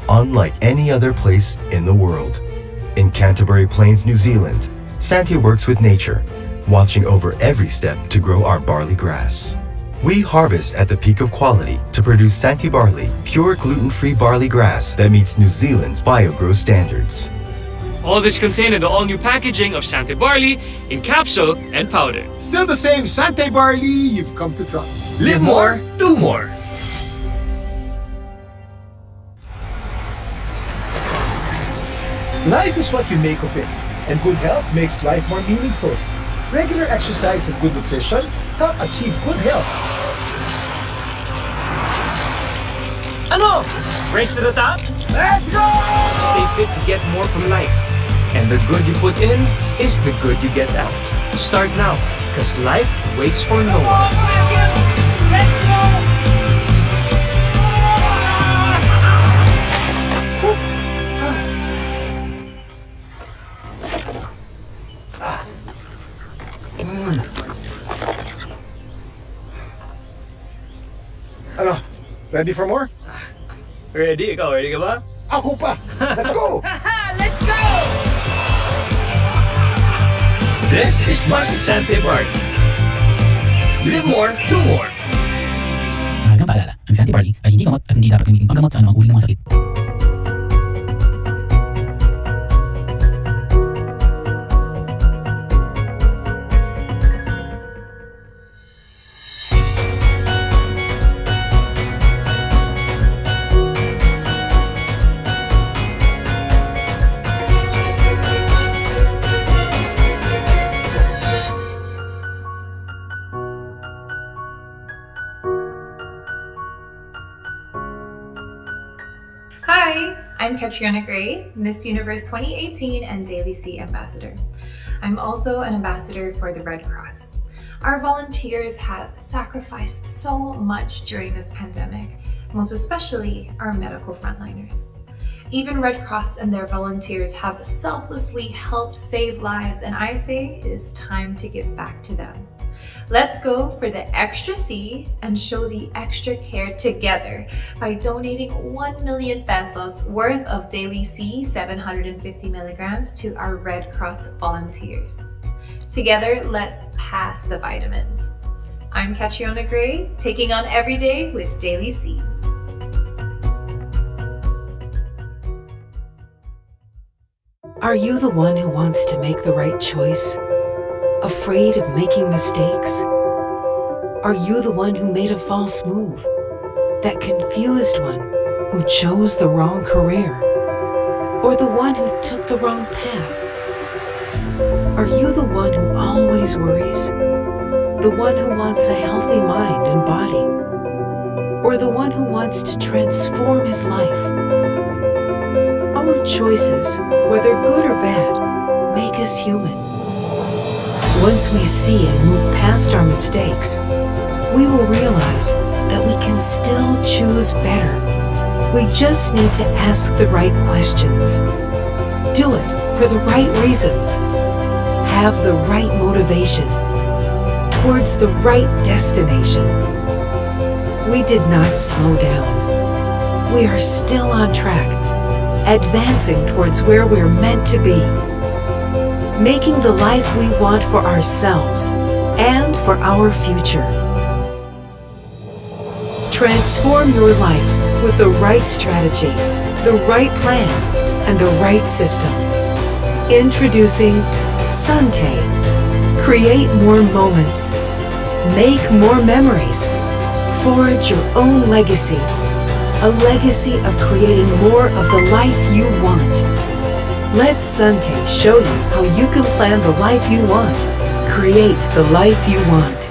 unlike any other place in the world. In Canterbury Plains, New Zealand, Sante works with nature, watching over every step to grow our barley grass. We harvest at the peak of quality to produce Sante barley, pure gluten-free barley grass that meets New Zealand's BioGrow standards. All this contained in the all-new packaging of Sante barley in capsule and powder. Still the same Sante barley you've come to trust. Live more, do more. Life is what you make of it, and good health makes life more meaningful. Regular exercise and good nutrition help achieve good health. Ano? Race to the top? Let's go! Stay fit to get more from life. And the good you put in is the good you get out. Start now, because life waits for no one. Ano? Ready for more? Ready? Ikaw, ready ka ba? Ako pa! Let's go! Let's go! This is my Sante barley. Live more, do more. Mahalagang paalala, ang Sante barley ay hindi gamot at hindi dapat gamitin panggamot sa anumang uri ng mga sakit. Hi, I'm Katriona Gray, Miss Universe 2018 and Daily C Ambassador. I'm also an ambassador for the Red Cross. Our volunteers have sacrificed so much during this pandemic, most especially our medical frontliners. Even Red Cross and their volunteers have selflessly helped save lives, and I say it is time to give back to them. Let's go for the extra C and show the extra care together by donating 1 million pesos worth of Daily C 750 milligrams to our Red Cross volunteers. Together, let's pass the vitamins. I'm Katriona Gray, taking on every day with Daily C. Are you the one who wants to make the right choice? Afraid of making mistakes? Are you the one who made a false move? That confused one who chose the wrong career? Or the one who took the wrong path? Are you the one who always worries? The one who wants a healthy mind and body? Or the one who wants to transform his life? Our choices, whether good or bad, make us human. Once we see and move past our mistakes, we will realize that we can still choose better. We just need to ask the right questions, do it for the right reasons, have the right motivation, towards the right destination. We did not slow down. We are still on track, advancing towards where we're meant to be. Making the life we want for ourselves and for our future. Transform your life with the right strategy, the right plan, and the right system. Introducing Sante. Create more moments. Make more memories. Forge your own legacy. A legacy of creating more of the life you want. Let Sante show you how you can plan the life you want. Create the life you want.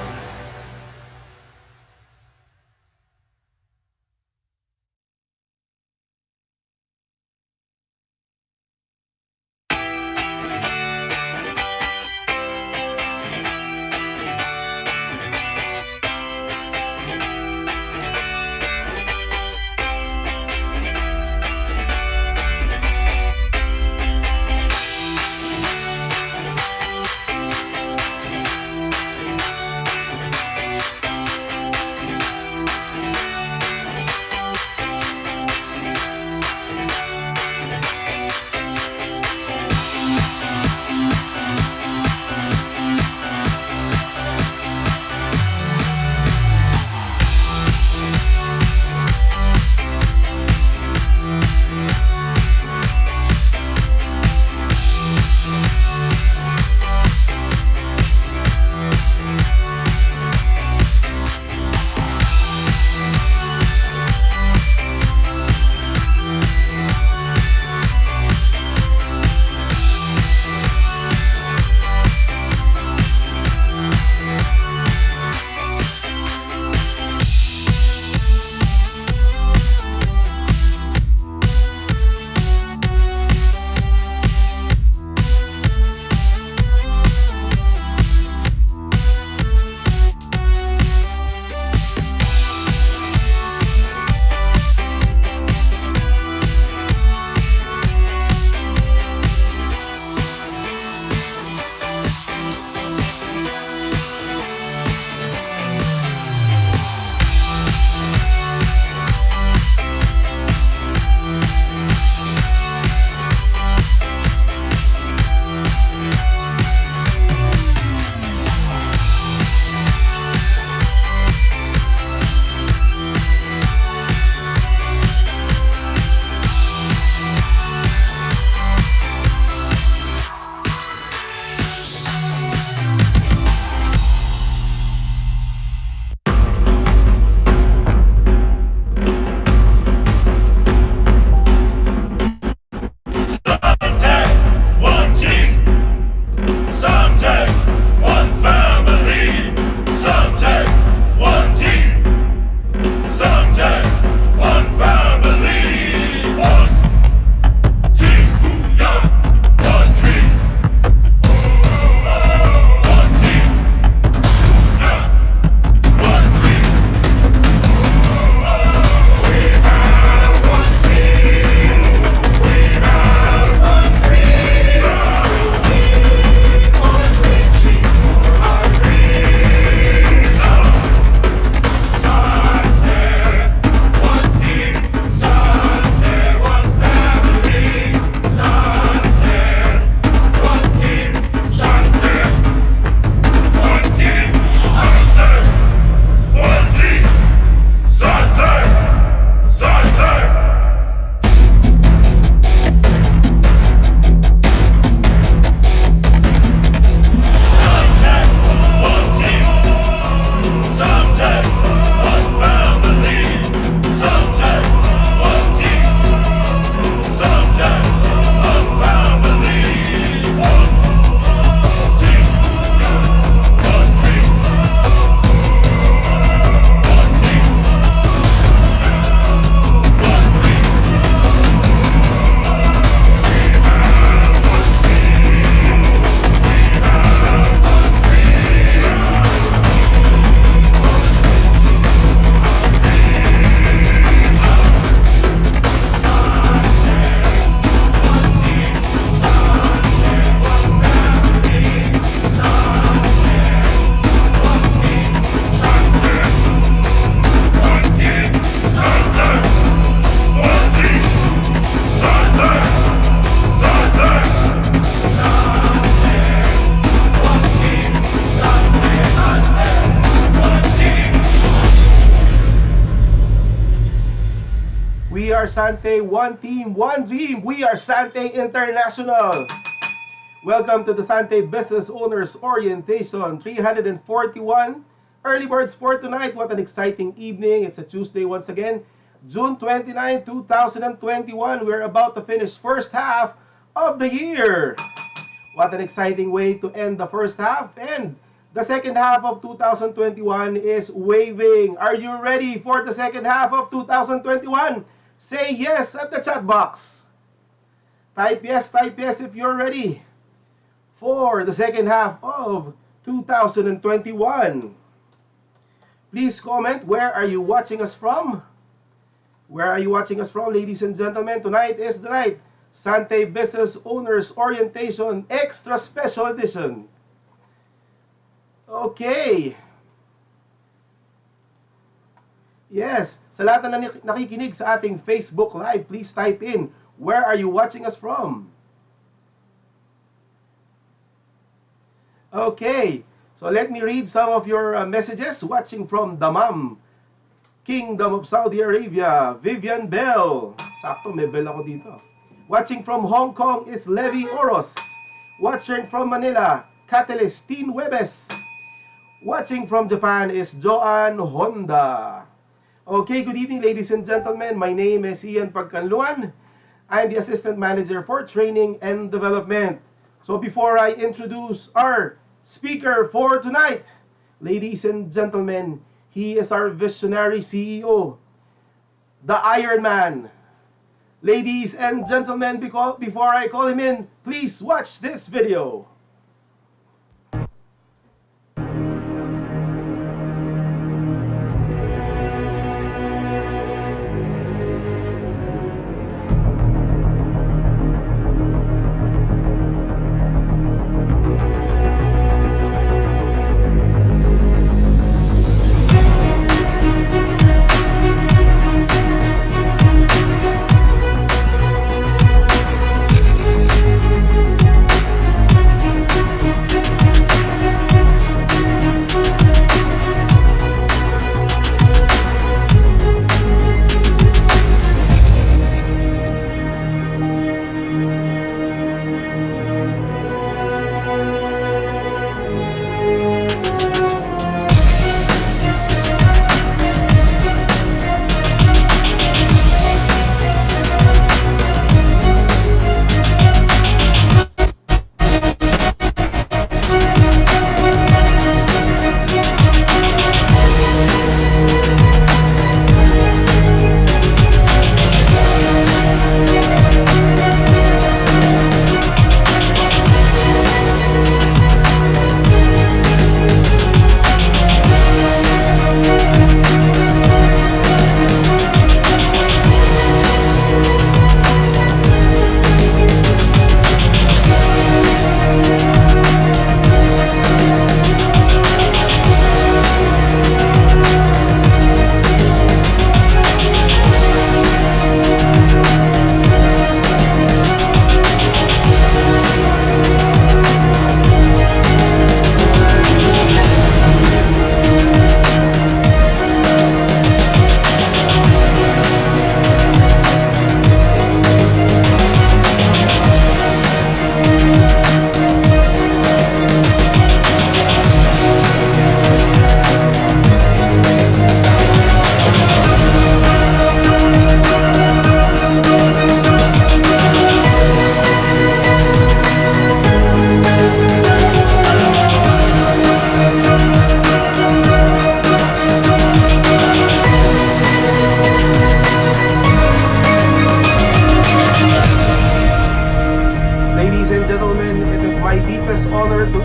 Sante, one team, one dream. We are Sante International. Welcome to the Sante Business Owners Orientation 341. Early birds for tonight. What an exciting evening. It's a Tuesday once again. June 29, 2021. We're about to finish first half of the year. What an exciting way to end the first half. And the second half of 2021 is waving. Are you ready for the second half of 2021? Say yes at the chat box. Type yes if you're ready for the second half of 2021. Please comment, where are you watching us from? Where are you watching us from, ladies and gentlemen? Tonight is the night. Sante Business Owners Orientation Extra Special Edition. Okay. Yes, sa lahat na nakikinig sa ating Facebook Live, please type in, where are you watching us from? Okay, so let me read some of your messages. Watching from Dammam, Kingdom of Saudi Arabia, Vivian Bell. Sakto, may bell ako dito. Watching from Hong Kong is Levi Oros. Watching from Manila, Catalestine Webes. Watching from Japan is Joanne Honda. Okay, good evening, ladies and gentlemen. My name is Ian Pagkanluan. I'm the Assistant Manager for Training and Development. So before I introduce our speaker for tonight, ladies and gentlemen, he is our visionary CEO, the Iron Man. Ladies and gentlemen, before I call him in, please watch this video.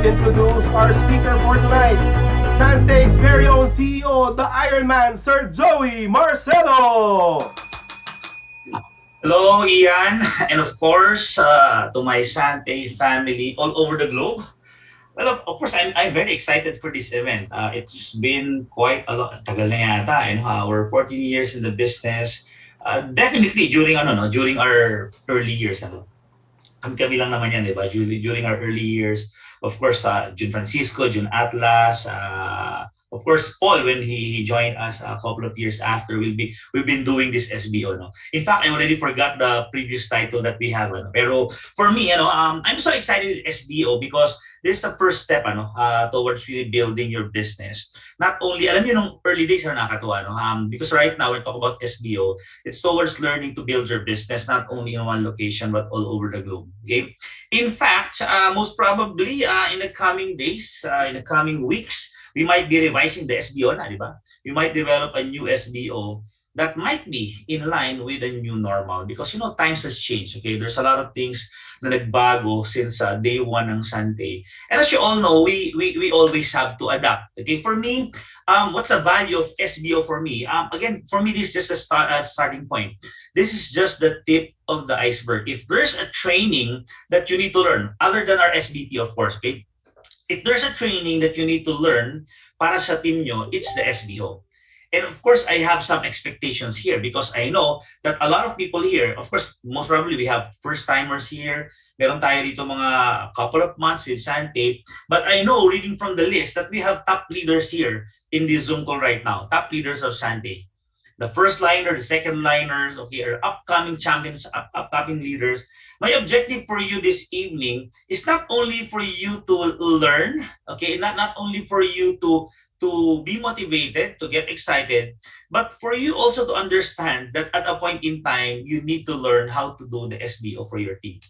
Introduce our speaker for tonight, Sante's very own CEO, the Iron Man, Sir Joey Marcelo. Hello, Ian, and of course, to my Sante family all over the globe. Well, of course, I'm very excited for this event. It's been quite a lot, tagal na yata, our 14 years in the business. Definitely during during our early years, kami lang naman yan, di ba? During our early years, of course, June Francisco, June Atlas, Of course, Paul, when he joined us a couple of years after, we've been doing this SBO. No? In fact, I already forgot the previous title that we have. Ano? Pero for me, I'm so excited with SBO because this is the first step towards really building your business. Not only, alam niyo, nung early days na nakakatuwa, no? Because right now, we're talking about SBO, it's towards learning to build your business, not only in one location, but all over the globe. Okay? In fact, most probably, in the coming days, in the coming weeks, we might be revising the SBO na, di ba? We might develop a new SBO that might be in line with the new normal because, times has changed, okay? There's a lot of things na nagbago since day one ng Sante. And as you all know, we always have to adapt, okay? For me, what's the value of SBO for me? Again, for me, this is just a starting point. This is just the tip of the iceberg. If there's a training that you need to learn, other than our SBT, of course, okay? If there's a training that you need to learn para sa team nyo, it's the SBO. And of course, I have some expectations here because I know that a lot of people here, of course, most probably we have first-timers here. Meron tayo dito mga couple of months with Sante. But I know, reading from the list, that we have top leaders here in this Zoom call right now. Top leaders of Sante. The first liner, the second liners, okay, are upcoming champions, upcoming leaders. My objective for you this evening is not only for you to learn, okay, not only for you to be motivated, to get excited, but for you also to understand that at a point in time, you need to learn how to do the SBO for your team.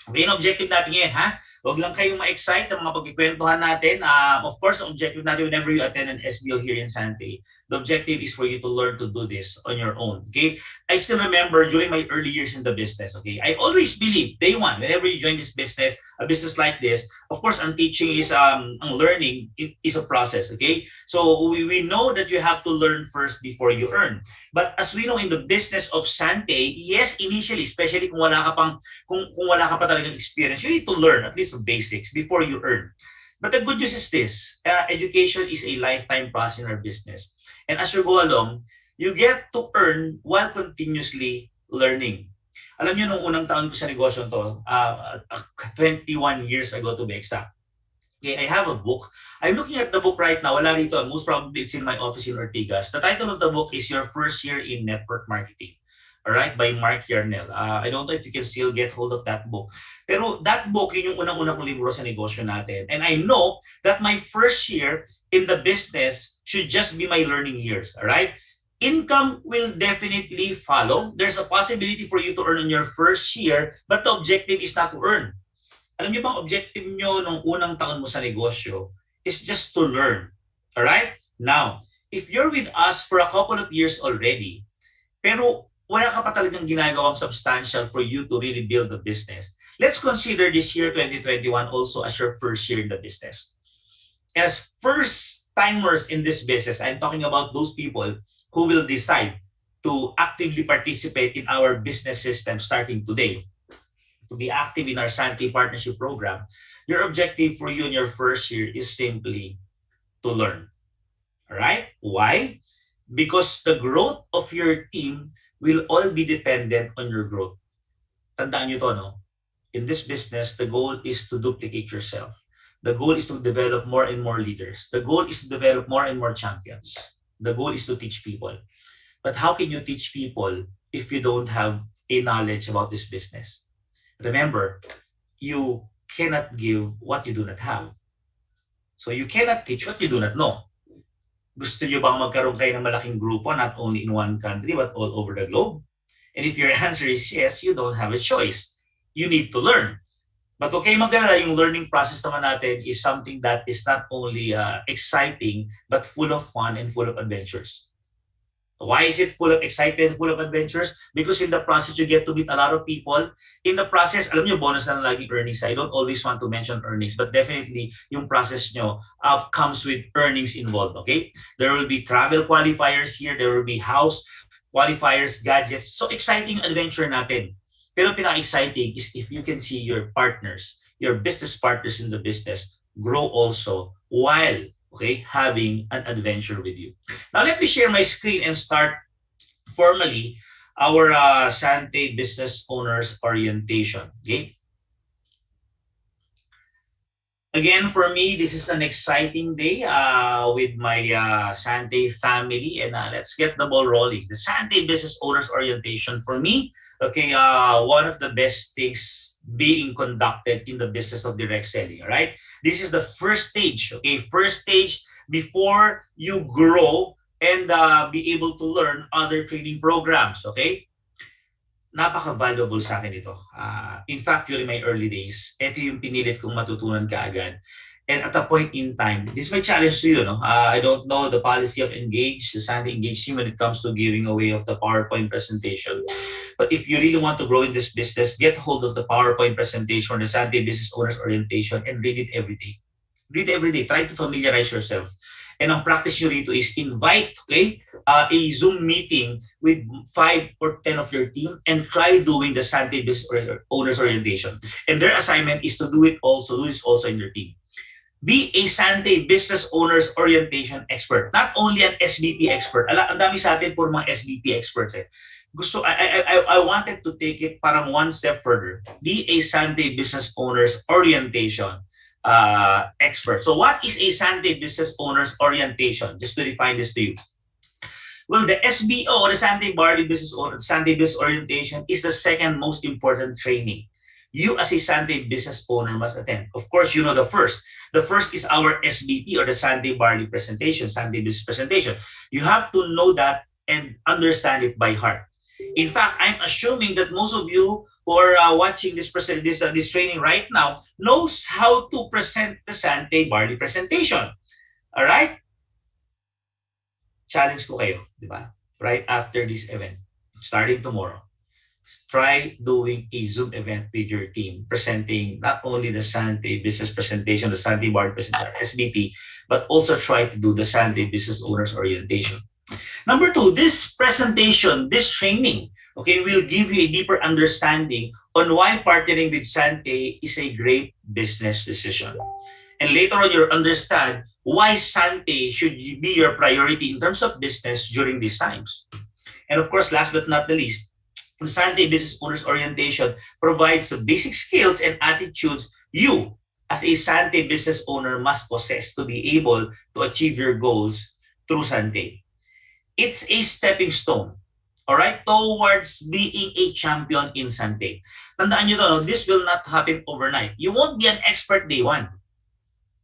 Okay, yung objective natin ngayon, ha? Huwag lang kayong ma-excite ng mga pagkikwentuhan natin. Of course, the objective natin whenever you attend an SBO here in Sante, the objective is for you to learn to do this on your own, okay? I still remember during my early years in the business, okay? I always believe, day one, whenever you join this business, a business like this, of course, ang teaching is, ang learning is a process, okay? So we know that you have to learn first before you earn. But as we know in the business of Sante, yes, initially, especially kung wala ka pa talagang experience, you need to learn at least the basics before you earn. But the good news is this, education is a lifetime process in our business. And as you go along, you get to earn while continuously learning. Alam niyo, nung unang taon ko sa negosyo to, 21 years ago to be exact, okay, I have a book. I'm looking at the book right now. Wala rito. Most probably it's in my office in Ortigas. The title of the book is Your First Year in Network Marketing. All right, by Mark Yarnell. I don't know if you can still get hold of that book. Pero that book, yun yung unang-unang kong libro sa negosyo natin. And I know that my first year in the business should just be my learning years. All right? Income will definitely follow. There's a possibility for you to earn in your first year, but the objective is not to earn. Alam niyo bang objective nyo nung unang taon mo sa negosyo is just to learn. All right? Now, if you're with us for a couple of years already, pero wala ka pa talagang ginagawang substantial for you to really build the business, let's consider this year 2021 also as your first year in the business. As first-timers in this business, I'm talking about those people who will decide to actively participate in our business system starting today, to be active in our Sante Partnership Program. Your objective for you in your first year is simply to learn. All right? Why? Because the growth of your team will all be dependent on your growth. Tandaan nyo to, no? In this business, the goal is to duplicate yourself. The goal is to develop more and more leaders. The goal is to develop more and more champions. The goal is to teach people. But how can you teach people if you don't have a knowledge about this business? Remember, you cannot give what you do not have. So you cannot teach what you do not know. Gusto nyo bang magkaroon kayo ng malaking grupo, not only in one country, but all over the globe? And if your answer is yes, you don't have a choice. You need to learn. But okay, mag-alala, yung learning process naman natin is something that is not only exciting, but full of fun and full of adventures. Why is it full of excitement, full of adventures? Because in the process, you get to meet a lot of people. In the process, alam nyo, bonus na laging earnings. I don't always want to mention earnings, but definitely, yung process nyo comes with earnings involved, okay? There will be travel qualifiers here. There will be house qualifiers, gadgets. So exciting adventure natin. Pero pinaka-exciting is if you can see your partners, your business partners in the business grow also while having an adventure with you. Now, let me share my screen and start formally our Sante Business Owners Orientation. Okay? Again, for me, this is an exciting day with my Sante family, and let's get the ball rolling. The Sante Business Owners Orientation for me, okay, one of the best things being conducted in the business of direct selling. All right, this is the first stage. Okay, first stage before you grow and be able to learn other training programs. Okay, napaka-valuable sa akin ito. In fact, during my early days, ito yung pinilit kong matutunan kaagad. And at a point in time, this is my challenge to you. No? I don't know the policy of Engage, the Sante Engage team when it comes to giving away of the PowerPoint presentation. But if you really want to grow in this business, get hold of the PowerPoint presentation or the Sante Business Owners Orientation and read it every day. Read it every day. Try to familiarize yourself. And ang practice nyo rito is invite, okay, a Zoom meeting with 5 or 10 of your team and try doing the Sante Business Owners Orientation. And their assignment is to do this also in your team. Be a Sante Business Owners Orientation expert. Not only an SBP expert. Ang dami sa atin po mga SBP experts eh. I wanted to take it parang one step further. Be a Sante Business Owners Orientation expert. So what is a Sante Business Owners Orientation? Just to define this to you. Well, the SBO, the Sante Barley Business Orientation, is the second most important training you as a Sante business owner must attend. Of course, you know the first. The first is our SBP or the Sante Barley presentation, Sante Business Presentation. You have to know that and understand it by heart. In fact, I'm assuming that most of you who are watching this training right now knows how to present the Sante Barley presentation. All right? Challenge ko kayo, di ba? Right after this event, starting tomorrow, try doing a Zoom event with your team, presenting not only the Sante business presentation, the Sante Barley presentation, SBP, but also try to do the Sante Business Owners Orientation. Number 2, this presentation, this training, okay, will give you a deeper understanding on why partnering with Sante is a great business decision. And later on, you'll understand why Sante should be your priority in terms of business during these times. And of course, last but not the least, the Sante Business Owners Orientation provides the basic skills and attitudes you, as a Sante business owner, must possess to be able to achieve your goals through Sante. It's a stepping stone, all right, towards being a champion in Sante. Tandaan nyo to, no? This will not happen overnight. You won't be an expert day one.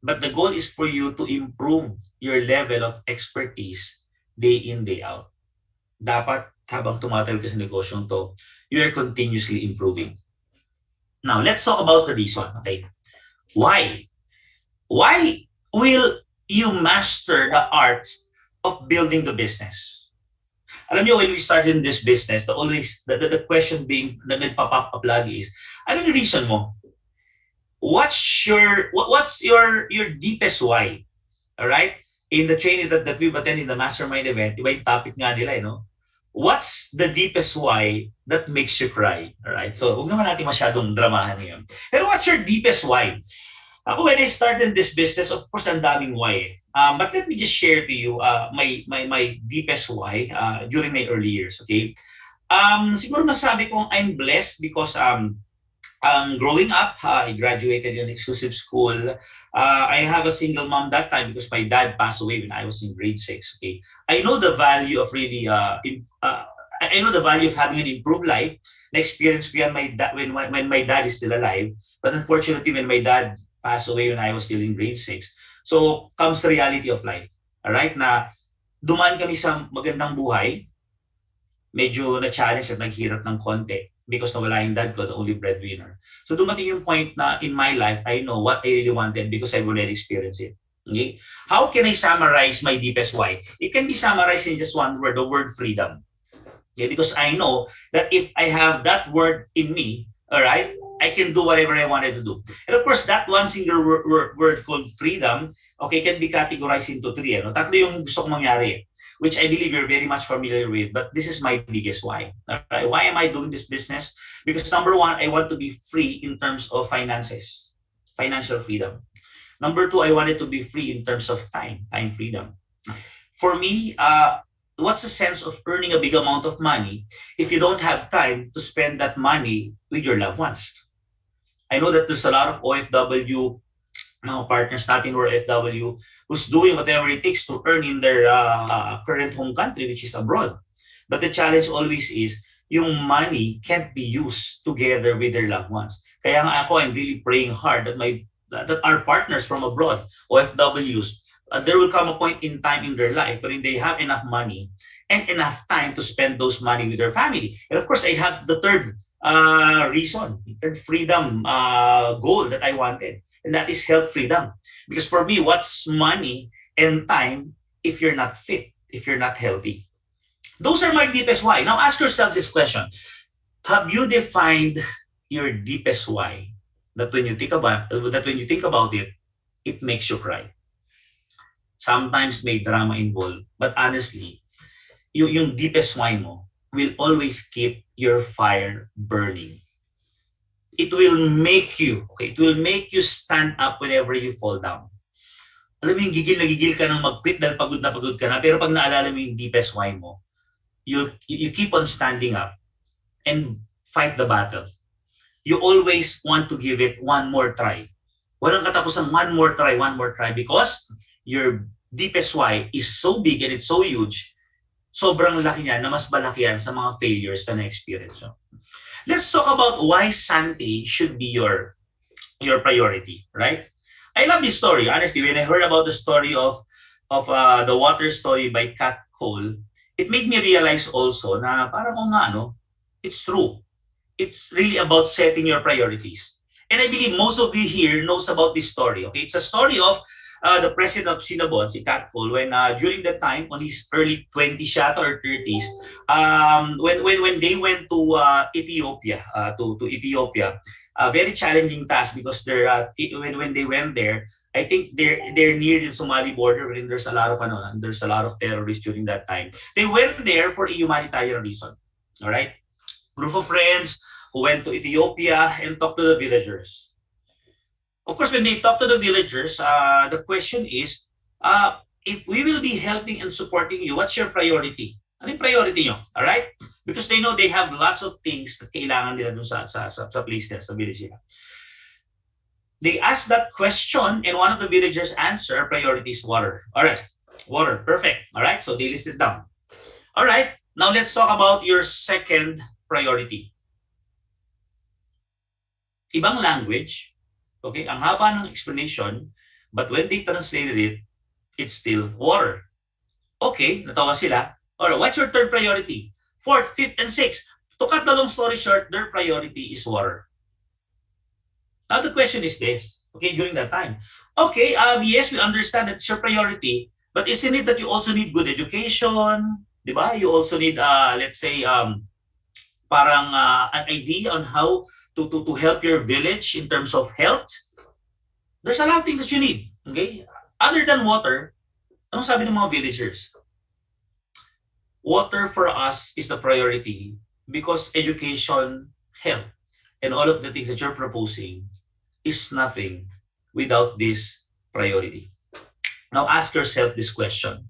But the goal is for you to improve your level of expertise day in, day out. Dapat habang tumatagal ka sa negosyong to, you are continuously improving. Now, let's talk about the reason, okay? Why? Why will you master the art of building the business? Alam niyo, when we started in this business, the question being na nagpa-pop up lagi is, ano yung reason mo? What's your deepest why? All right? In the training that we've attended, the mastermind event, iba yung topic nga nila, no? What's the deepest why that makes you cry? All right? So, huwag naman natin masyadong dramahan ngayon. Pero what's your deepest why? Ako, when I started this business, of course, ang daming why. But let me just share to you my deepest why during my early years, okay? Siguro masabi kong I'm blessed because growing up, I graduated in an exclusive school. I have a single mom that time because my dad passed away when I was in grade 6. Okay, I know the value of really, I know the value of having an improved life. Na experience ko yan when my dad is still alive. But unfortunately, when my dad passed away when I was still in grade 6, so comes the reality of life. Alright, na dumaan kami sa magandang buhay, medyo na-challenge at naghirap ng konti because nawala yung dad ko, the only breadwinner. So dumating yung point na in my life, I know what I really wanted because I've already experienced it. Okay? How can I summarize my deepest why? It can be summarized in just one word, the word freedom. Okay? Because I know that if I have that word in me, all right, I can do whatever I wanted to do. And of course, that one single word called freedom, okay, can be categorized into 3. Ano? Tatlo yung gusto kong mangyari, which I believe you're very much familiar with, but this is my biggest why. Right? Why am I doing this business? Because number 1, I want to be free in terms of finances, financial freedom. Number 2, I wanted to be free in terms of time freedom. For me, what's the sense of earning a big amount of money if you don't have time to spend that money with your loved ones? I know that there's a lot of OFW Mga partners natin who are FW who's doing whatever it takes to earn in their current home country, which is abroad. But the challenge always is yung money can't be used together with their loved ones. Kaya nga ako, I'm really praying hard that that our partners from abroad, OFWs, there will come a point in time in their life wherein they have enough money and enough time to spend those money with their family. And of course, I have the third reason, third freedom goal that I wanted, and that is health freedom. Because for me, what's money and time if you're not fit, if you're not healthy? Those are my deepest why. Now ask yourself this question. Have you defined your deepest why? That when you think about it, it makes you cry. Sometimes may drama involved, but honestly, yung deepest why mo will always keep your fire burning. It will make you, okay, it will make you stand up whenever you fall down. Alam mo yung gigil na gigil ka nang mag-quit dahil pagod na pagod ka na, pero pag naalala mo yung deepest why mo, you keep on standing up and fight the battle. You always want to give it one more try. Walang katapusan, one more try, because your deepest why is so big and it's so huge, sobrang laki niya na mas malaki yan sa mga failures na na-experience nyo. Let's talk about why Sante should be your priority, right? I love this story. Honestly, when I heard about the story of the water story by Kat Cole, it made me realize also na parang it's true. It's really about setting your priorities. And I believe most of you here knows about this story. Okay, it's a story of the president of Cinnabon, si Kat Cole, when during that time, on his early 20s or 30s, when they went to Ethiopia, to Ethiopia, a very challenging task because when they went there, I think they're near the Somali border, and there's a lot of terrorists during that time. They went there for a humanitarian reason. All right, group of friends who went to Ethiopia and talked to the villagers. Of course, when they talk to the villagers, the question is, if we will be helping and supporting you, what's your priority? Ano yung priority nyo? All right? Because they know they have lots of things that kailangan nila dun sa place nila, sa village nila. They asked that question, and one of the villagers answered, our priority is water. All right, water, perfect. All right, so they listed down. All right, now let's talk about your second priority. Ibang language, okay, ang haba ng explanation, but when they translated it, it's still water. Okay, natawa sila. All right, what's your third priority? Fourth, fifth, and sixth. To cut the long story short, their priority is water. Now the question is this, okay, during that time. Okay, yes, we understand that it's your priority, but isn't it that you also need good education, di ba? You also need, let's say, parang an idea on how to help your village in terms of health. There's a lot of things that you need, okay? Other than water, anong sabi ng mga villagers? Water for us is the priority because education, health, and all of the things that you're proposing is nothing without this priority. Now ask yourself this question.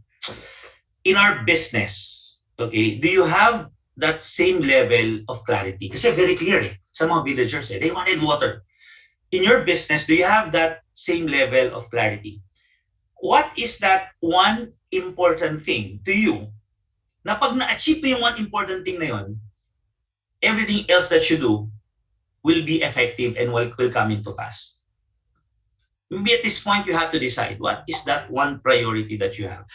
In our business, okay, do you have that same level of clarity? Kasi very clear sa mga villagers, they wanted water. In your business, do you have that same level of clarity? What is that one important thing to you na pag na-achieve mo yung one important thing na yun, everything else that you do will be effective and will come into pass? Maybe at this point, you have to decide what is that one priority that you have.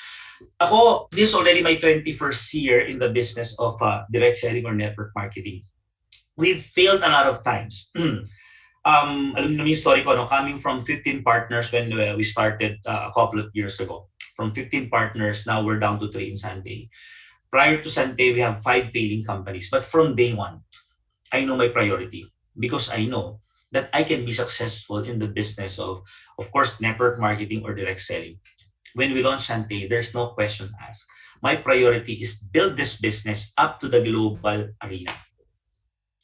Ako, this is already my 21st year in the business of direct selling or network marketing. We've failed a lot of times. Alam niyo yung story ko, coming from 15 partners when we started a couple of years ago. From 15 partners, now we're down to 3 in Sante. Prior to Sante, we have 5 failing companies. But from day one, I know my priority because I know that I can be successful in the business of course, network marketing or direct selling. When we launch Sante, there's no question asked. My priority is build this business up to the global arena.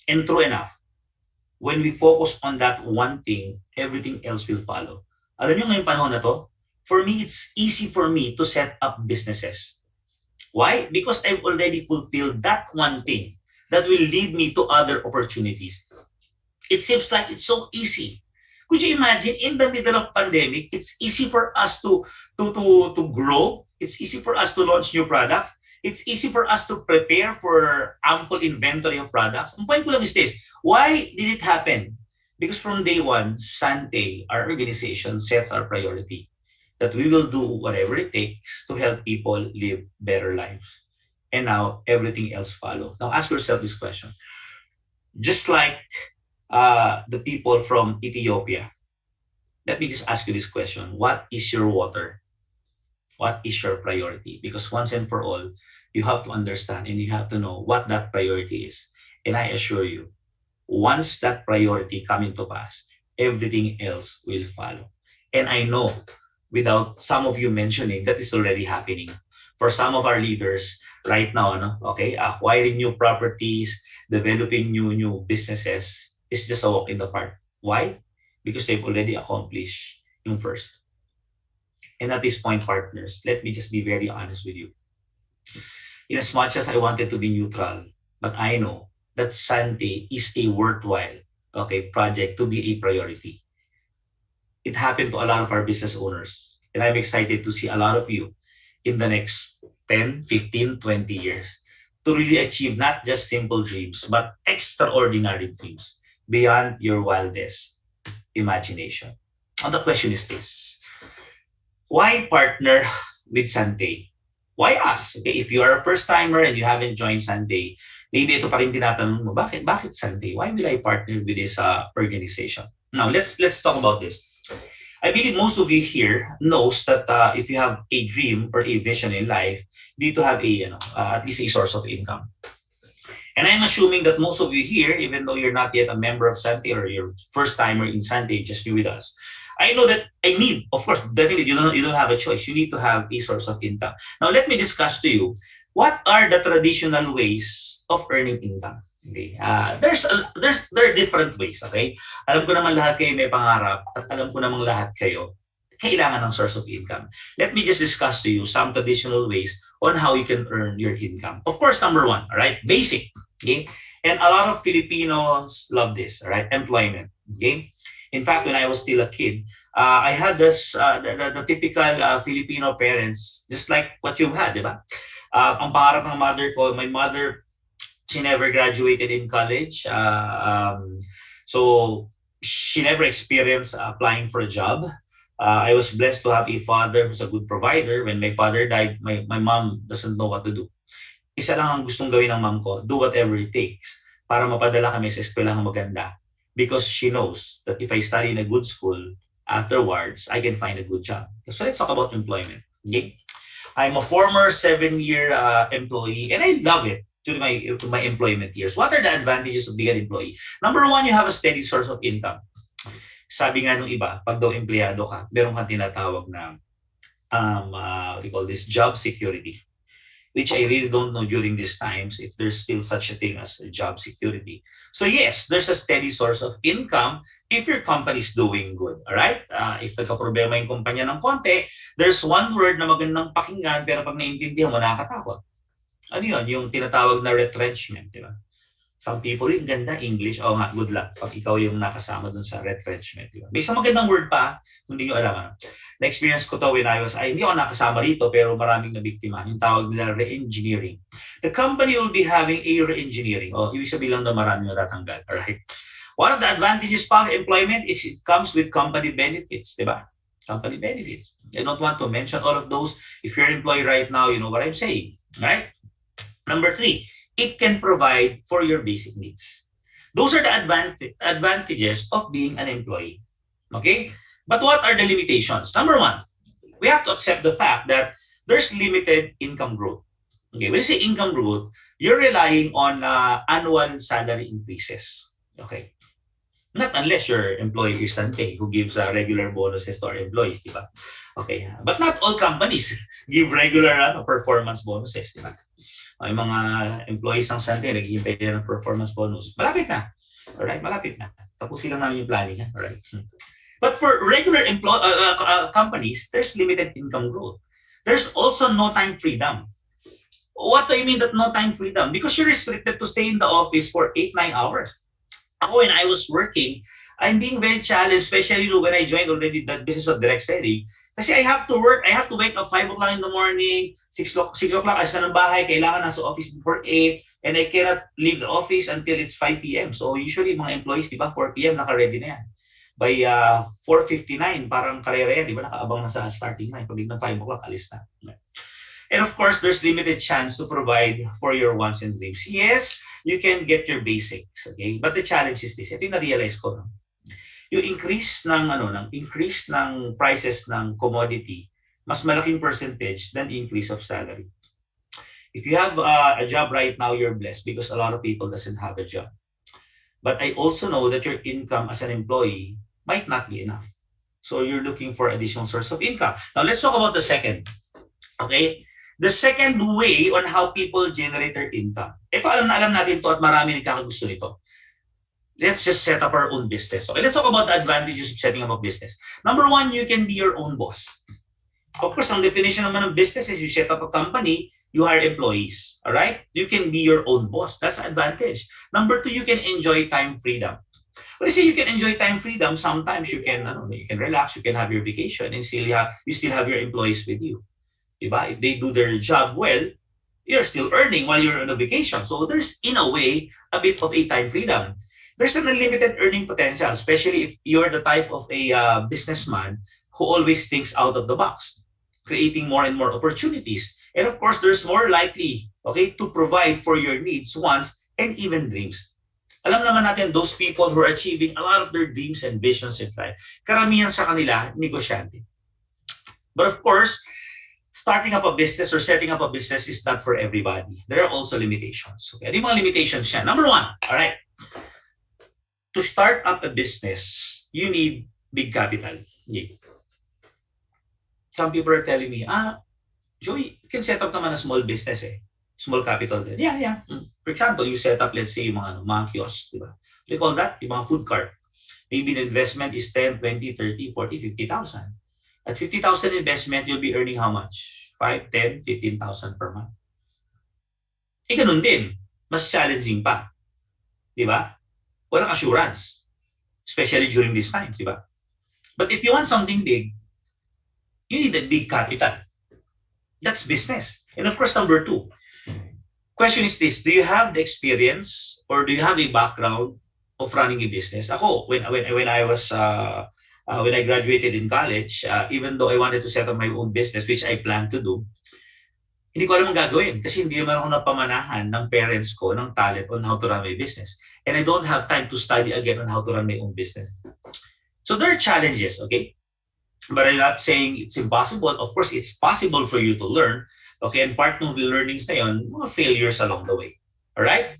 And true enough, when we focus on that one thing, everything else will follow. Alam niyo ngayong panahon na to, for me, it's easy for me to set up businesses. Why? Because I've already fulfilled that one thing that will lead me to other opportunities. It seems like it's so easy. Could you imagine in the middle of pandemic, it's easy for us to grow. It's easy for us to launch new products. It's easy for us to prepare for ample inventory of products. Ang point ko lang is this, why did it happen? Because from day one, Sante, our organization, sets our priority that we will do whatever it takes to help people live better lives. And now everything else follow. Now ask yourself this question. Just like the people from Ethiopia, let me just ask you this question. What is your water? What is your priority? Because once and for all, you have to understand and you have to know what that priority is. And I assure you, once that priority come into pass, everything else will follow. And I know, without some of you mentioning, that is already happening. For some of our leaders right now, okay, acquiring new properties, developing new businesses is just a walk in the park. Why? Because they've already accomplished yung first. And at this point, partners, let me just be very honest with you. In as much as I wanted to be neutral, but I know that Sante is a worthwhile, okay, project to be a priority. It happened to a lot of our business owners. And I'm excited to see a lot of you in the next 10, 15, 20 years to really achieve not just simple dreams, but extraordinary dreams beyond your wildest imagination. And the question is this, why partner with Sante? Why us? Okay, if you are a first-timer and you haven't joined Sante, maybe ito pa rin tinatanong mo, bakit Sante? Why will I partner with this organization? Now, let's talk about this. I believe most of you here knows that if you have a dream or a vision in life, you need to have a at least a source of income. And I'm assuming that most of you here, even though you're not yet a member of Sante or you're first timer in Sante, just be with us. I know that I need, of course, definitely you don't have a choice. You need to have a source of income. Now, let me discuss to you what are the traditional ways of earning income. Okay, there are different ways. Okay, alam ko naman lahat kayo may pangarap at alam ko naman lahat kayo kailangan ng source of income. Let me just discuss to you some traditional ways on how you can earn your income. Of course, number one, all right, basic. Okay, and a lot of Filipinos love this. All right, employment. Okay. In fact, when I was still a kid, I had this the typical Filipino parents, just like what you've had, di ba? Ang pangarap ng mother ko, my mother, she never graduated in college. So she never experienced applying for a job. I was blessed to have a father who's a good provider. When my father died, my mom doesn't know what to do. Isa lang ang gustong gawin ng mom ko, do whatever it takes para mapadala kami sa eskwelahang maganda. Because she knows that if I study in a good school, afterwards, I can find a good job. So let's talk about employment. Okay? I'm a former 7-year employee and I love it to my employment years. What are the advantages of being an employee? Number one, you have a steady source of income. Sabi nga nung iba, pag daw empleyado ka, meron kang tinatawag na what do you call this, job security. Which I really don't know during these times if there's still such a thing as job security. So yes, there's a steady source of income if your company is doing good. All right? If nagka-problema yung kumpanya ng konti, there's one word na magandang pakinggan pero pag naintindihan mo, nakakatakot. Ano yun? Yung tinatawag na retrenchment. Di ba? Some people, yung ganda, English, oh nga, good luck pag ikaw yung nakasama dun sa retrenchment. Di ba? May isang magandang word pa, hindi nyo alam. Na-experience ko to when hindi ako nakasama rito, pero maraming nabiktima. Yung tawag nila re-engineering. The company will be having a re-engineering. Ibig sabihin lang na maraming natatanggal. Alright? One of the advantages pa of employment is it comes with company benefits. Di ba? Company benefits. I don't want to mention all of those. If you're an employee right now, you know what I'm saying. Right? Number 3, it can provide for your basic needs. Those are the advantages of being an employee. Okay? But what are the limitations? Number 1, we have to accept the fact that there's limited income growth. Okay, when you say income growth, you're relying on annual salary increases. Okay. Not unless your employer is Sante, who gives regular bonuses to our employees, di ba? Okay. But not all companies give regular performance bonuses, di ba? May mga employees ng Sante, naghihintay din ng performance bonus. Malapit na. Alright, malapit na. Tapusin lang namin yung planning. Alright. But for regular companies, there's limited income growth. There's also no time freedom. What do you mean that no time freedom? Because you're restricted to stay in the office for 8-9 hours. Ako, when I was working, I'm being very challenged, especially when I joined already that business of direct selling. Kasi I have to work, I have to wake up 5 o'clock in the morning, 6 o'clock alis na ng bahay, kailangan nasa office before 8, and I cannot leave the office until it's 5 p.m. So usually mga employees, di ba, 4 p.m. naka-ready na yan. By 4:59, parang karera yan, di ba, nakaabang na sa starting line. Pag ng 5 o'clock, alis na. And of course, there's limited chance to provide for your wants and dreams. Yes, you can get your basics, okay? But the challenge is this. Ito yung na-realize ko, no? Yung increase ng prices ng commodity, mas malaking percentage than increase of salary. If you have a job right now, you're blessed because a lot of people doesn't have a job. But I also know that your income as an employee might not be enough. So you're looking for additional source of income. Now let's talk about the second. Okay? The second way on how people generate their income. Ito alam natin to at marami nagkakagusto nito. Let's just set up our own business. Okay, let's talk about the advantages of setting up a business. Number one, you can be your own boss. Of course, ang definition naman ng business is you set up a company, you hire employees. All right? You can be your own boss. That's an advantage. Number two, you can enjoy time freedom. When I say you can enjoy time freedom, sometimes you can relax, you can have your vacation, and you still have your employees with you. Diba? If they do their job well, you're still earning while you're on a vacation. So there's, in a way, a bit of a time freedom. There's an unlimited earning potential, especially if you're the type of a businessman who always thinks out of the box, creating more and more opportunities. And of course, there's more likely, okay, to provide for your needs, wants, and even dreams. Alam naman natin, those people who are achieving a lot of their dreams and visions in life, karamihan sa kanila, negosyante. But of course, starting up a business or setting up a business is not for everybody. There are also limitations. Okay, ano yung mga limitations siya? Number one, all right. To start up a business, you need big capital. Yeah. Some people are telling me, Joey, you can set up naman a small business eh. Small capital din. Yeah. For example, you set up, let's say, mga kiosk, di ba? What do you call that? Yung mga food cart. Maybe the investment is 10, 20, 30, 40, 50,000. At 50,000 investment, you'll be earning how much? 5, 10, 15,000 per month. Eh, ganun din. Mas challenging pa. Di ba? Walang assurance. Especially during these times, di ba? But if you want something big, you need a big capital. That's business. And of course, number two, question is this, do you have the experience or do you have a background of running a business? Ako, when I graduated in college, even though I wanted to set up my own business, which I plan to do, hindi ko alam ang gagawin kasi hindi naman ako napamanahan ng parents ko ng talent on how to run my business. And I don't have time to study again on how to run my own business. So there are challenges, okay? But I'm not saying it's impossible. Of course, it's possible for you to learn. Okay, and part ng the learnings na yun, mga failures along the way. All right?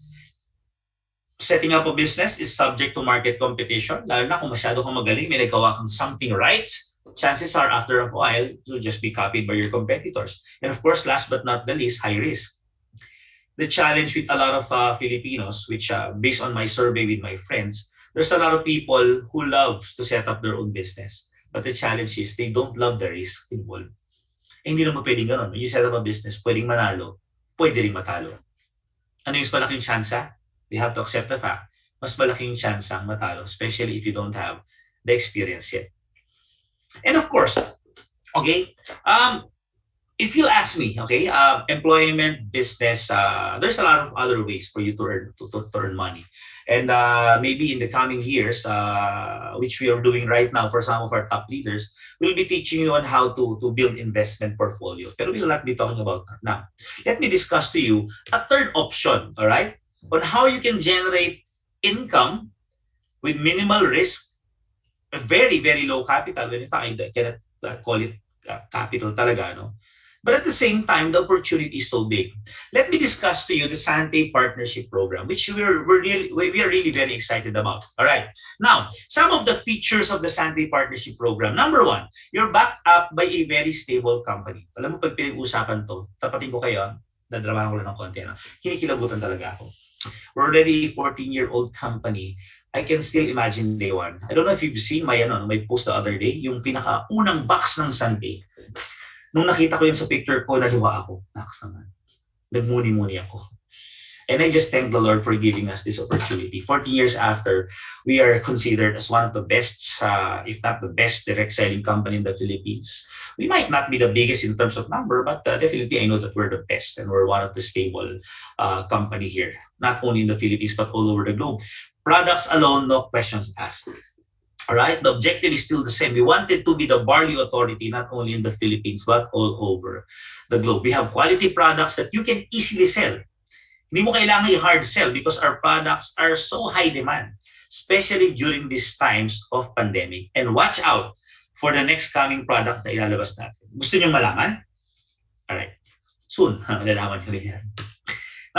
Setting up a business is subject to market competition. Lalo na kung masyado kang magaling, may nagawa kang something right, chances are after a while, you'll just be copied by your competitors. And of course, last but not the least, high risk. The challenge with a lot of Filipinos, which based on my survey with my friends, there's a lot of people who love to set up their own business. But the challenge is they don't love the risk involved. Eh, hindi naman pwedeng ganun. When you set up a business, pwedeng manalo, pwede rin matalo. Ano yung mas malaking tsansa? We have to accept the fact. Mas malaking tsansang matalo, especially if you don't have the experience yet. And of course, okay, if you ask me, okay, employment, business, there's a lot of other ways for you to earn money. And maybe in the coming years, which we are doing right now for some of our top leaders, we'll be teaching you on how to build investment portfolios. But we'll not be talking about that now. Let me discuss to you a third option, all right, on how you can generate income with minimal risk, a very, very low capital. When in fact, I cannot call it capital talaga, no? But at the same time, the opportunity is so big. Let me discuss to you the Sante Partnership Program, which we are really very excited about. All right. Now, some of the features of the Sante Partnership Program. Number one, you're backed up by a very stable company. Alam mo, pag pinag-usapan to, tapatin ko kayo, dadramahan ko lang ng konti. Kinikilabutan talaga ako. We're already a 14-year-old company. I can still imagine day one. I don't know if you've seen my post the other day, yung pinaka-unang box ng Sante. Nung nakita ko yun sa picture ko, naluha ako. Naks naman. Nagmuni-muni ako. And I just thank the Lord for giving us this opportunity. 14 years after, we are considered as one of the best, if not the best, direct selling company in the Philippines. We might not be the biggest in terms of number, but definitely I know that we're the best and we're one of the stable company here, not only in the Philippines, but all over the globe. Products alone, no questions asked. All right, the objective is still the same. We wanted to be the barley authority, not only in the Philippines, but all over the globe. We have quality products that you can easily sell. Hindi mo kailangan i-hard sell because our products are so high demand, especially during these times of pandemic. And watch out for the next coming product na ilalabas natin. Gusto niyo malaman? Alright. Soon, malalaman nyo rin yan.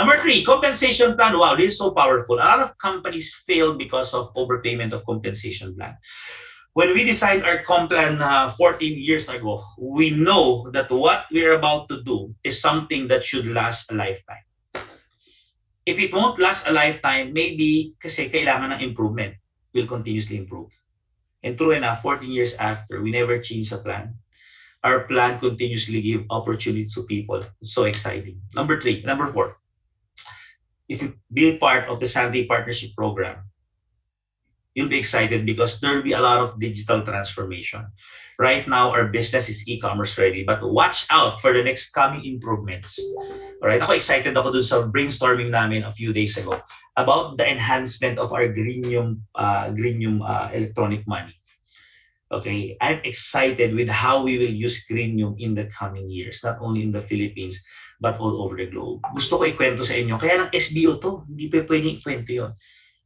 Number 3, compensation plan. Wow, this is so powerful. A lot of companies fail because of overpayment of compensation plan. When we designed our comp plan 14 years ago, we know that what we're about to do is something that should last a lifetime. If it won't last a lifetime, maybe kasi kailangan ng improvement. We'll continuously improve. And true enough, 14 years after, we never changed the plan. Our plan continuously give opportunities to people. It's so exciting. Number 4, if you be part of the Sante Partnership Program, you'll be excited because there'll be a lot of digital transformation. Right now, our business is e-commerce ready, but watch out for the next coming improvements. Alright, ako excited ako dun sa brainstorming namin a few days ago about the enhancement of our Greenium electronic money. Okay, I'm excited with how we will use Greenium in the coming years, not only in the Philippines, but all over the globe. Gusto ko ikwento sa inyo, kaya lang SBO to, hindi pa pwedeng ikwento yun.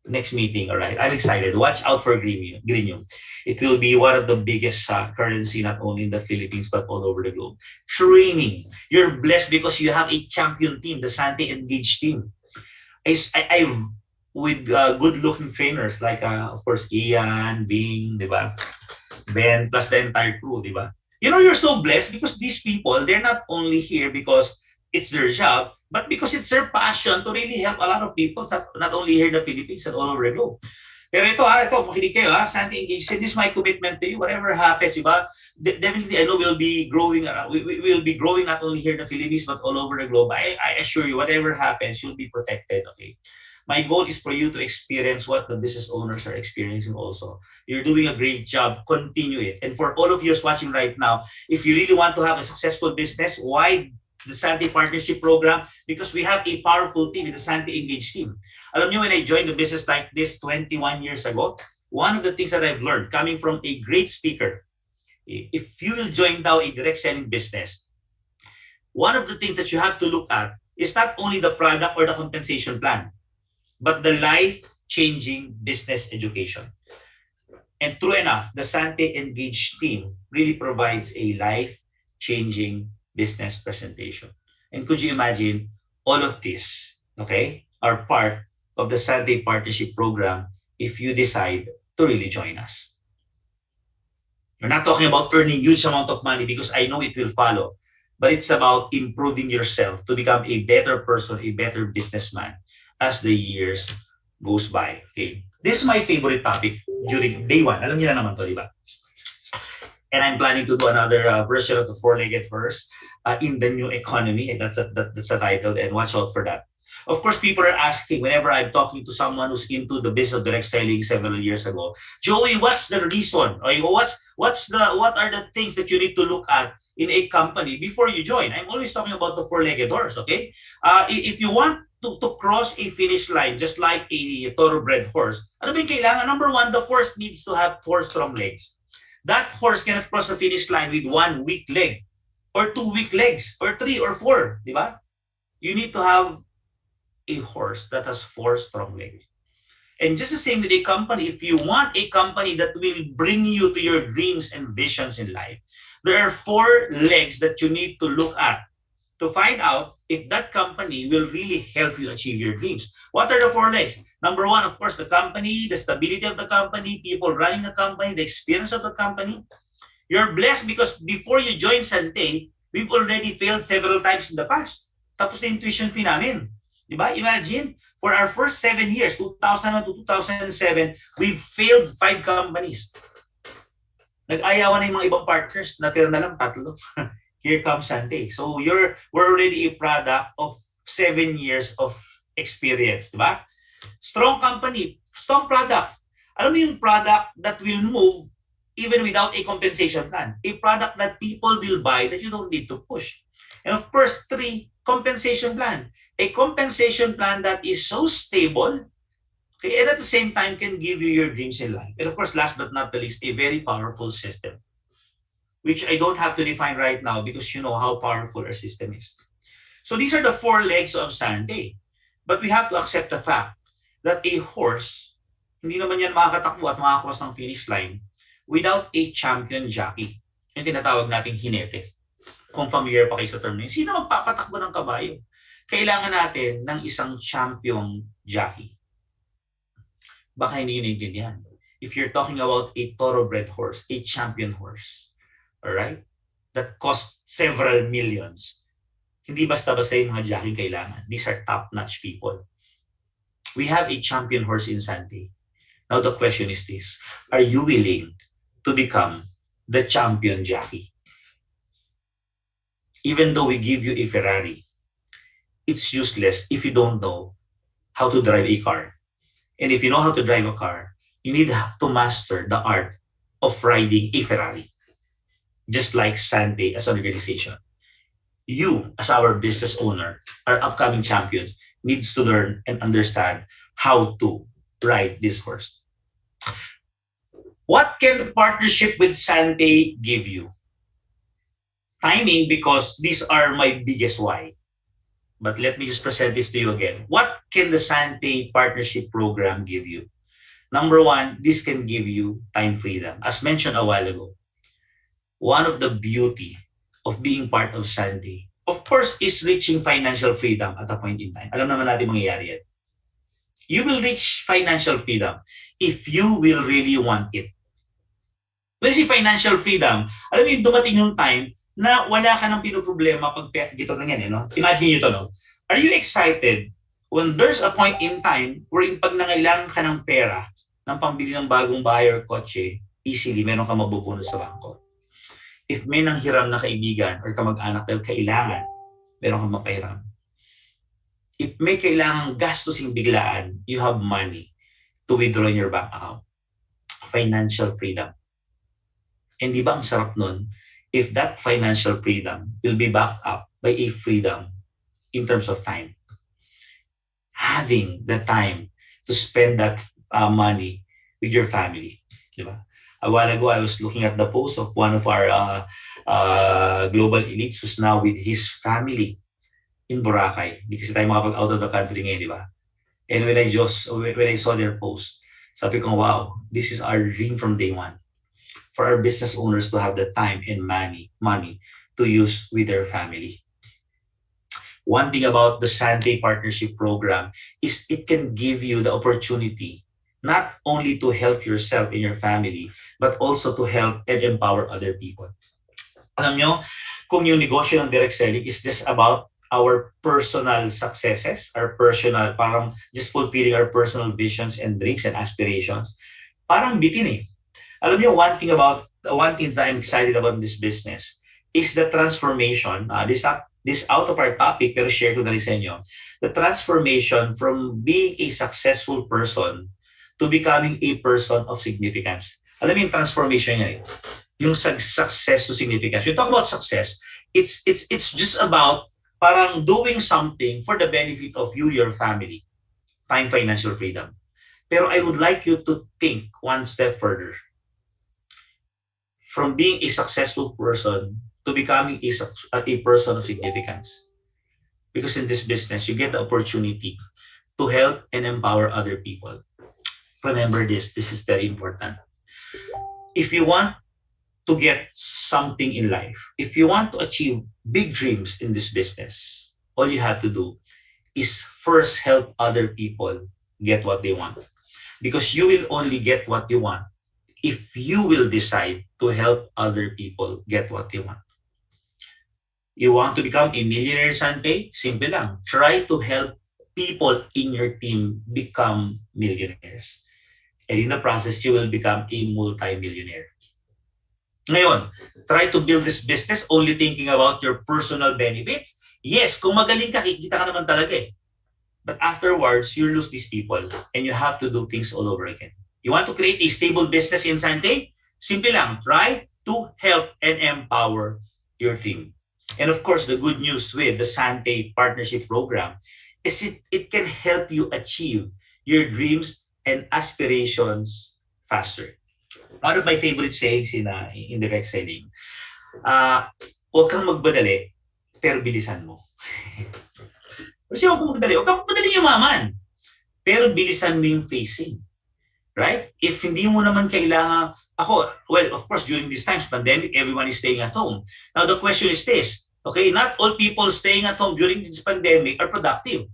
Next meeting, all right? I'm excited. Watch out for Greenium. It will be one of the biggest currency, not only in the Philippines, but all over the globe. Training. You're blessed because you have a champion team, the Sante Engage team. I've with good-looking trainers like, of course, Ian, Bing, di ba? Ben, plus the entire crew, di ba? You know, you're so blessed because these people, they're not only here because it's their job, but because it's their passion to really help a lot of people, not only here in the Philippines, but all over the globe. Pero ito, makinig kayo, Sante Engage, this is my commitment to you. Whatever happens, diba? Definitely, I know we'll be growing. We will be growing not only here in the Philippines, but all over the globe. I assure you, whatever happens, you'll be protected, okay? My goal is for you to experience what the business owners are experiencing also. You're doing a great job. Continue it. And for all of you watching right now, if you really want to have a successful business, why the Sante Partnership Program? Because we have a powerful team in the Sante Engage team. Alam nyo, when I joined the business like this 21 years ago, one of the things that I've learned coming from a great speaker, if you will join now a direct selling business, one of the things that you have to look at is not only the product or the compensation plan, but the life-changing business education. And true enough, the Sante Engage team really provides a life-changing business presentation. And could you imagine all of this, okay, are part of the Sante Partnership Program if you decide to really join us. We're not talking about earning huge amount of money because I know it will follow, but it's about improving yourself to become a better person, a better businessman as the years goes by. Okay, this is my favorite topic during day 1. Alam niyo na naman to, di ba? And I'm planning to do another version of the four-legged horse in the new economy. That's a title, and watch out for that. Of course, people are asking whenever I'm talking to someone who's into the business of direct selling several years ago, Joey, what's the reason? Or what are the things that you need to look at in a company before you join? I'm always talking about the four-legged horse, okay? If you want to cross a finish line, just like a thoroughbred horse, ano ba yung kailangan? Number 1, the horse needs to have 4 strong legs. That horse cannot cross the finish line with 1 weak leg, or 2 weak legs, or 3 or 4, di ba? You need to have a horse that has 4 strong legs. And just the same with a company, if you want a company that will bring you to your dreams and visions in life, there are 4 legs that you need to look at to find out if that company will really help you achieve your dreams. What are the 4 legs? Number 1, of course, the company, the stability of the company, people running the company, the experience of the company. You're blessed because before you join Sante, we've already failed several times in the past. Tapos na yung tuition fee namin. Diba? Imagine, for our first 7 years, 2001 to 2007, we've failed 5 companies. Nag-ayawan na yung mga ibang partners, natira na lang 3. Here comes Sante. So we're already a product of 7 years of experience, di ba? Strong company, strong product. Alam mo yung product that will move even without a compensation plan. A product that people will buy that you don't need to push. And of course, 3, compensation plan. A compensation plan that is so stable, okay, and at the same time can give you your dreams in life. And of course, last but not the least, a very powerful system, which I don't have to define right now because you know how powerful our system is. So these are the 4 legs of Sante. But we have to accept the fact that a horse, hindi naman yan makakatakbo at makakross ng finish line without a champion jockey. Yung tinatawag nating hinete. Kung familiar pa kayo sa term na yun, sino magpapatakbo ng kabayo? Kailangan natin ng isang champion jockey. Baka hindi nyo naintindihan. If you're talking about a thoroughbred horse, a champion horse, alright? That costs several millions. Hindi basta-basta yung mga jockey kailangan. These are top-notch people. We have a champion horse in Sante. Now the question is this, are you willing to become the champion jockey? Even though we give you a Ferrari, it's useless if you don't know how to drive a car. And if you know how to drive a car, you need to master the art of riding a Ferrari. Just like Sante as an organization. You, as our business owner, our upcoming champions, needs to learn and understand how to ride this horse. What can the partnership with Sante give you? Timing, because these are my biggest why. But let me just present this to you again. What can the Sante partnership program give you? Number 1, this can give you time freedom. As mentioned a while ago, one of the beauty of being part of Sante, of course, is reaching financial freedom at a point in time. Alam naman natin mangyayari yan. You will reach financial freedom if you will really want it. When you see financial freedom, alam mo yung dumating yung time na wala ka ng pinoproblema pag dito na yan, no? Imagine nyo to, no? Are you excited when there's a point in time wherein pag nangailangan ka ng pera, ng pambili ng bagong bahay or kotse, easily, meron ka mabubunod sa bangko. If may nanghiram na kaibigan or kamag-anak dahil kailangan, meron kang mapahiram. If may kailangang gastusin biglaan, you have money to withdraw in your bank account. Financial freedom. And di ba ang sarap nun if that financial freedom will be backed up by a freedom in terms of time. Having the time to spend that money with your family. Di ba? A while ago, I was looking at the post of one of our global elites who's now with his family in Boracay. Hindi kasi tayo makapag out of the country ngayon, di ba? And when I saw their post, sabi ko, wow, this is our dream from day one. For our business owners to have the time and money to use with their family. One thing about the Sante Partnership Program is it can give you the opportunity not only to help yourself and your family, but also to help and empower other people. Alam nyo, kung yung negosyo ng direct selling is just about our personal successes, our personal, parang just fulfilling our personal visions and dreams and aspirations, parang bitin eh. Alam niyo, one thing that I'm excited about in this business is the transformation. This out of our topic, pero share ko na rin sa inyo. The transformation from being a successful person to becoming a person of significance. Alam niyo yung transformation niya eh. Yung success to significance. You talk about success, it's just about parang doing something for the benefit of you, your family. Time, financial freedom. Pero I would like you to think one step further. From being a successful person to becoming a person of significance. Because in this business, you get the opportunity to help and empower other people. Remember this is very important. If you want to get something in life, if you want to achieve big dreams in this business, all you have to do is first help other people get what they want. Because you will only get what you want if you will decide to help other people get what they want. You want to become a millionaire, Sante? Simple lang. Try to help people in your team become millionaires. And in the process, you will become a multi-millionaire. Ngayon, try to build this business only thinking about your personal benefits. Yes, kung magaling ka, kikita ka naman talaga eh. But afterwards, you lose these people and you have to do things all over again. You want to create a stable business in Sante? Simple lang, try to help and empower your team. And of course, the good news with the Sante Partnership Program is it can help you achieve your dreams and aspirations faster. One of my favorite sayings in direct selling, huwag kang magmadali, pero bilisan mo. Kasi huwag kang magmadali yumaman, pero bilisan mo yung pacing. Right? If hindi mo naman kailangan, well, of course, during these times, pandemic, everyone is staying at home. Now, the question is this, okay, not all people staying at home during this pandemic are productive.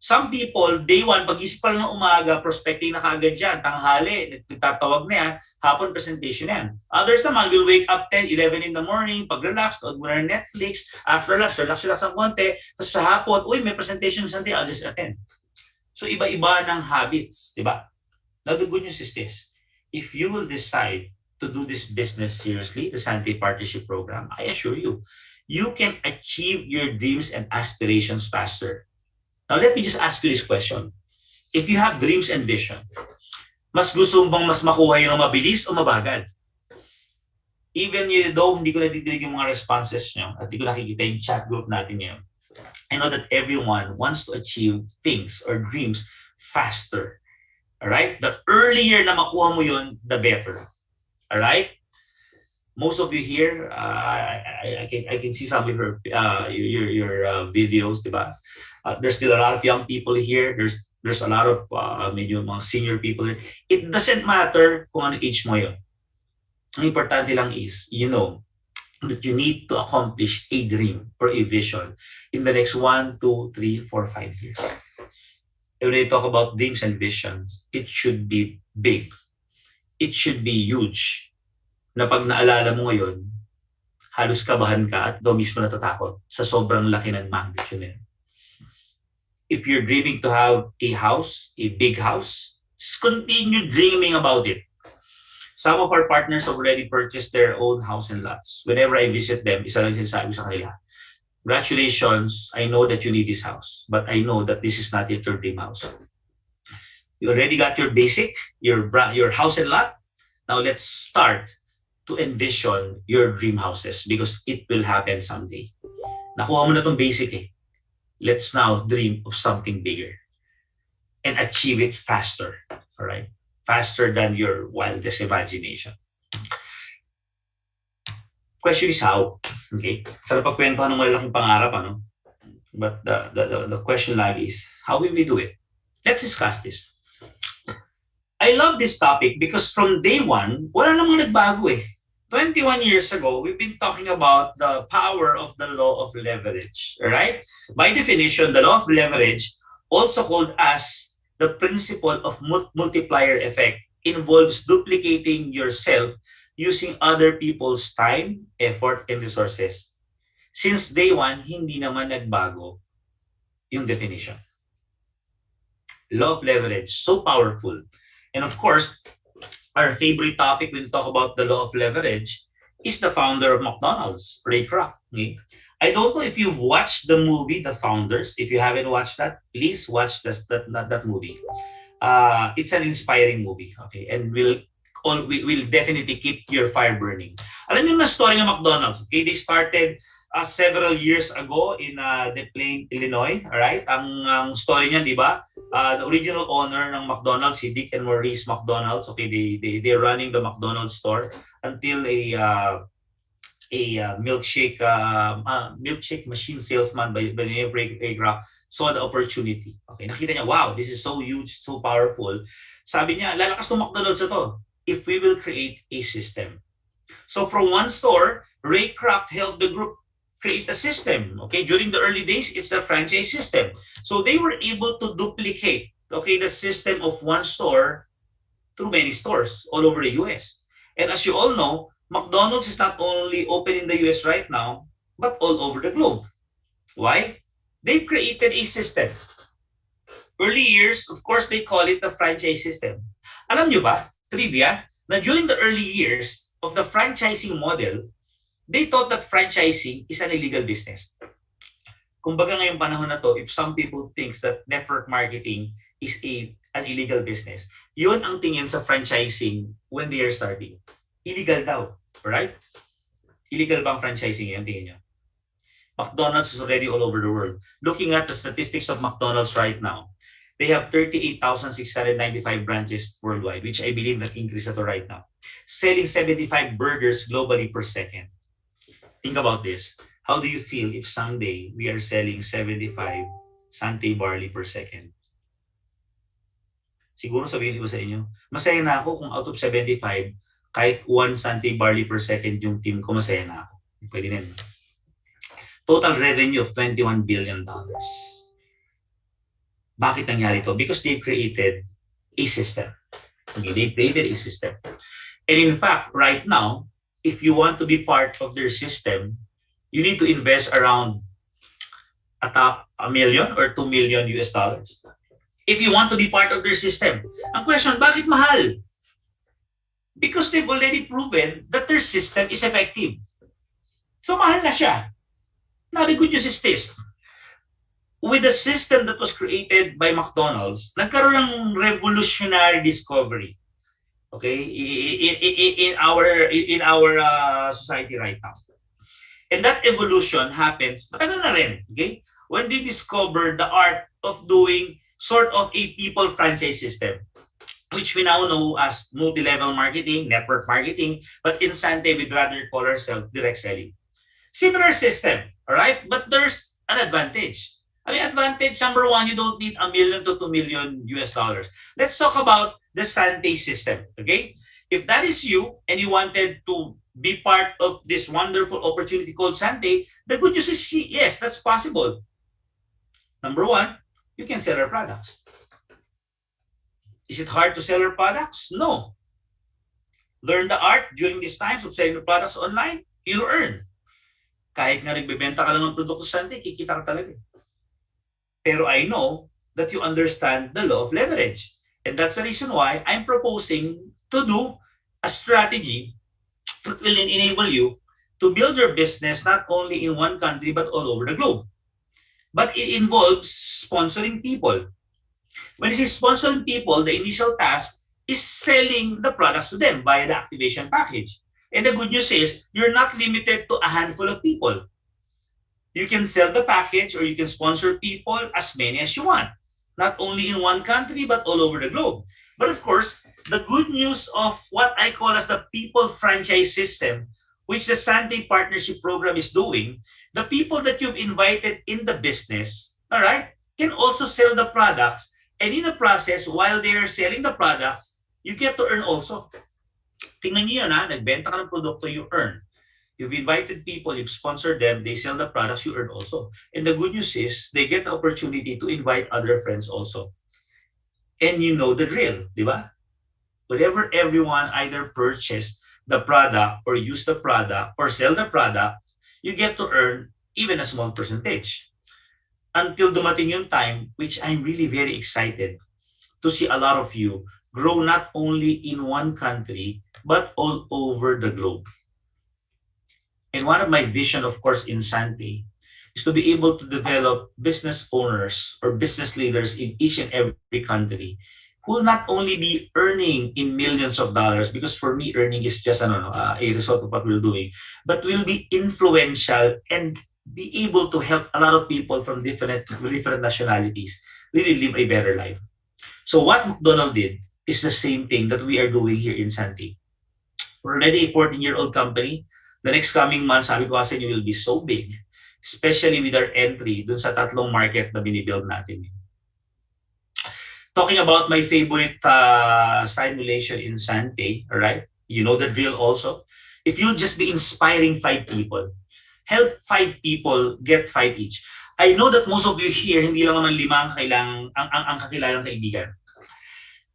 Some people, day one, pag-isip pa lang ng umaga, prospecting na kaagad yan, tanghali, nagtatawag na yan, hapon presentation yan. Others naman will wake up 10, 11 in the morning, pag-relax, nood muna ng Netflix, after lunch, relax ang konti, tapos sa hapon, may presentation Sunday, I'll just attend. So, iba-iba ng habits, di ba? Now, the good news is this. If you will decide to do this business seriously, the Sante Partnership Program, I assure you, you can achieve your dreams and aspirations faster. Now, let me just ask you this question. If you have dreams and vision, mas gusto bang mas makuha yun ng mabilis o mabagal? Even though hindi ko nadidinig yung mga responses nyo at hindi ko nakikita yung chat group natin ngayon, I know that everyone wants to achieve things or dreams faster. Alright? The earlier na makuha mo yun, the better. Alright? Most of you here, I can see some of your videos, diba? There's still a lot of young people here. There's a lot of medyo mga senior people here. It doesn't matter kung ano age mo yun. Ang importante lang is, you know, that you need to accomplish a dream or a vision in the next 1, 2, 3, 4, 5 years. When we talk about dreams and visions, it should be big. It should be huge. Na pag naalala mo ngayon, halos kabahan ka at ikaw mismo natatakot sa sobrang laki ng magnitude nila. If you're dreaming to have a house, a big house, just continue dreaming about it. Some of our partners have already purchased their own house and lots. Whenever I visit them, isa lang sinasabi sa kanila, congratulations, I know that you need this house, but I know that this is not yet your dream house. You already got your basic, your house and lot. Now let's start to envision your dream houses because it will happen someday. Nakuha mo na tong basic eh. Let's now dream of something bigger and achieve it faster, all right? Faster than your wildest imagination. Question is how? Okay? Sarap pagkwentuhan ng malalaking pangarap, ano? But the question lang is, how will we do it? Let's discuss this. I love this topic because from day one, wala namang nagbago eh. 21 years ago, we've been talking about the power of the law of leverage, right? By definition, the law of leverage, also called as the principle of multiplier effect, involves duplicating yourself using other people's time, effort, and resources. Since day one, hindi naman nagbago yung definition. Law of leverage, so powerful. And of course, our favorite topic when we talk about the law of leverage is the founder of McDonald's, Ray Kroc. Okay? I don't know if you've watched the movie, The Founders. If you haven't watched that, please watch that movie. It's an inspiring movie, okay? And will definitely keep your fire burning. Alam niyo na story ng McDonald's, okay? They started several years ago in Des Plaines, Illinois, all right? Ang story niya, di ba? The original owner ng McDonald's, si Dick and Maurice McDonald's, okay? They're running the McDonald's store until a milkshake machine salesman by the name of Ray Kroc saw the opportunity. Okay, nakita niya, wow, this is so huge, so powerful. Sabi niya, lalakas ng McDonald's ito if we will create a system. So from one store, Ray Kroc helped the group create a system. Okay, during the early days, it's a franchise system. So they were able to duplicate, okay, the system of one store through many stores all over the US. And as you all know, McDonald's is not only open in the US right now, but all over the globe. Why? They've created a system. Early years, of course, they call it the franchise system. Alam nyo ba, trivia, na during the early years of the franchising model, they thought that franchising is an illegal business. kumbaga ngayong panahon na to, if some people thinks that network marketing is an illegal business, yun ang tingin sa franchising when they are starting. Illegal daw, right? Illegal bang franchising yun, tingin nyo? McDonald's is already all over the world. Looking at the statistics of McDonald's right now, they have 38,695 branches worldwide, which I believe that increase ito right now. Selling 75 burgers globally per second. Think about this. How do you feel if someday we are selling 75 Sante barley per second? Siguro sabihin ko sa inyo, masaya na ako kung out of 75, kahit 1 Sante barley per second yung team ko, masaya na ako. Pwede na yun. Total revenue of $21 billion. Bakit nangyari to? Because they created a system. Okay, they created a system. And in fact, right now, if you want to be part of their system, you need to invest around a million or 2 million US dollars. If you want to be part of their system. Ang question, bakit mahal? Because they've already proven that their system is effective. So mahal na siya. Now the good news is this. With the system that was created by McDonald's, nagkaroon ng revolutionary discovery. Okay, in our society right now. And that evolution happens, matagal na rin, okay? When they discovered the art of doing sort of a people franchise system, which we now know as multi-level marketing, network marketing, but in Sante, we'd rather call ourselves direct selling. Similar system, all right? But there's an advantage. I mean, advantage number one, you don't need $1 million to $2 million US dollars. Let's talk about the Sante system, okay? If that is you and you wanted to be part of this wonderful opportunity called Sante, the good news is yes, that's possible. Number one, you can sell our products. Is it hard to sell our products? No. Learn the art during these times of selling the products online, you'll earn. Kahit nga nagbebenta ka lang ng produkto sa Sante, kikita ka talaga. Pero I know that you understand the law of leverage. And that's the reason why I'm proposing to do a strategy that will enable you to build your business not only in one country but all over the globe. But it involves sponsoring people. When you say sponsoring people, the initial task is selling the products to them via the activation package. And the good news is you're not limited to a handful of people. You can sell the package or you can sponsor people as many as you want. Not only in one country, but all over the globe. But of course, the good news of what I call as the people franchise system, which the Sante Partnership Program is doing, the people that you've invited in the business, all right, can also sell the products. And in the process, while they are selling the products, you get to earn also. Tingnan niyo yun, ha? Nagbenta ka ng produkto, you earn. You've invited people, you've sponsored them, they sell the products, you earn also. And the good news is, they get the opportunity to invite other friends also. And you know the drill, di ba? Whenever everyone either purchase the product or use the product or sell the product, you get to earn even a small percentage. Until dumating yung time, which I'm really very excited to see a lot of you grow not only in one country, but all over the globe. And one of my vision, of course, in Sante is to be able to develop business owners or business leaders in each and every country who will not only be earning in millions of dollars, because for me, earning is just a result of what we're doing, but will be influential and be able to help a lot of people from different nationalities really live a better life. So what McDonald did is the same thing that we are doing here in Sante. We're already a 14-year-old company. The next coming months, sabi ko kasi will be so big, especially with our entry dun sa tatlong market na binibuild natin. Talking about my favorite simulation in Sante, all right? You know the drill also. If you'll just be inspiring 5 people, help 5 people get 5 each. I know that most of you here, hindi lang naman 5 ang kakilalang kaibigan.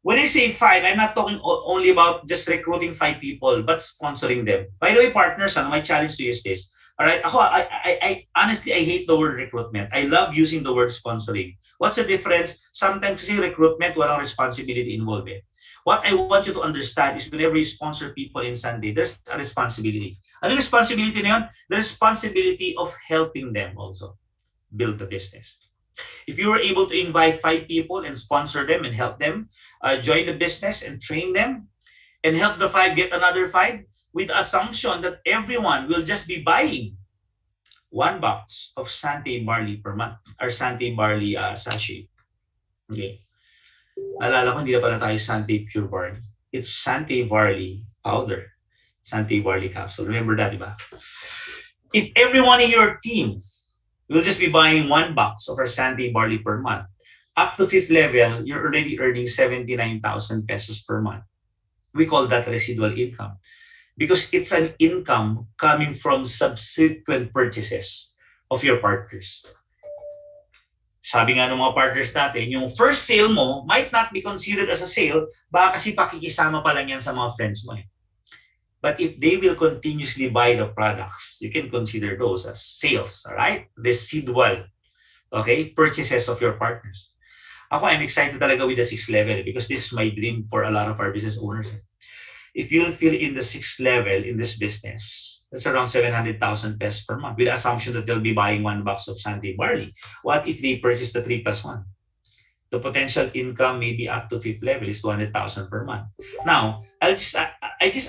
When I say 5, I'm not talking only about just recruiting 5 people, but sponsoring them. By the way, partners, my challenge to you is this. All right, I honestly, I hate the word recruitment. I love using the word sponsoring. What's the difference? Sometimes kasi recruitment, walang responsibility involved. What I want you to understand is whenever you sponsor people in Sante, there's a responsibility. Ano responsibility na yun? The responsibility of helping them also. build the business. If you were able to invite 5 people and sponsor them and help them join the business and train them and help the 5 get another 5, with the assumption that everyone will just be buying 1 box of Sante barley per month or Sante barley sachet. Okay. Alala ko, hindi na pala tayo Sante pure barley. It's Sante barley powder. Sante barley capsule. Remember that, di ba? If everyone in your team will just be buying 1 box of our Sante barley per month, up to 5th level, you're already earning 79,000 pesos per month. We call that residual income because it's an income coming from subsequent purchases of your partners. Sabi nga ng mga partners natin, yung first sale mo might not be considered as a sale, baka kasi pakikisama pa lang yan sa mga friends mo eh. But if they will continuously buy the products, you can consider those as sales, all right? Residual, okay, purchases of your partners. Ako, I'm excited talaga with the 6th level because this is my dream for a lot of our business owners. If you'll fill in the 6th level in this business, that's around 700,000 pesos per month with the assumption that they'll be buying 1 box of Sante barley. What if they purchase the 3+1? The potential income maybe up to 5th level is 200,000 per month. Now, I just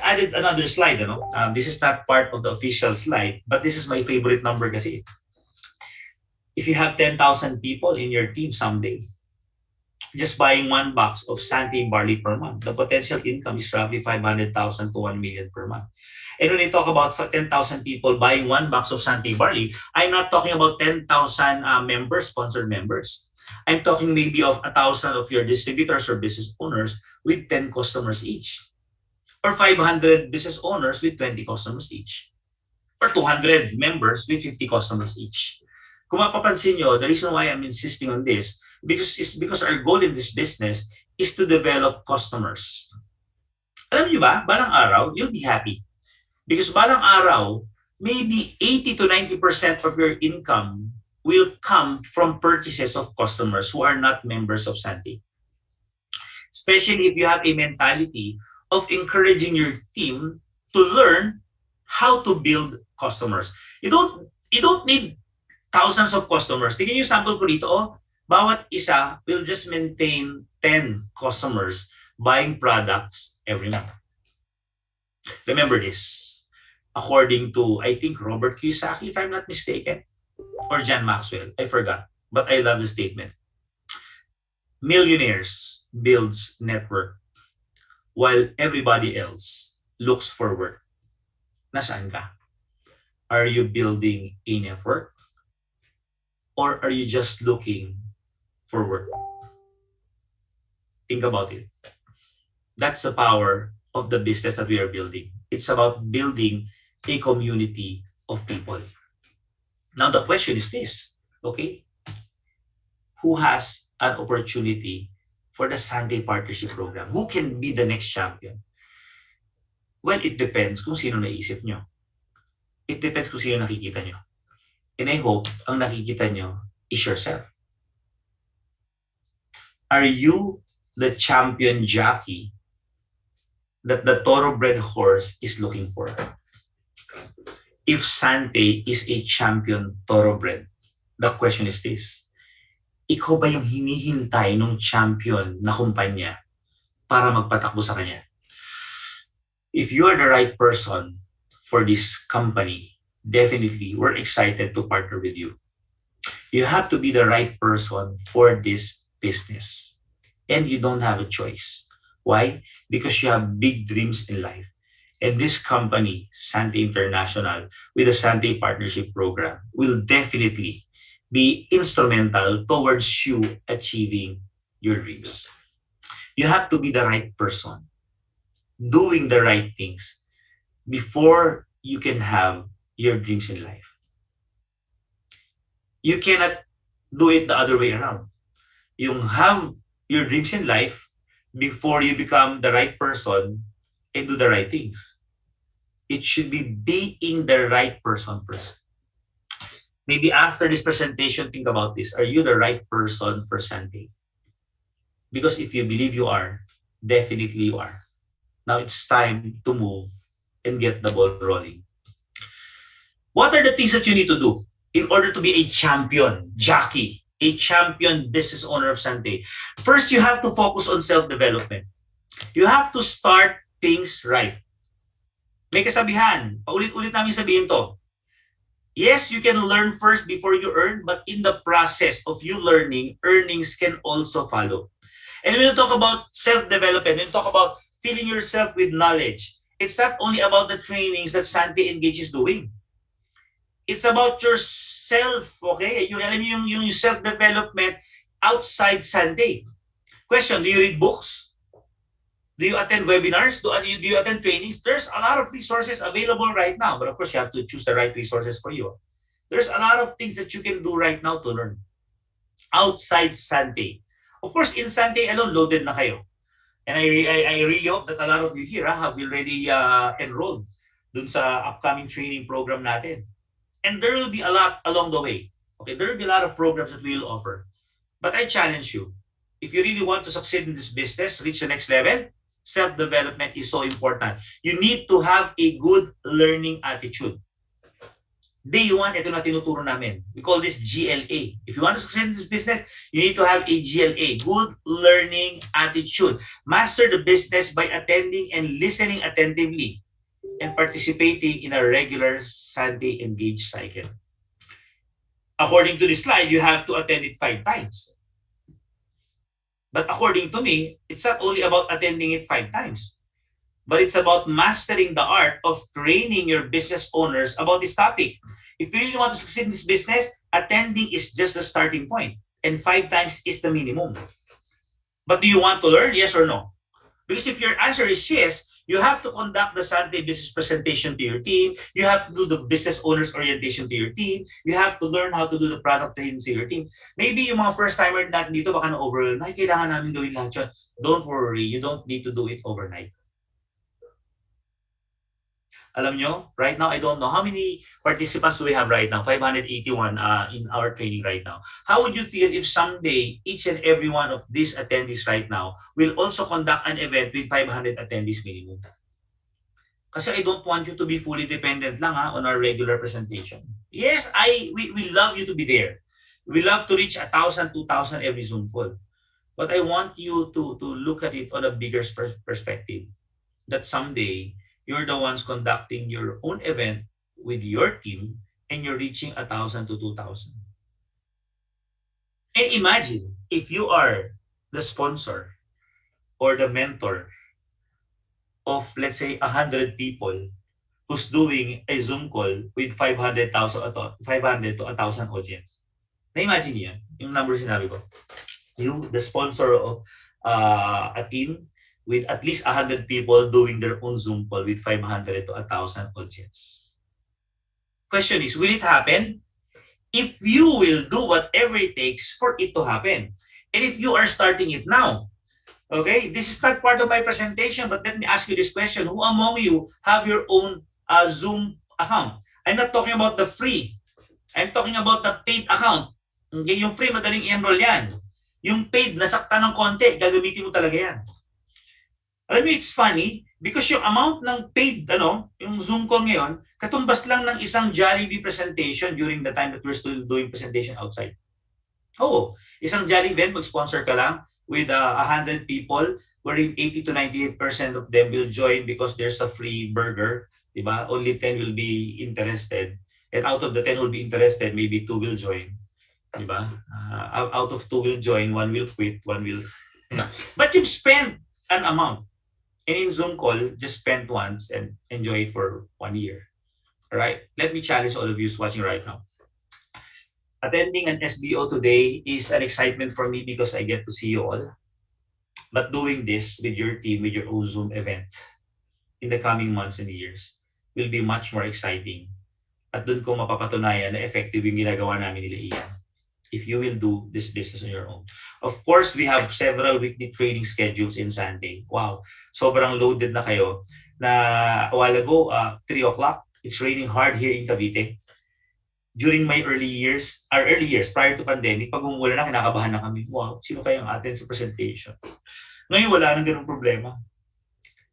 added another slide. This is not part of the official slide, but this is my favorite number kasi. If you have 10,000 people in your team someday, just buying 1 box of Sante barley per month, the potential income is roughly 500,000 to 1 million per month. And when I talk about 10,000 people buying 1 box of Sante barley, I'm not talking about 10,000 members, sponsored members. I'm talking maybe of 1,000 of your distributors or business owners with 10 customers each. Or 500 business owners with 20 customers each. Or 200 members with 50 customers each. Kung mapapansin nyo, the reason why I'm insisting on this because our goal in this business is to develop customers. Alam nyo ba, balang araw, you'll be happy. Because balang araw, maybe 80 to 90% of your income will come from purchases of customers who are not members of Sante. Especially if you have a mentality of encouraging your team to learn how to build customers. You don't need thousands of customers. Tingnan yung sample ko dito, bawat isa will just maintain 10 customers buying products every month. Remember this. According to, I think, Robert Kiyosaki, if I'm not mistaken, or John Maxwell, I forgot, but I love the statement. Millionaires builds network while everybody else looks for work. Nasaan ka? Are you building a network? Or are you just looking for work? Think about it. That's the power of the business that we are building. It's about building a community of people. Now the question is this, okay? Who has an opportunity for the Sante Partnership Program? Who can be the next champion? Well, it depends kung sino naisip nyo. It depends kung sino nakikita nyo. And I hope ang nakikita nyo is yourself. Are you the champion jockey that the thoroughbred horse is looking for? If Sante is a champion thoroughbred, the question is this. Ikaw ba yung hinihintay ng champion na kumpanya para magpatakbo sa kanya? If you are the right person for this company, definitely we're excited to partner with you. You have to be the right person for this business. And you don't have a choice. Why? Because you have big dreams in life. And this company, Sante International, with the Sante Partnership Program, will definitely be instrumental towards you achieving your dreams. You have to be the right person, doing the right things before you can have your dreams in life. You cannot do it the other way around. You have your dreams in life before you become the right person and do the right things. It should be being the right person first. Maybe after this presentation, think about this. Are you the right person for Sante? Because if you believe you are, definitely you are. Now it's time to move and get the ball rolling. What are the things that you need to do in order to be a champion, jockey, a champion business owner of Sante, first you have to focus on self-development. You have to start things right. May kasabihan, paulit-ulit namin sabihin to. Yes, you can learn first before you earn, but in the process of you learning, earnings can also follow. And when you talk about self-development, when you talk about filling yourself with knowledge, it's not only about the trainings that Sante Engage is doing. It's about yourself, okay? Yung self-development outside Sante. Question, do you read books? Do you attend webinars? Do you attend trainings? There's a lot of resources available right now, but of course you have to choose the right resources for you. There's a lot of things that you can do right now to learn outside Sante. Of course, in Sante alone, loaded na kayo. And I really hope that a lot of you here have already enrolled dun sa upcoming training program natin. And there will be a lot along the way. Okay, there will be a lot of programs that we will offer. But I challenge you, if you really want to succeed in this business, reach the next level, self-development is so important. You need to have a good learning attitude. Day one, ito na tinuturo namin. We call this GLA. If you want to succeed in this business, you need to have a GLA, good learning attitude. Master the business by attending and listening attentively and participating in a regular Sante Engage cycle. According to this slide, you have to attend it 5 times. But according to me, it's not only about attending it 5 times, but it's about mastering the art of training your business owners about this topic. If you really want to succeed in this business, attending is just the starting point, and 5 times is the minimum. But do you want to learn? Yes or no? Because if your answer is yes, you have to conduct the Sante business presentation to your team. You have to do the business owner's orientation to your team. You have to learn how to do the product training to your team. Maybe yung mga first-timer natin dito baka na-overwhelm. Ay, kailangan namin gawin lahat yun. Don't worry, you don't need to do it overnight. Alam nyo, right now, I don't know how many participants do we have right now, 581 in our training right now. How would you feel if someday each and every one of these attendees right now will also conduct an event with 500 attendees minimum? Kasi I don't want you to be fully dependent lang on our regular presentation. Yes, we love you to be there. We love to reach 1,000, 2,000 every Zoom call. But I want you to look at it on a bigger perspective. That someday, you're the ones conducting your own event with your team and you're reaching 1,000 to 2,000. And imagine if you are the sponsor or the mentor of, let's say, 100 people who's doing a Zoom call with 500 to 1,000 audience. Na-imagine niyo yan, yung number sinabi ko. You, the sponsor of a team with at least 100 people doing their own Zoom call with 500 to 1,000 audience. Question is, will it happen? If you will do whatever it takes for it to happen. And if you are starting it now, okay, this is not part of my presentation, but let me ask you this question. Who among you have your own Zoom account? I'm not talking about the free. I'm talking about the paid account. Okay, yung free, madaling i-enroll yan. Yung paid, nasakta ng konti, gagamitin mo talaga yan. Alam mo, it's funny because yung amount ng paid, yung Zoom call ngayon, katumbas lang ng isang Jollibee presentation during the time that we're still doing presentation outside. Oo, isang Jollibee event, mag-sponsor ka lang with 100 people, wherein 80 to 98% of them will join because there's a free burger, diba? Only 10 will be interested. And out of the 10 will be interested, maybe 2 will join. Diba? Out of 2 will join, 1 will quit, 1 will... But you've spent an amount. And in Zoom call, just spend once and enjoy it for 1 year. All right? Let me challenge all of you watching right now. Attending an SBO today is an excitement for me because I get to see you all. But doing this with your team, with your own Zoom event in the coming months and years will be much more exciting. At doon ko mapapatunayan na effective yung ginagawa namin nila Ian. If you will do this business on your own. Of course, we have several weekly training schedules in Sante. Wow, sobrang loaded na kayo. Na a while ago, 3 o'clock, it's raining hard here in Cavite. During my early years, prior to pandemic, pag umulan na, kinakabahan na kami. Wow, sino kayang attend sa presentation? Ngayon, wala nang ganung problema.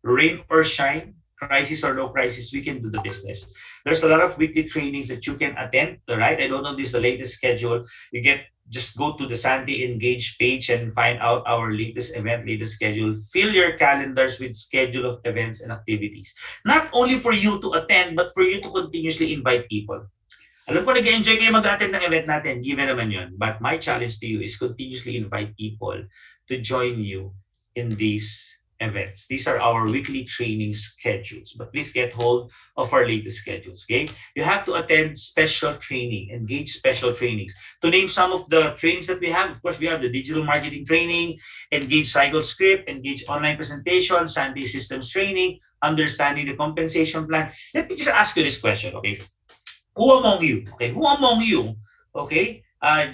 Rain or shine, crisis or no crisis, we can do the business. There's a lot of weekly trainings that you can attend, right? I don't know this the latest schedule. You get just go to the Sante Engage page and find out our latest event, latest schedule. Fill your calendars with schedule of events and activities. Not only for you to attend, but for you to continuously invite people. Alam ko nag-enjoy kayo mag-attend ng event natin, given naman yun. But my challenge to you is continuously invite people to join you in these events. These are our weekly training schedules. But please get hold of our latest schedules, okay? You have to attend special training, engage special trainings. To name some of the trainings that we have, of course, we have the digital marketing training, engage cycle script, engage online presentation, Sante systems training, understanding the compensation plan. Let me just ask you this question, okay? Who among you, okay? Who among you, okay?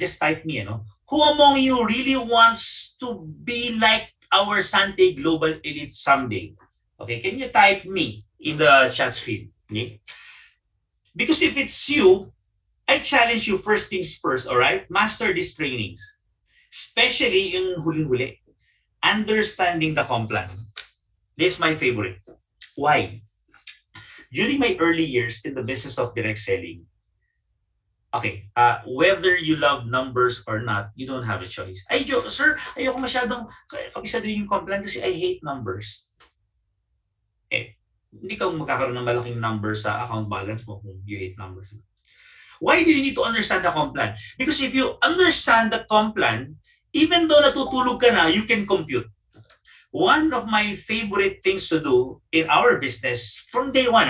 Just type me, who among you really wants to be like our Sante Global Elite someday? Okay, can you type me in the chat screen? Okay? Because if it's you, I challenge you first things first, all right? Master these trainings. Especially yung huling-huli. Understanding the comp plan. This is my favorite. Why? During my early years in the business of direct selling, okay, whether you love numbers or not, you don't have a choice. Ay, sir, ayoko masyadong kapisaduhin yung comp plan kasi I hate numbers. Hindi ka magkakaroon ng malaking numbers sa account balance mo kung you hate numbers. Why do you need to understand the comp plan? Because if you understand the comp plan, even though natutulog ka na, you can compute. One of my favorite things to do in our business from day one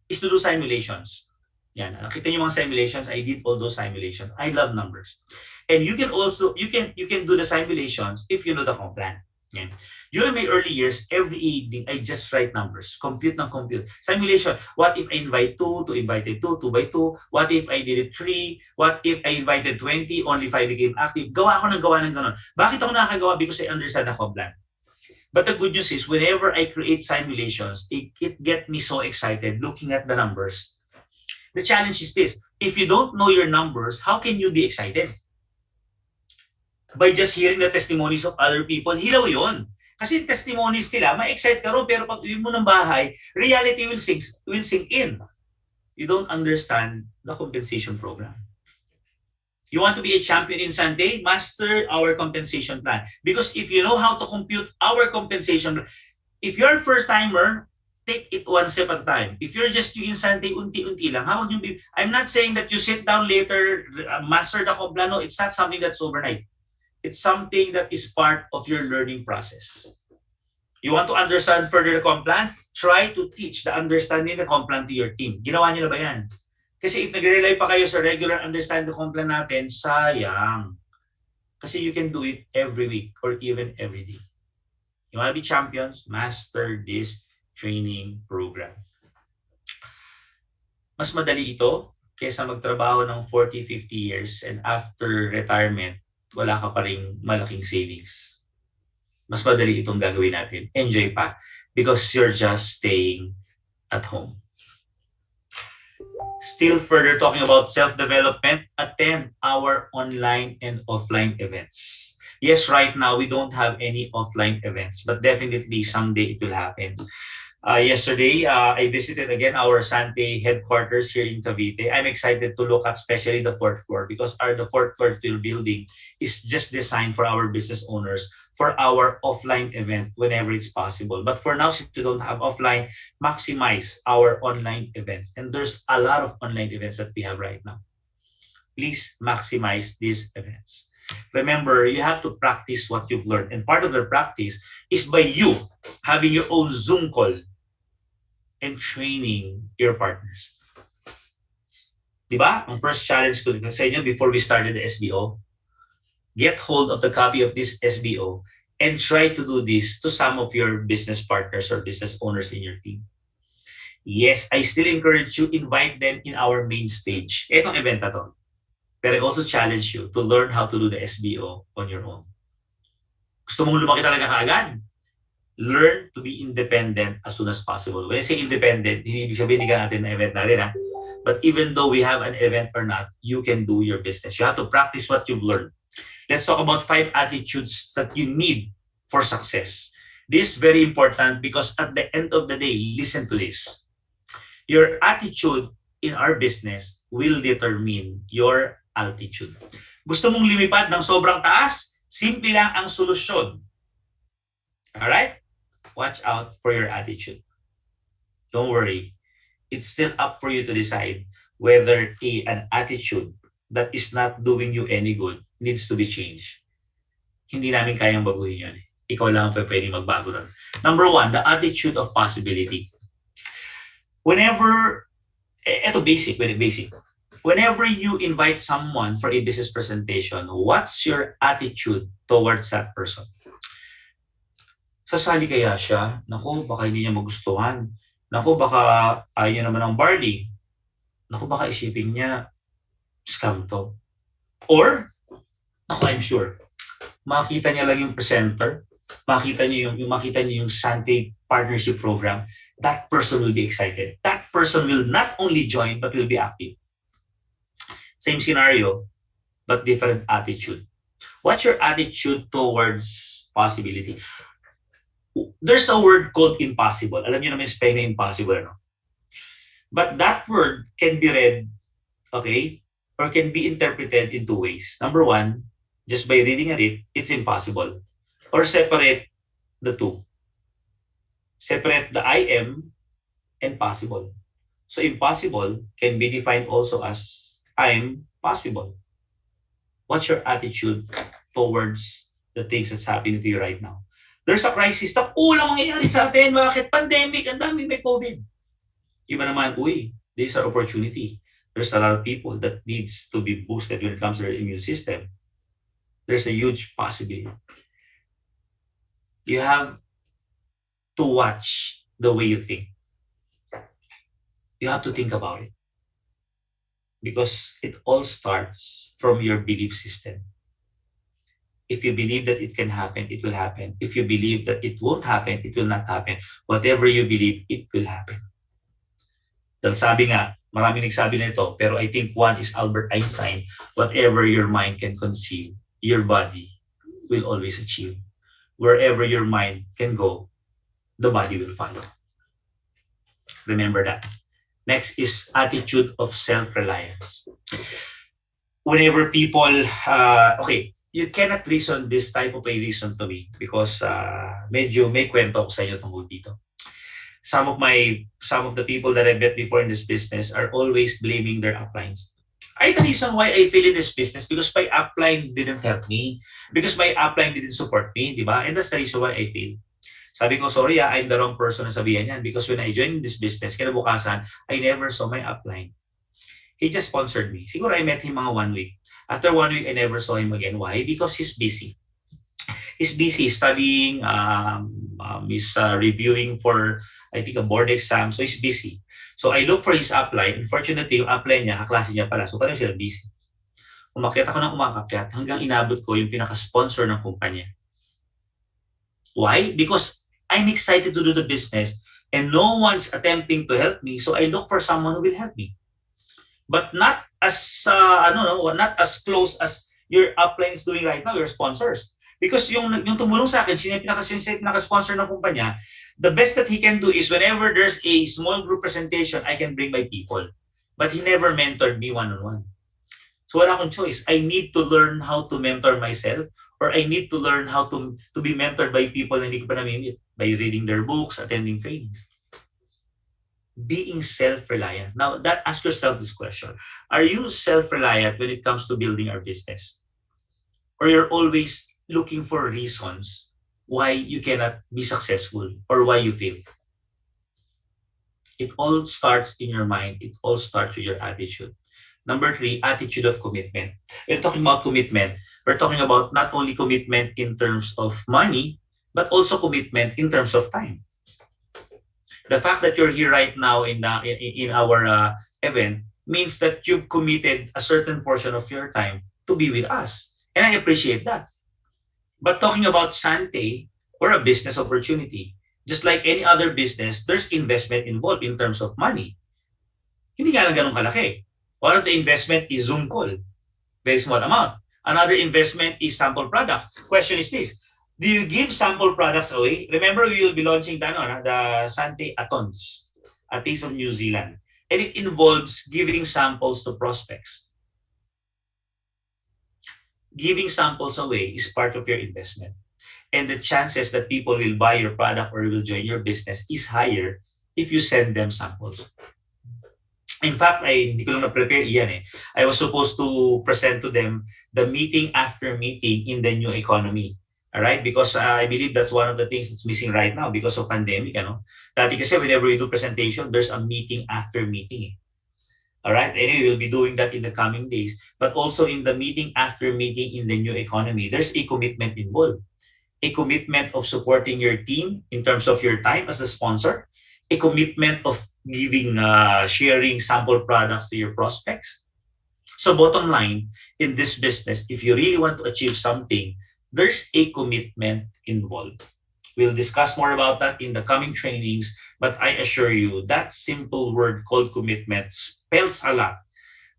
is to do simulations. Yan, nakita niyo mga simulations, I did all those simulations. I love numbers. And you can also, you can do the simulations if you know the comp plan. Yan. During my early years, every evening, I just write numbers. Compute ng compute. Simulation. What if I invite 2 invited 2 by 2? What if I did it 3? What if I invited 20, only 5 became active? Gawa ako ng ganon. Bakit ako nakakagawa? Because I understand the comp plan. But the good news is, whenever I create simulations, it gets me so excited looking at the numbers. The challenge is this. If you don't know your numbers, how can you be excited? By just hearing the testimonies of other people, hilaw yun. Kasi testimonies nila, ma-excite ka rin, pero pag uwi mo ng bahay, reality will sink in. You don't understand the compensation program. You want to be a champion in Sante? Master our compensation plan. Because if you know how to compute our compensation, if you're a first-timer, take it one step at a time. If you're just doing Sante, unti-unti lang. How would you be? I'm not saying that you sit down later, master the comp plan. No, it's not something that's overnight. It's something that is part of your learning process. You want to understand further the comp plan? Try to teach the understanding the comp plan to your team. Ginawa niyo na ba yan? Kasi if nag-rely pa kayo sa regular understanding the comp plan natin, sayang. Kasi you can do it every week or even every day. You want to be champions? Master this training program. Mas madali ito kaysa magtrabaho ng 40, 50 years and after retirement, wala ka pa ring malaking savings. Mas madali itong gagawin natin. Enjoy pa because you're just staying at home. Still further talking about self-development, attend our online and offline events. Yes, right now we don't have any offline events, but definitely someday it will happen. Yesterday, I visited again our Sante headquarters here in Cavite. I'm excited to look at especially the fourth floor because the fourth floor building is just designed for our business owners for our offline event whenever it's possible. But for now, since we don't have offline, maximize our online events. And there's a lot of online events that we have right now. Please maximize these events. Remember, you have to practice what you've learned. And part of the practice is by you having your own Zoom call and training your partners. Diba? Ang first challenge ko sa inyo before we started the SBO, get hold of the copy of this SBO and try to do this to some of your business partners or business owners in your team. Yes, I still encourage you, invite them in our main stage. Etong event na to. But I also challenge you to learn how to do the SBO on your own. Gusto mong lumaki talaga kaagad? Learn to be independent as soon as possible. When I say independent, hindi ibig sabihin hindi ka natin na event natin. But even though we have an event or not, you can do your business. You have to practice what you've learned. Let's talk about 5 attitudes that you need for success. This is very important because at the end of the day, listen to this. Your attitude in our business will determine your altitude. Gusto mong lumipad ng sobrang taas? Simple lang ang solusyon. Alright? Watch out for your attitude. Don't worry. It's still up for you to decide whether an attitude that is not doing you any good needs to be changed. Hindi namin kayang baguhin yun. Ikaw lang ang pwede magbago doon. Number one, the attitude of possibility. Whenever, eto basic. Whenever you invite someone for a business presentation, what's your attitude towards that person? Sasali kaya siya? Naku, baka hindi niya magustuhan. Naku, baka ayaw niya naman ng barley. Naku, baka isipin niya, scam to. Or, naku, I'm sure, makita niya lang yung presenter, makita niya yung Sante partnership program, that person will be excited. That person will not only join, but will be active. Same scenario, but different attitude. What's your attitude towards possibility? There's a word called impossible. Alam niyo naman yung spelling na impossible, no? But that word can be read, okay, or can be interpreted in two ways. Number one, just by reading at it, it's impossible. Or separate the two. Separate the I am and possible. So impossible can be defined also as I'm possible. What's your attitude towards the things that's happening to you right now? There's a crisis. Walang mangyayari sa atin. Bakit? Pandemic. Ang dami may COVID. Iba naman, there's an opportunity. There's a lot of people that needs to be boosted when it comes to their immune system. There's a huge possibility. You have to watch the way you think. You have to think about it. Because it all starts from your belief system. If you believe that it can happen, it will happen. If you believe that it won't happen, it will not happen. Whatever you believe, it will happen. Dahil sabi nga, maraming nagsabi na ito, pero I think one is Albert Einstein, whatever your mind can conceive, your body will always achieve. Wherever your mind can go, the body will follow. Remember that. Next is attitude of self-reliance. Whenever people, you cannot reason this type of a reason to me because medyo may kwento ako sa inyo tungkol dito. Some of the people that I met before in this business are always blaming their uplines. The reason why I fail in this business because my upline didn't help me, because my upline didn't support me, di ba? And that's the reason why I fail. Sabi ko, sorry, I'm the wrong person na sabihan yan because when I joined this business, kinabukasan, I never saw my upline. He just sponsored me. Siguro I met him mga 1 week. After 1 week, I never saw him again. Why? Because he's busy. He's busy studying, he's reviewing for, I think, a board exam. So he's busy. So I look for his upline. Unfortunately, yung upline niya, kaklase niya pala. So parang sila busy. Umakyat ako ng umakakyat hanggang inabot ko yung pinaka-sponsor ng kumpanya. Why? Because I'm excited to do the business and no one's attempting to help me. So I look for someone who will help me. But not as not as close as your upline is doing right now, your sponsors. Because yung tumulong sa akin, sino pinaka-sponsor ng kumpanya, the best that he can do is whenever there's a small group presentation, I can bring my people. But he never mentored me one-on-one. So wala akong choice. I need to learn how to mentor myself or I need to learn how to be mentored by people na hindi ko pa namimit by reading their books, attending trainings. Being self-reliant. Now, ask yourself this question. Are you self-reliant when it comes to building our business? Or you're always looking for reasons why you cannot be successful or why you fail? It all starts in your mind. It all starts with your attitude. Number 3, attitude of commitment. We're talking about commitment. We're talking about not only commitment in terms of money, but also commitment in terms of time. The fact that you're here right now in our event means that you've committed a certain portion of your time to be with us. And I appreciate that. But talking about Sante or a business opportunity, just like any other business, there's investment involved in terms of money. Hindi nga lang ganun kalaki. One of the investment is Zoom call. Very small amount. Another investment is sample products. Question is this, Do you give sample products away? Remember, we will be launching the Sante Atons, a taste of New Zealand. And it involves giving samples to prospects. Giving samples away is part of your investment. And the chances that people will buy your product or will join your business is higher if you send them samples. In fact, hindi ko lang na-prepare iyan eh. I was supposed to present to them the meeting after meeting in the new economy. All right? Because I believe that's one of the things that's missing right now because of pandemic. Dati kasi whenever we do presentation, there's a meeting after meeting. All right? Anyway, we'll be doing that in the coming days. But also in the meeting after meeting in the new economy, there's a commitment involved. A commitment of supporting your team in terms of your time as a sponsor, a commitment of giving, sharing sample products to your prospects. So bottom line, in this business, if you really want to achieve something, there's a commitment involved. We'll discuss more about that in the coming trainings, but I assure you that simple word called commitment spells a lot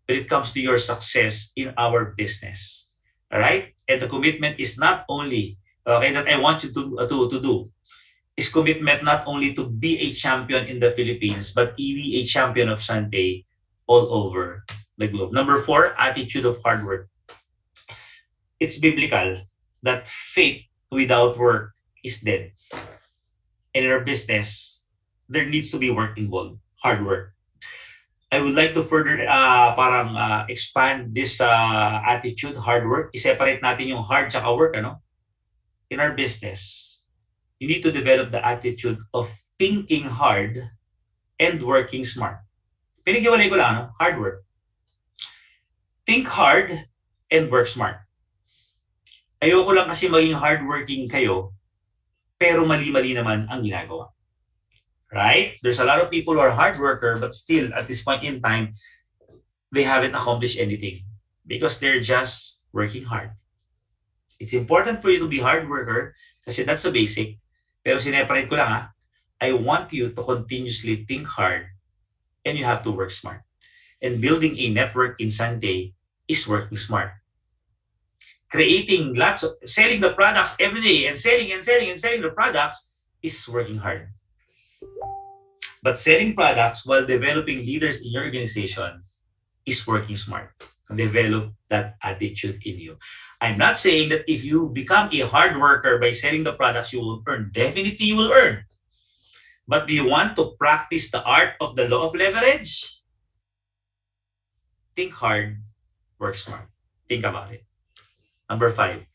when it comes to your success in our business. All right? And the commitment is not only that I want you to do is commitment not only to be a champion in the Philippines, but be a champion of Sante all over the globe. Number 4, attitude of hard work. It's biblical that faith without work is dead. And in our business, there needs to be work involved, hard work. I would like to further expand this attitude, hard work. I-separate natin yung hard tsaka work, In our business, you need to develop the attitude of thinking hard and working smart. Pinag-iwalay ko lang, hard work. Think hard and work smart. Ayoko lang kasi maging hardworking kayo, pero mali-mali naman ang ginagawa. Right? There's a lot of people who are hard worker, but still, at this point in time, they haven't accomplished anything because they're just working hard. It's important for you to be hard worker kasi that's the basic. Pero sineparate ko lang I want you to continuously think hard and you have to work smart. And building a network in Sante is working smart. Creating selling the products every day and selling the products is working hard. But selling products while developing leaders in your organization is working smart. Develop that attitude in you. I'm not saying that if you become a hard worker by selling the products, you will earn. Definitely you will earn. But do you want to practice the art of the law of leverage? Think hard, work smart. Think about it. Number 5,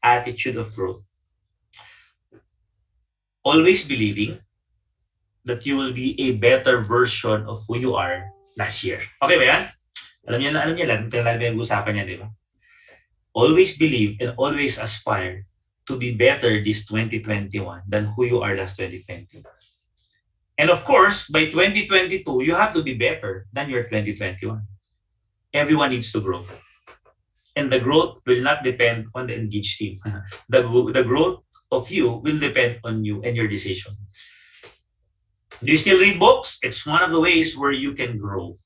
attitude of growth. Always believing that you will be a better version of who you are last year. Okay ba yan? Alam niyo lang, yung usapan niya, di ba? Always believe and always aspire to be better this 2021 than who you are last 2020. And of course, by 2022, you have to be better than your 2021. Everyone needs to grow. And the growth will not depend on the engaged team. The growth of you will depend on you and your decision. Do you still read books? It's one of the ways where you can grow.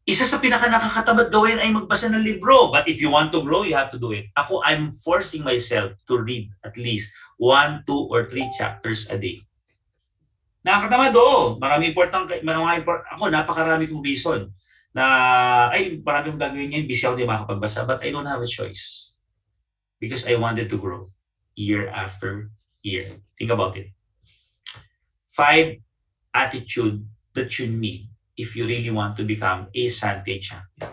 Isa sa pinaka-nakakatamad gawin ay magbasa ng libro. But if you want to grow, you have to do it. Ako, I'm forcing myself to read at least 1, 2, or 3 chapters a day. Nakakatamad, oo. Ako, napakarami kong reason na, marami kong gagawin ngayon, busy ako di makapagbasa, but I don't have a choice. Because I wanted to grow year after year. Think about it. 5 attitude that you need if you really want to become a Sante champion.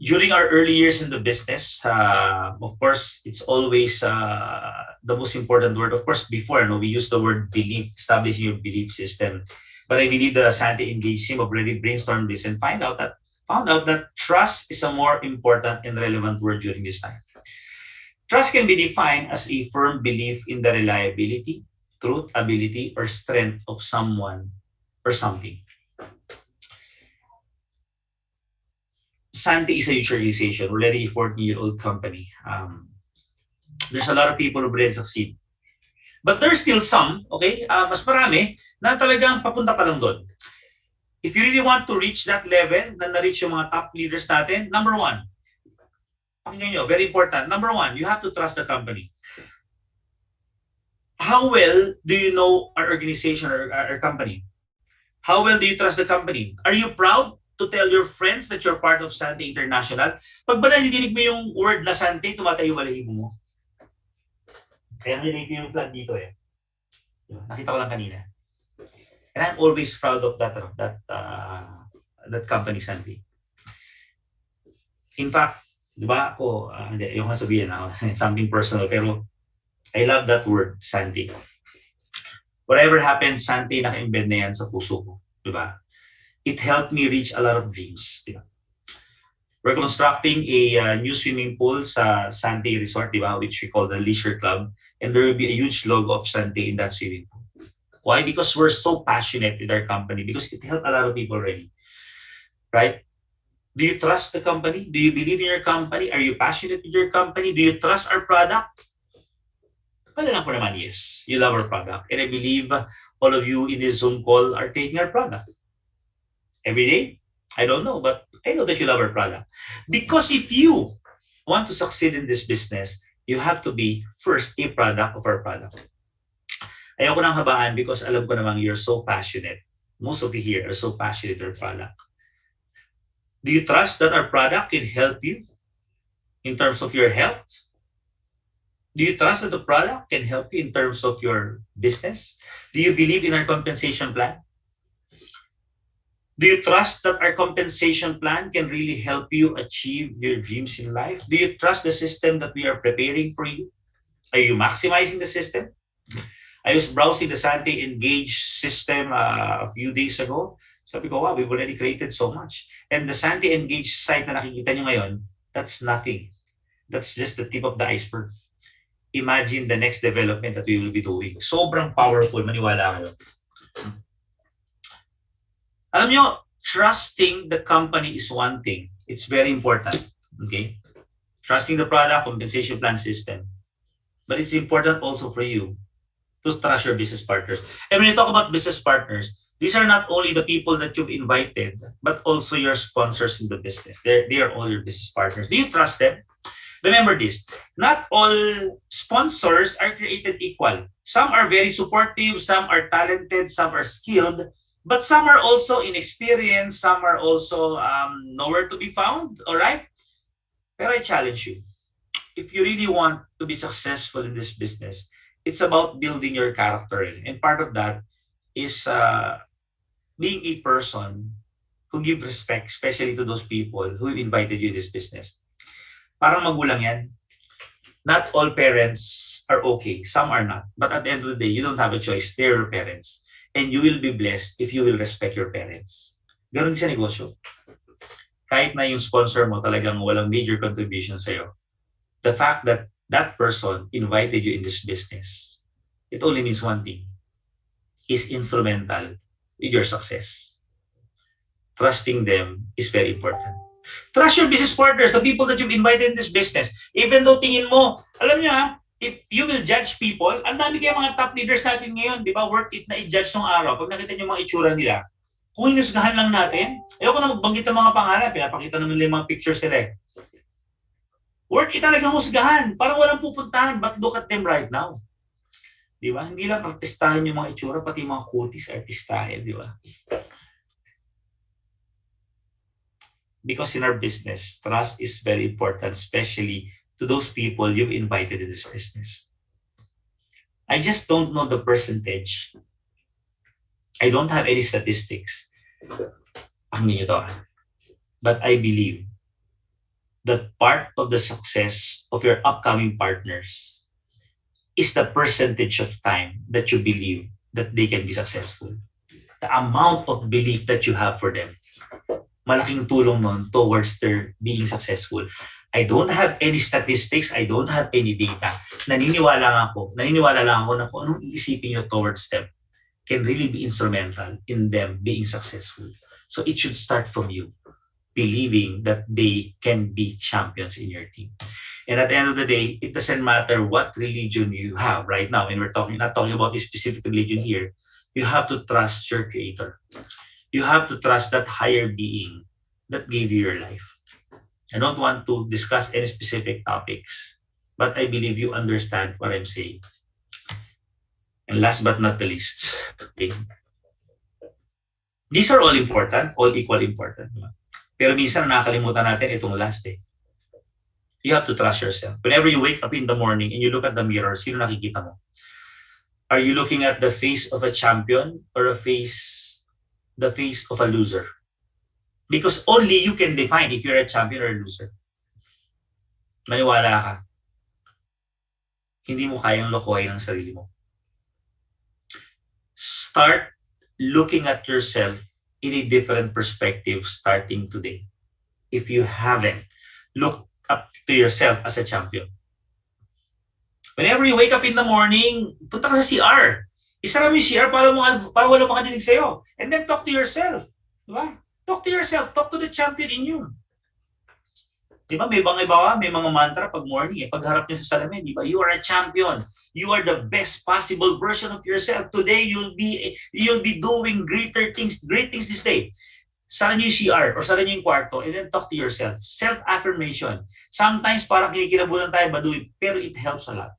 During our early years in the business, of course, it's always the most important word. Of course, before, we use the word belief, establishing your belief system. But I believe the Sante engaged team already brainstormed this and found out that trust is a more important and relevant word during this time. Trust can be defined as a firm belief in the reliability, truth, ability, or strength of someone or something. Sante is a huge organization, already a 14-year-old company. There's a lot of people who already succeed. But there's still some, mas marami, na talagang papunta pa lang doon. If you really want to reach that level, na na-reach yung mga top leaders natin, number 1, Pakinggan nyo, very important. Number one, you have to trust the company. How well do you know our organization or our company? How well do you trust the company? Are you proud to tell your friends that you're part of Sante International? Pag ba nadidinig mo yung word na Sante, tumatayo balahibo mo. Kaya narinig yung flag dito eh. Nakita ko lang kanina. And I'm always proud of that company, Sante. In fact, di ba ako, hindi, yung sabihin something personal, pero I love that word, Sante. Whatever happens, Sante, naka-embed na yan sa puso ko. Di ba? It helped me reach a lot of dreams. Di ba? We're constructing a new swimming pool sa Sante Resort, di ba? Which we call the Leisure Club. And there will be a huge logo of Sante in that swimming pool. Why? Because we're so passionate with our company. Because it helped a lot of people already. Right? Do you trust the company? Do you believe in your company? Are you passionate with your company? Do you trust our product? Wala lang po naman, yes. You love our product. And I believe all of you in this Zoom call are taking our product. Every day? I don't know, but I know that you love our product. Because if you want to succeed in this business, you have to be first a product of our product. Ayoko nang habaan because alam ko namang you're so passionate. Most of you here are so passionate with our product. Do you trust that our product can help you in terms of your health? Do you trust that the product can help you in terms of your business? Do you believe in our compensation plan? Do you trust that our compensation plan can really help you achieve your dreams in life? Do you trust the system that we are preparing for you? Are you maximizing the system? I was browsing the Sante Engage system a few days ago. Sabi ko, wow, we've already created so much. And the Sante Engage site na nakikita nyo ngayon, that's nothing. That's just the tip of the iceberg. Imagine the next development that we will be doing. Sobrang powerful, maniwala kayo. Alam nyo, trusting the company is one thing. It's very important. Okay? Trusting the product, compensation plan system. But it's important also for you to trust your business partners. And when you talk about business partners, these are not only the people that you've invited, but also your sponsors in the business. They are all your business partners. Do you trust them? Remember this, not all sponsors are created equal. Some are very supportive, some are talented, some are skilled, but some are also inexperienced, some are also nowhere to be found, all right? Pero I challenge you, if you really want to be successful in this business, it's about building your character. And part of that is being a person who give respect, especially to those people who invited you in this business. Parang magulang yan. Not all parents are okay. Some are not. But at the end of the day, you don't have a choice. They're your parents. And you will be blessed if you will respect your parents. Ganon sa negosyo. Kahit na yung sponsor mo talagang walang major contribution sa'yo, the fact that that person invited you in this business, it only means one thing. He's instrumental with your success. Trusting them is very important. Trust your business partners, the people that you've invited in this business. Even though tingin mo, alam nyo if you will judge people, ang dami kaya mga top leaders natin ngayon, di ba, worth it na i-judge nung araw. Pag nakita nyo mga itsura nila, kung inusgahan lang natin, ayoko na magbanggit ng mga pangalan, pinapakita naman nila yung mga pictures nila. Worth it talagang husgahan, parang walang pupuntahan, but look at them right now. Di ba? Hindi lang artistahin yung mga itsura, pati yung mga kutis artistahin, di ba? Because in our business, trust is very important, especially to those people you've invited in this business. I just don't know the percentage. I don't have any statistics. But I believe that part of the success of your upcoming partners is the percentage of time that you believe that they can be successful. The amount of belief that you have for them. Malaking tulong nun towards their being successful. I don't have any statistics, I don't have any data. Naniniwala lang ako na kung anong iisipin nyo towards them can really be instrumental in them being successful. So it should start from you, believing that they can be champions in your team. And at the end of the day, it doesn't matter what religion you have right now, and we're not talking about a specific religion here, you have to trust your creator. You have to trust that higher being that gave you your life. I don't want to discuss any specific topics, but I believe you understand what I'm saying. And last but not the least, okay, these are all important, all equal important. Pero minsan nakakalimutan natin itong last eh. You have to trust yourself. Whenever you wake up in the morning and you look at the mirror, sino nakikita mo? Are you looking at the face of a champion or the face of a loser? Because only you can define if you're a champion or a loser. Maniwala ka. Hindi mo kayang lokohin ang sarili mo. Start looking at yourself in a different perspective starting today. If you haven't, look up to yourself as a champion. Whenever you wake up in the morning, punta ka sa CR. Isara mo yung CR para wala makadinig sa'yo. And then talk to yourself. Diba? Talk to yourself. Talk to the champion in you. Diba? May mga mantra pag morning. Pagharap niyo sa salamin, diba? You are a champion. You are the best possible version of yourself. Today, you'll be doing great things this day. Sara niyo yung CR or sara niyo yung kwarto and then talk to yourself. Self-affirmation. Sometimes parang kinikilabutan tayo baduy, pero it helps a lot.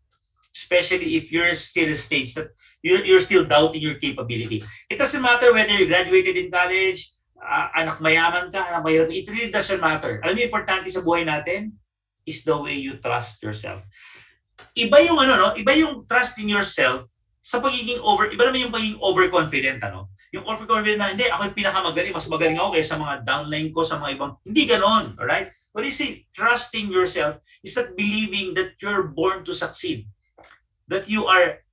Especially if you're still a stage that you're still doubting your capability. It doesn't matter whether you graduated in college, anak mayaman ka, anak mahirap. It really doesn't matter. Alam mo, importante sa buhay natin is the way you trust yourself. Iba yung trust in yourself sa iba naman yung pagiging overconfident, Yung overconfident na, hindi, ako yung pinakamagaling, mas magaling ako kaysa mga downline ko, sa mga ibang, hindi ganon, alright? What you say, trusting yourself is that believing that you're born to succeed. That you are,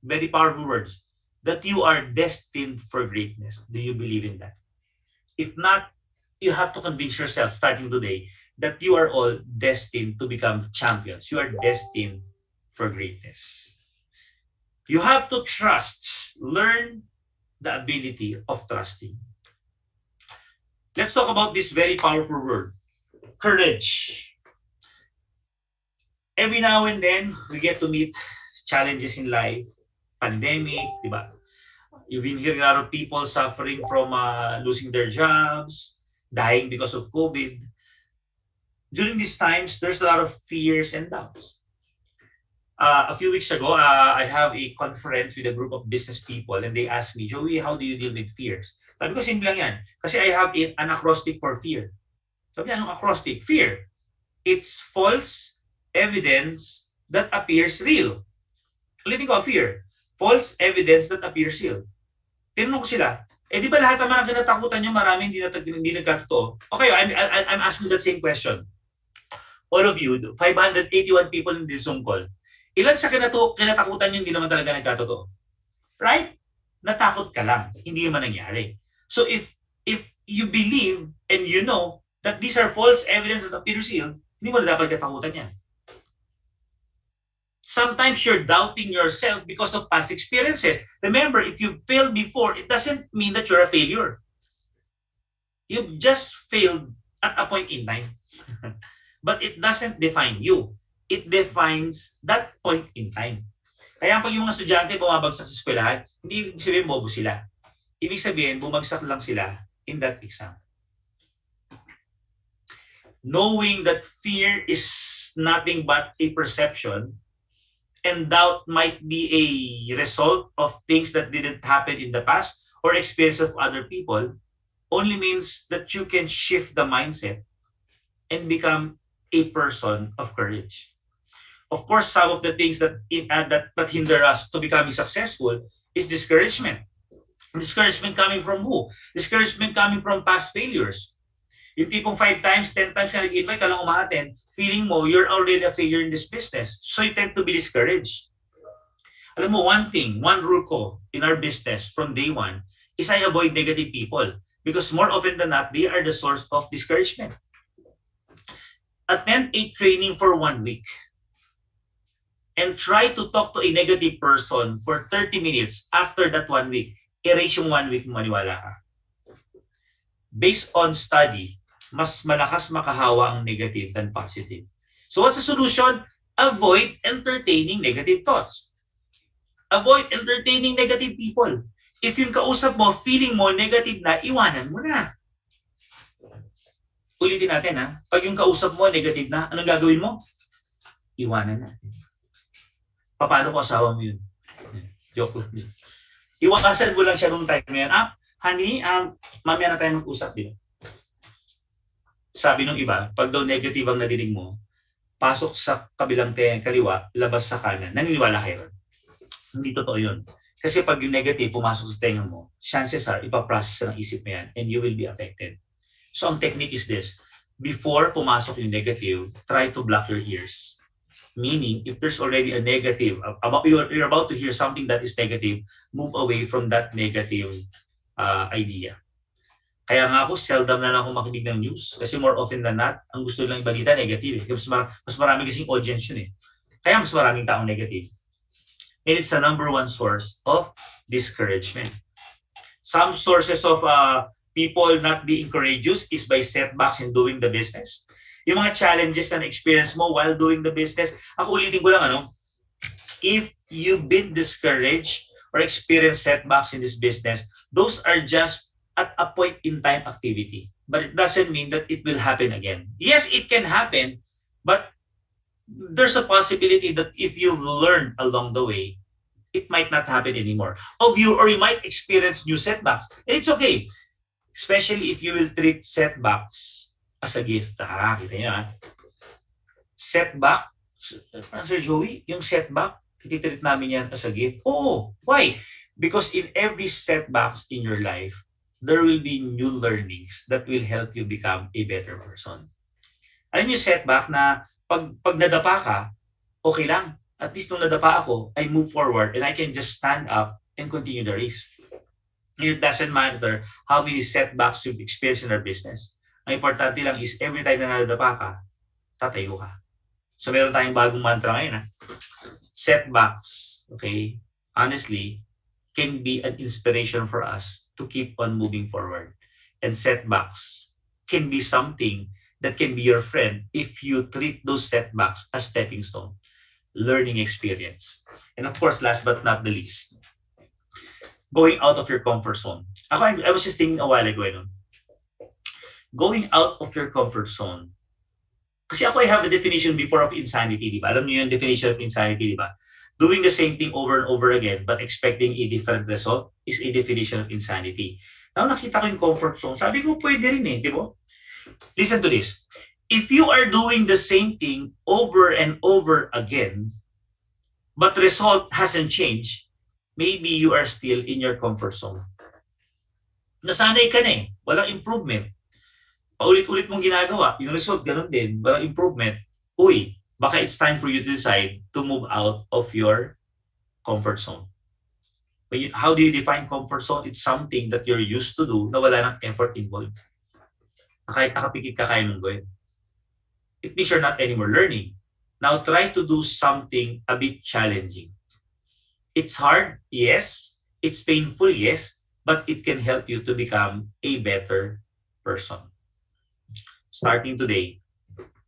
very powerful words, that you are destined for greatness. Do you believe in that? If not, you have to convince yourself starting today that you are all destined to become champions. You are destined for greatness. You have to trust, learn the ability of trusting. Let's talk about this very powerful word, courage. Every now and then, we get to meet challenges in life, pandemic, diba? You've been hearing a lot of people suffering from losing their jobs, dying because of COVID. During these times, there's a lot of fears and doubts. A few weeks ago, I have a conference with a group of business people and they asked me, Joey, how do you deal with fears? Sabi ko, simple lang yan. Kasi I have an acrostic for fear. Sabi niya, anong acrostic? Fear. It's false evidence that appears real. Ulitin ko, fear. False evidence that appears real. Tinanong ko sila, di ba lahat naman ang kinatakutan nyo, marami hindi nagkatotoo? Okay, I'm asking that same question. All of you, 581 people in this Zoom call, ilan sa kinatakutan nyo hindi naman talaga nagkatotoo? Right? Natakot ka lang. Hindi naman nangyari. So if you believe and you know that these are false evidence that appears real, hindi mo na dapat katakutan yan. Sometimes you're doubting yourself because of past experiences. Remember, if you failed before, it doesn't mean that you're a failure. You've just failed at a point in time. But it doesn't define you. It defines that point in time. Kaya pag yung mga estudyante bumabagsak sa eskwelahan, hindi ibig sabihin bobo sila. Ibig sabihin, bumagsak lang sila in that exam. Knowing that fear is nothing but a perception, and doubt might be a result of things that didn't happen in the past or experience of other people, only means that you can shift the mindset and become a person of courage. Of course, some of the things that hinder us to becoming successful is discouragement. Discouragement coming from who? Discouragement coming from past failures. Yung tipong 5 times, 10 times ka nag-invite ka lang umaten, feeling mo you're already a failure in this business. So you tend to be discouraged. Alam mo, one rule ko in our business from day one is I avoid negative people because more often than not, they are the source of discouragement. Attend a training for 1 week and try to talk to a negative person for 30 minutes after that 1 week. Erase yung 1 week, maniwala ka. Based on study, mas malakas makahawa ang negative than positive. So what's the solution? Avoid entertaining negative thoughts. Avoid entertaining negative people. If yung kausap mo, feeling mo negative na, iwanan mo na. ulitin natin ha, pag yung kausap mo negative na, anong gagawin mo? Iwanan natin. Paano kung asawa mo yun? Joke lang. Iwasan mo lang siya nung time na yan. Honey, mamaya na tayo mag-usap din. Sabi nung iba, pag daw negative ang nadinig mo, pasok sa kabilang kaliwa, labas sa kanan. Naniniwala kayo ron? Hindi totoo yun. Kasi pag yung negative pumasok sa tenga mo, chances are, ipaprocess ng isip mo yan and you will be affected. So ang technique is this. Before pumasok yung negative, try to block your ears. Meaning, if there's already a negative, you're about to hear something that is negative, move away from that negative idea. Kaya nga ako, seldom na lang ako makinig ng news. Kasi more often than not, ang gusto lang ibalita, negative. Mas marami kasing audience yun eh. Kaya mas maraming taong negative. And it's the number one source of discouragement. Some sources of people not being courageous is by setbacks in doing the business. Yung mga challenges na na-experience mo while doing the business, ako ulitin ko lang, if you've been discouraged or experienced setbacks in this business, those are just at a point in time activity. But it doesn't mean that it will happen again. Yes, it can happen, but there's a possibility that if you've learned along the way, it might not happen anymore. Or you might experience new setbacks. And it's okay. Especially if you will treat setbacks as a gift. Kita nyo setback, Sir Joey, yung setback, ititreat namin yan as a gift. Oo. Why? Because in every setbacks in your life, there will be new learnings that will help you become a better person. Alam yung setback na pag nadapa ka, okay lang. At least nung nadapa ako, I move forward and I can just stand up and continue the race. It doesn't matter how many setbacks you've experienced in our business. Ang importante lang is every time na nadapa ka, tatayo ka. So meron tayong bagong mantra ngayon. Setbacks, okay, honestly, can be an inspiration for us to keep on moving forward. And setbacks can be something that can be your friend if you treat those setbacks as stepping stone, learning experience. And of course, last but not the least, going out of your comfort zone. I was just thinking a while ago, going out of your comfort zone. Kasi ako, I have a definition before of insanity, di ba? Alam niyo yung definition of insanity, di ba? Doing the same thing over and over again but expecting a different result is a definition of insanity. Now, nakita ko yung comfort zone. Sabi ko, pwede rin di ba? Listen to this. If you are doing the same thing over and over again, but result hasn't changed, maybe you are still in your comfort zone. Nasanay ka na walang improvement. Paulit-ulit mong ginagawa, yung result ganun din, walang improvement. Uy, baka it's time for you to decide to move out of your comfort zone. How do you define comfort zone? It's something that you're used to do na wala ng effort involved. Kahit nakapikit ka, kaya mong gawin. It means you're not anymore learning. Now try to do something a bit challenging. It's hard, yes. It's painful, yes. But it can help you to become a better person. Starting today,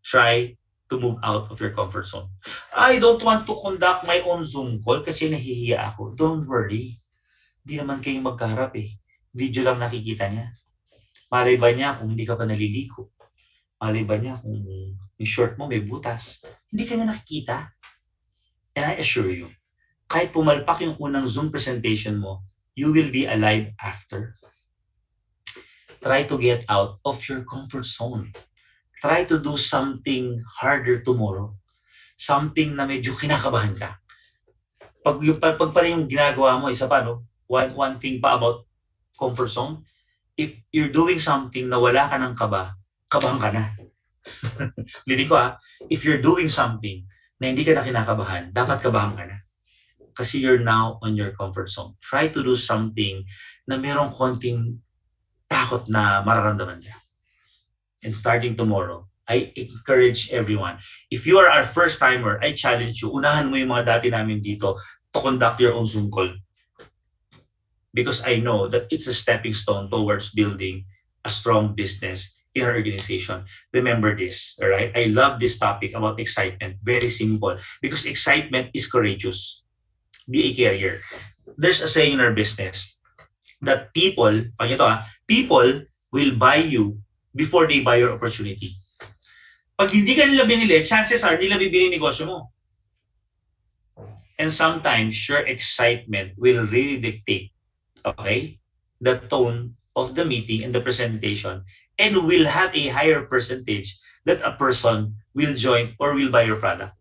try to move out of your comfort zone. I don't want to conduct my own Zoom call kasi nahihiya ako. Don't worry. Hindi naman kayong magkaharap Video lang nakikita niya. Malay ba niya kung hindi ka pa naliligo? Malay ba niya kung yung short mo may butas? Hindi ka niya nakikita. And I assure you, kahit pumalpak yung unang Zoom presentation mo, you will be alive after. Try to get out of your comfort zone. Try to do something harder tomorrow. Something na medyo kinakabahan ka. Pag pala yung ginagawa mo, isa pa, one thing pa about comfort zone, if you're doing something na wala ka ng kaba, kabahan ka na. Linig ko if you're doing something na hindi ka na kinakabahan, dapat kabahan ka na. Kasi you're now on your comfort zone. Try to do something na merong konting takot na mararamdaman niya. And starting tomorrow, I encourage everyone. If you are our first timer, I challenge you, unahan mo yung mga dati namin dito to conduct your own Zoom call. Because I know that it's a stepping stone towards building a strong business in our organization. Remember this, all right? I love this topic about excitement. Very simple. Because excitement is courageous. Be a carrier. There's a saying in our business that people will buy you before they buy your opportunity. Pag hindi ka nila binili, chances are nila bibili yung negosyo mo. And sometimes your excitement will really dictate, okay, the tone of the meeting and the presentation, and will have a higher percentage that a person will join or will buy your product.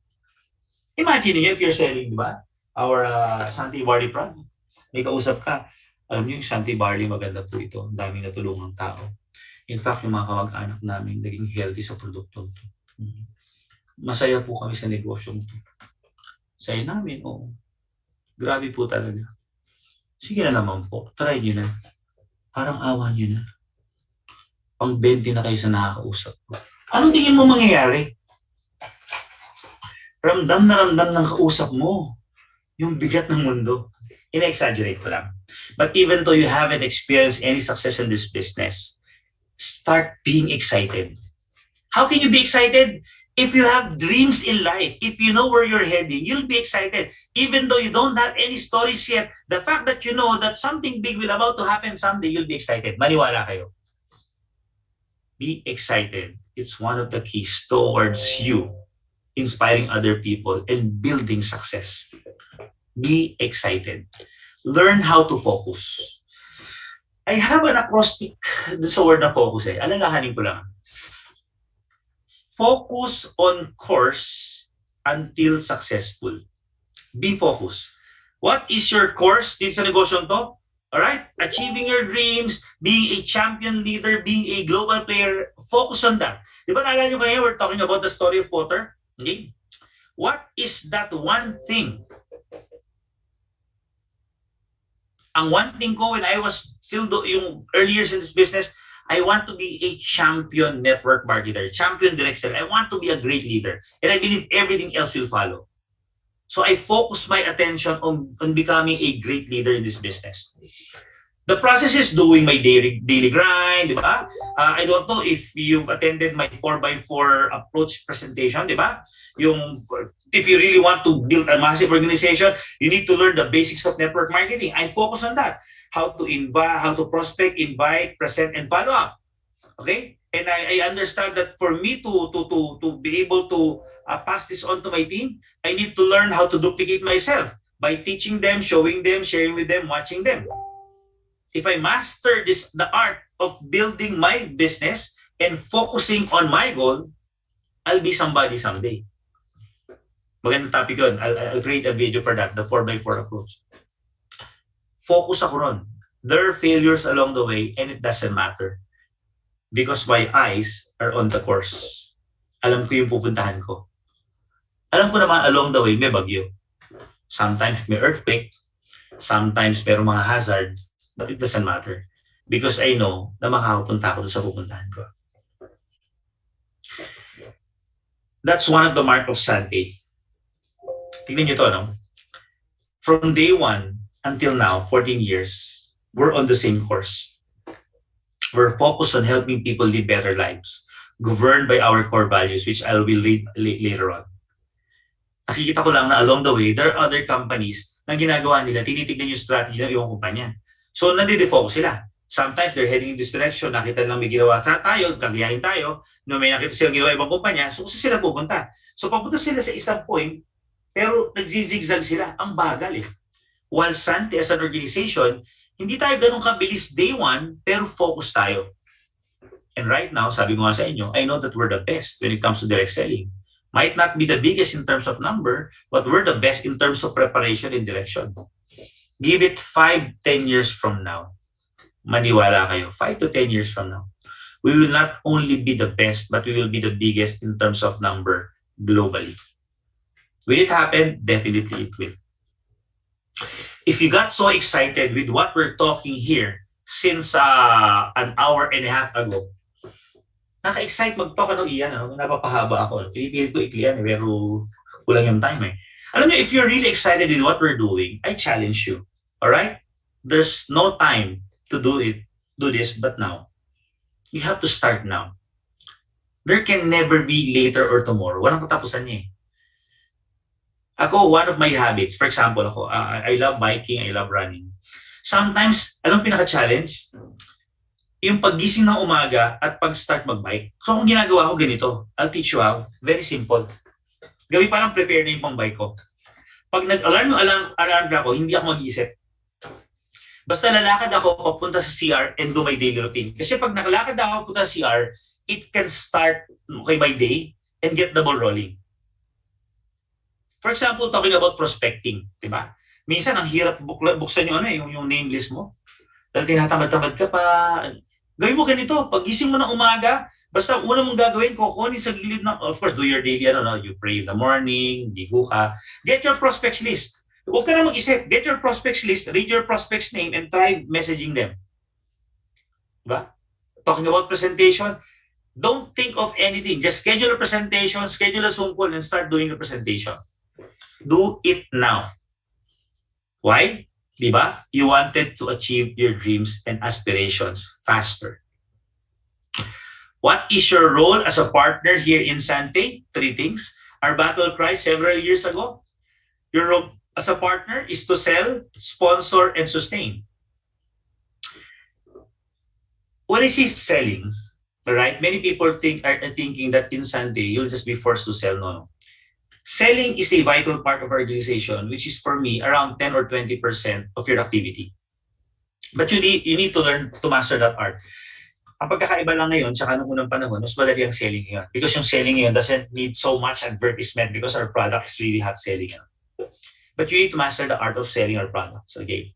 Imagine niyo if you're selling, di ba? Our Sante Barley product. May kausap ka. Alam niyo yung Sante Barley, maganda po ito. Ang daming natulungang tao. In fact, yung mga kamag-anak namin naging healthy sa produkto ito. Masaya po kami sa negosyo ito. Saya namin, oo. Grabe po talaga. Sige na naman po. Try nyo na. Parang awa nyo na. Pang 20 na kayo sa nakakausap ko. Anong tingin mo mangyayari? Ramdam na ramdam ng kausap mo yung bigat ng mundo. Ina-exaggerate ko lang. But even though you haven't experienced any success in this business, start being excited. How can you be excited? If you have dreams in life, if you know where you're heading, you'll be excited. Even though you don't have any stories yet, the fact that you know that something big will about to happen someday, you'll be excited. Maniwala kayo. Be excited. It's one of the keys towards you inspiring other people and building success. Be excited. Learn how to focus. I have an acrostic sa word na focus eh. Alalahanin ko lang. Focus on course until successful. Be focused. What is your course dito sa negosyo to? Alright? Achieving your dreams, being a champion leader, being a global player, focus on that. Di ba naalala nyo kanina, we're talking about the story of water? Okay? What is that one thing? Ang one thing ko when I was still yung early years in this business, I want to be a champion network marketer, champion direct seller. I want to be a great leader. And I believe everything else will follow. So I focus my attention on becoming a great leader in this business. The process is doing my daily grind, di ba? I don't know if you've attended my 4x4 approach presentation, di ba? If you really want to build a massive organization, you need to learn the basics of network marketing. I focus on that. How to invite, how to prospect, invite, present, and follow up. Okay? And I understand that for me to be able to pass this on to my team, I need to learn how to duplicate myself by teaching them, showing them, sharing with them, watching them. If I master the art of building my business and focusing on my goal, I'll be somebody someday. Magandang topic yun. I'll create a video for that, the 4x4 approach. Focus ako ron. There are failures along the way and it doesn't matter. Because my eyes are on the course. Alam ko yung pupuntahan ko. Alam ko naman along the way may bagyo. Sometimes may earthquake. Sometimes may mga hazards. But it doesn't matter. Because I know na makakapunta ako sa pupuntahan ko. That's one of the mark of Sante. Tingnan nyo to, no? From day one until now, 14 years, we're on the same course. We're focused on helping people live better lives, governed by our core values, which I will read later on. Nakikita ko lang na along the way, there are other companies na ginagawa nila, tinitignan yung strategy ng ibang kumpanya. So, nandide-focus sila. Sometimes they're heading in this direction, nakita lang may ginawa tayo, kagayahin tayo, no, may nakita silang ginawa ibang kumpanya, so sila pupunta. So, papunta sila sa isang point, pero nagzizigzag sila. Ang bagal eh. While Sante as an organization, hindi tayo ganun kabilis day one, pero focus tayo. And right now, sabi ko nga sa inyo, I know that we're the best when it comes to direct selling. Might not be the biggest in terms of number, but we're the best in terms of preparation and direction. Give it 5-10 years from now. Maniwala kayo, 5 to 10 years from now. We will not only be the best, but we will be the biggest in terms of number globally. Will it happen? Definitely it will. If you got so excited with what we're talking here since an hour and a half ago, naka-excite magtalk ano iyan, napapahaba ako. Pinipilit ko iklian, pero kulang yung time eh. Alam niyo, if you're really excited with what we're doing, I challenge you. Alright? There's no time to do this, but now. You have to start now. There can never be later or tomorrow. Walang katapusan niya eh. Ako, one of my habits, for example, ako, I love biking, I love running. Sometimes, alam pinaka-challenge? yung paggising ng umaga at pag-start mag-bike. So kung ginagawa ko ganito, I'll teach you how. Very simple. Gabi pa lang prepare na yung pang-bike ko. Pag nag-alarm yung alarm ko, hindi ako mag-iisip. Basta lalakad ako papunta sa CR and do my daily routine. Kasi pag nakalakad ako papunta sa CR, it can start my day and get the ball rolling. For example, talking about prospecting, di ba? Minsan ang hirap buksan yung name list mo. Dahil tinatamad-tamad ka pa. Gawin mo ganito, pagising mo ng umaga, basta una mong gagawin, kukunin sa gilid ng, of course, do your daily, you pray in the morning, ligo ka. Get your prospects list. Huwag ka na mag-isip. Get your prospects list, read your prospects name, and try messaging them. Diba? Talking about presentation, don't think of anything. Just schedule a presentation, schedule a Zoom call, and start doing the presentation. Do it now. Why? Diba? You wanted to achieve your dreams and aspirations faster. What is your role as a partner here in Sante? 3 things. Our battle cry several years ago. Your role as a partner is to sell, sponsor, and sustain. What is he selling? Right? Many people are thinking that in Sante, you'll just be forced to sell. No. Selling is a vital part of our organization, which is for me around 10 or 20% of your activity. But you need to learn to master that art. Ang pagkakaiba lang ngayon, tsaka nung unang panahon, mas madali ang selling ngayon. Because yung selling ngayon doesn't need so much advertisement because our product is really hot selling. But you need to master the art of selling our products. Okay?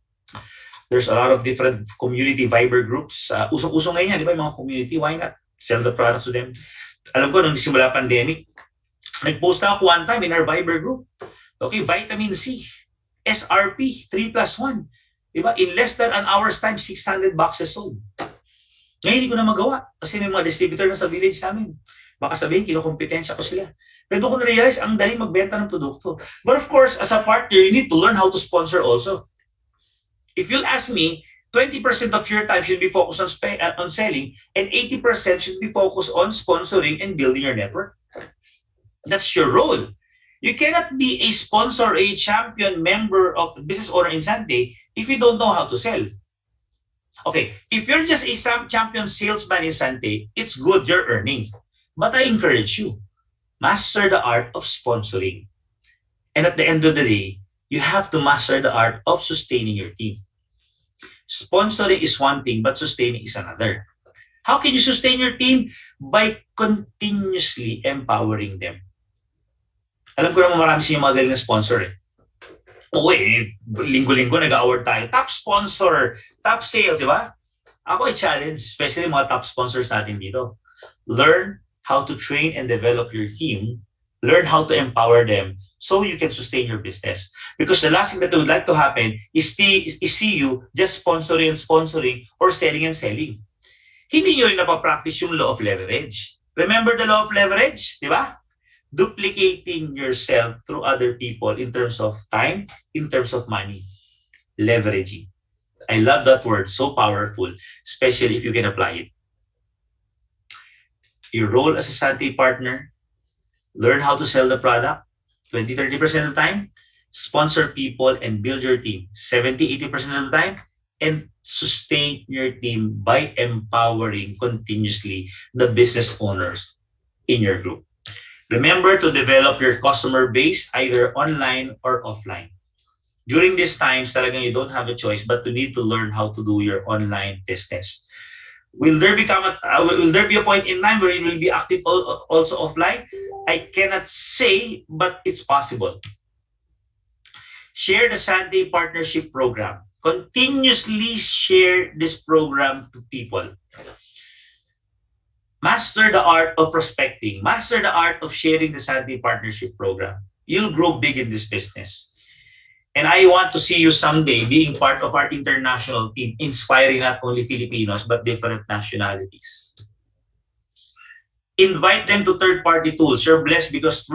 There's a lot of different community Viber groups. Usong-usong ngayon yan, di ba? Yung mga community, why not? Sell the products to them. Alam ko, nung simula pandemic, nag-post ako one time in our Viber group. Okay, vitamin C, SRP, 3+1. Diba? In less than an hour's time, 600 boxes sold. Ngayon, hindi ko na magawa. Kasi may mga distributor na sa village namin. Baka sabihin, kinukompetensya ko sila. Pero doon ko na-realize, ang daling magbenta ng produkto. But of course, as a partner, you need to learn how to sponsor also. If you'll ask me, 20% of your time should be focused on selling, and 80% should be focused on sponsoring and building your network. That's your role. You cannot be a sponsor, a champion member of business owner in Sante if you don't know how to sell. Okay, if you're just a champion salesman in Sante, it's good, you're earning. But I encourage you, master the art of sponsoring. And at the end of the day, you have to master the art of sustaining your team. Sponsoring is one thing, but sustaining is another. How can you sustain your team? By continuously empowering them. Alam ko naman marami siya yung mga galing na sponsor eh. Oo linggo-linggo nag-award tayo. Top sponsor, top sales, di ba? Ako i-challenge, especially mga top sponsors natin dito. Learn how to train and develop your team. Learn how to empower them so you can sustain your business. Because the last thing that would like to happen is see you just sponsoring or selling and selling. Hindi nyo rin napapractice yung law of leverage. Remember the law of leverage? Di ba? Duplicating yourself through other people in terms of time, in terms of money. Leveraging. I love that word. So powerful, especially if you can apply it. Your role as a Sante partner, learn how to sell the product 20-30% of the time, sponsor people and build your team 70-80% of the time, and sustain your team by empowering continuously the business owners in your group. Remember to develop your customer base either online or offline. During these times, talagang you don't have a choice but to need to learn how to do your online business. Will there be a point in time where it will be active also offline? I cannot say, but it's possible. Share the Sante Partnership Program. Continuously share this program to people. Master the art of prospecting. Master the art of sharing the Sante Partnership Program. You'll grow big in this business. And I want to see you someday being part of our international team, inspiring not only Filipinos, but different nationalities. Invite them to third-party tools. You're blessed because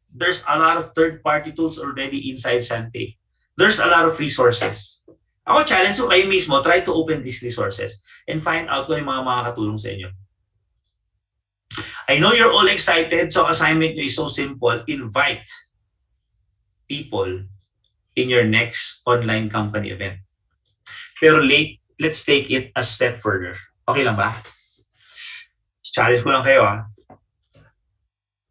there's a lot of third-party tools already inside Sante. There's a lot of resources. Ako challenge ko kayo mismo, try to open these resources and find out kung yung mga makakatulong sa inyo. I know you're all excited, so assignment nyo is so simple. Invite people in your next online company event. Pero let's take it a step further. Okay lang ba? Challenge ko lang kayo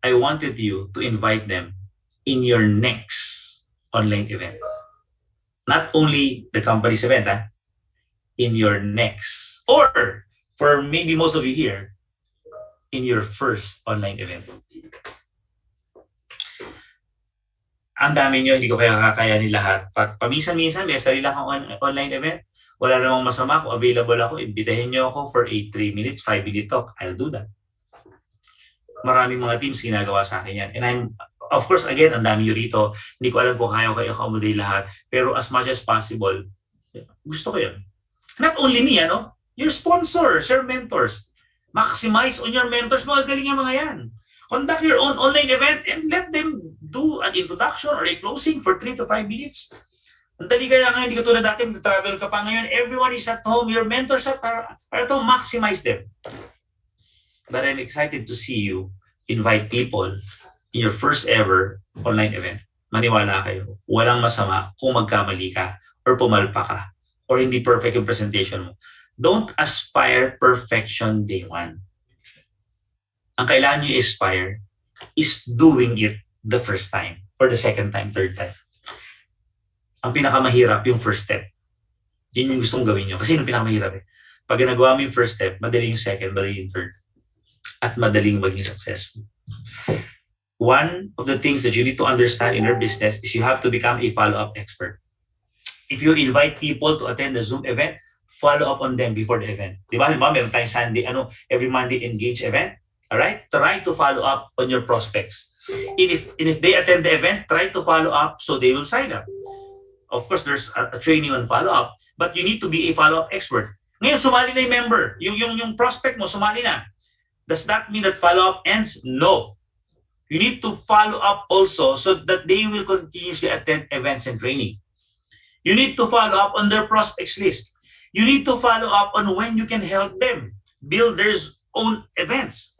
I wanted you to invite them in your next online event. Not only the company's event, in your next, or for maybe most of you here, in your first online event. Ang dami nyo, hindi ko kaya kakayanin lahat. Paminsan-minsan, may sarili akong online event. Wala namang masama kung available ako. Imbitahin nyo ako for a 3 minutes, 5-minute talk. I'll do that. Maraming mga teams ginagawa sa akin yan. And I'm, of course, again, ang dami nyo rito. Hindi ko alam kung kaya ko kayo accommodate lahat. Pero as much as possible, gusto ko yan. Not only me, your sponsors, your mentors. Maximize on your mentors. Mga galing yung mga yan. Conduct your own online event and let them do an introduction or a closing for 3 to 5 minutes. Ang dali kaya nga, hindi ka tulad dati, travel ka pa ngayon, everyone is at home, your mentors are at home, maximize them. But I'm excited to see you invite people in your first ever online event. Maniwala kayo, walang masama kung magkamali ka or pumalpa ka or hindi perfect yung presentation mo. Don't aspire perfection day one. Ang kailangan nyo aspire is doing it the first time or the second time, third time. Ang pinakamahirap yung first step. Yun yung gustong gawin nyo. Kasi yung pinakamahirap Pag ginagawa mo yung first step, madali yung second, madali yung third. At madaling maging successful. One of the things that you need to understand in your business is you have to become a follow-up expert. If you invite people to attend the Zoom event, follow up on them before the event. Di ba? Halimbawa, meron tayong Sunday, every Monday engage event. All right? Try to follow up on your prospects. And if they attend the event, try to follow up so they will sign up. Of course, there's a training on follow-up, but you need to be a follow-up expert. Ngayon, sumali na yung member. Yung prospect mo, sumali na. Does that mean that follow-up ends? No. You need to follow up also so that they will continuously attend events and training. You need to follow up on their prospects list. You need to follow up on when you can help them build their own events.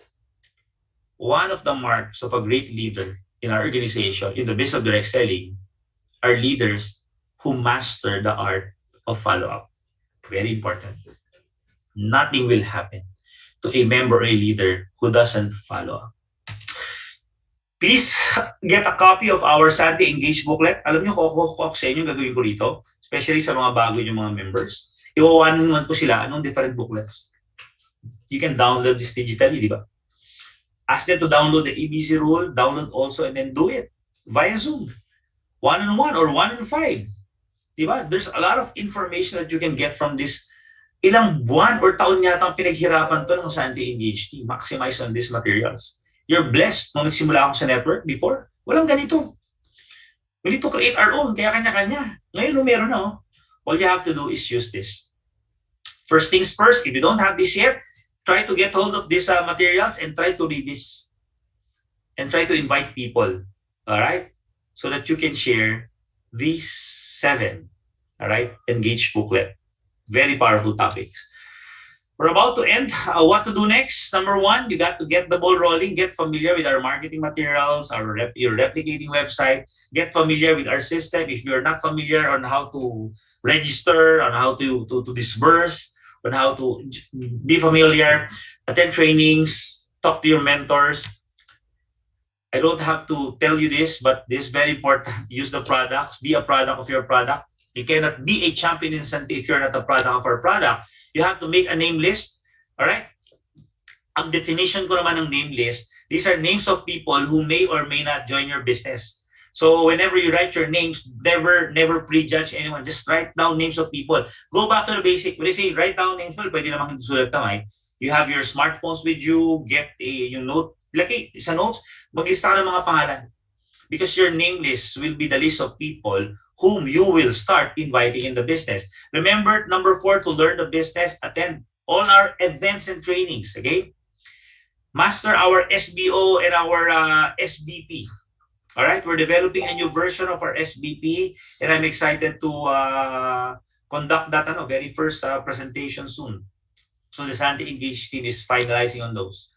One of the marks of a great leader in our organization, in the business of direct selling, are leaders who master the art of follow-up. Very important. Nothing will happen to a member or a leader who doesn't follow up. Please get a copy of our Sante Engage booklet. Alam niyo, ako sa inyo gagawin ko rito, especially sa mga bago yung mga members. Iwawanan naman ko sila anong different booklets. You can download this digitally, di ba? Ask them to download the ABC rule, download also, and then do it via Zoom. 1-on-1 or 1-on-5. Diba? There's a lot of information that you can get from this. Ilang buwan or taon yata ang pinaghirapan to ng Sante Engage team. Maximize on these materials. You're blessed. Nung nagsimula ako sa network before, walang ganito. We need to create our own. Kaya kanya-kanya. Ngayon, meron na. All you have to do is use this. First things first, if you don't have this yet, try to get hold of these materials and try to read this. And try to invite people. All right? So that you can share these 7, all right, Engage booklet. Very powerful topics. We're about to end. What to do next? Number 1, you got to get the ball rolling. Get familiar with our marketing materials, your replicating website. Get familiar with our system. If you're not familiar on how to register, on how to disburse, on how to be familiar, attend trainings, talk to your mentors. I don't have to tell you this, but this is very important. Use the products. Be a product of your product. You cannot be a champion in Sante if you're not a product of our product. You have to make a name list. All right? Ang definition ko naman ng name list, these are names of people who may or may not join your business. So whenever you write your names, never prejudge anyone. Just write down names of people. Go back to the basic. When you say write down names, pwede namang hindi sulat kamay. You have your smartphones with you. Get yung note. Laki sa notes, maglista ka ng mga pangalan. Because your name list will be the list of people whom you will start inviting in the business. Remember, number 4, to learn the business, attend all our events and trainings, okay? Master our SBO and our SBP. All right, we're developing a new version of our SBP, and I'm excited to conduct that very first presentation soon. So the Sante Engage team is finalizing on those.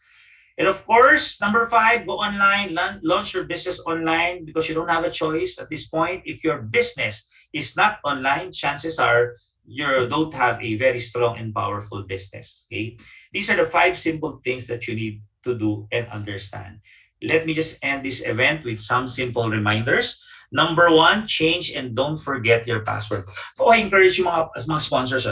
And of course, number 5, go online, launch your business online because you don't have a choice at this point. If your business is not online, chances are you don't have a very strong and powerful business. Okay, these are the 5 simple things that you need to do and understand. Let me just end this event with some simple reminders. Number 1, change and don't forget your password. So I encourage yung mga sponsors,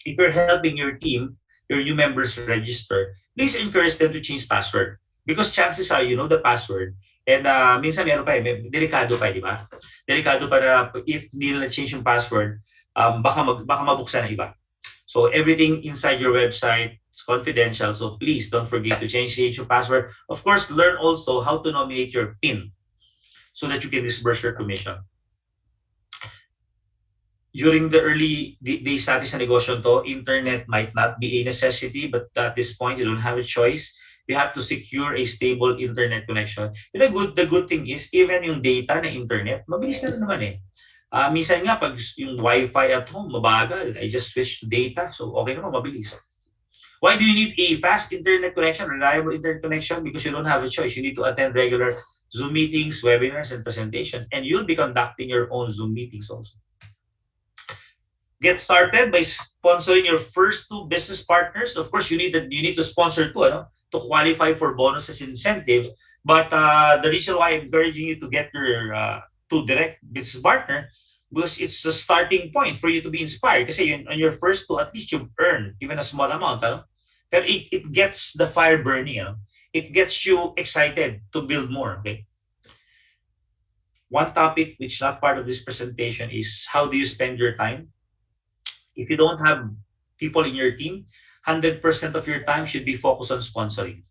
if you're helping your team, your new members register, please encourage them to change password. Because chances are, you know the password. And minsan meron pa delikado pa, di ba? Delikado pa na if hindi nila change yung password, baka mabuksan ng iba. So everything inside your website is confidential. So please don't forget to change your password. Of course, learn also how to nominate your PIN so that you can disburse your commission. During the early days natin sa negosyo to, internet might not be a necessity, but at this point, you don't have a choice. You have to secure a stable internet connection. The good thing is, even yung data na internet, mabilis na naman eh. Minsan nga, pag yung Wi-Fi at home, mabagal. I just switch to data, so okay naman, mabilis. Why do you need a fast internet connection, reliable internet connection? Because you don't have a choice. You need to attend regular Zoom meetings, webinars, and presentations, and you'll be conducting your own Zoom meetings also. Get started by sponsoring your first 2 business partners. Of course, you need to sponsor 2 to qualify for bonuses and incentive. But the reason why I'm encouraging you to get your 2 direct business partner, because it's a starting point for you to be inspired. Kasi on your first 2, at least you've earned even a small amount. But it gets the fire burning. It gets you excited to build more. Okay. One topic which is not part of this presentation is how do you spend your time? If you don't have people in your team, 100% of your time should be focused on sponsoring.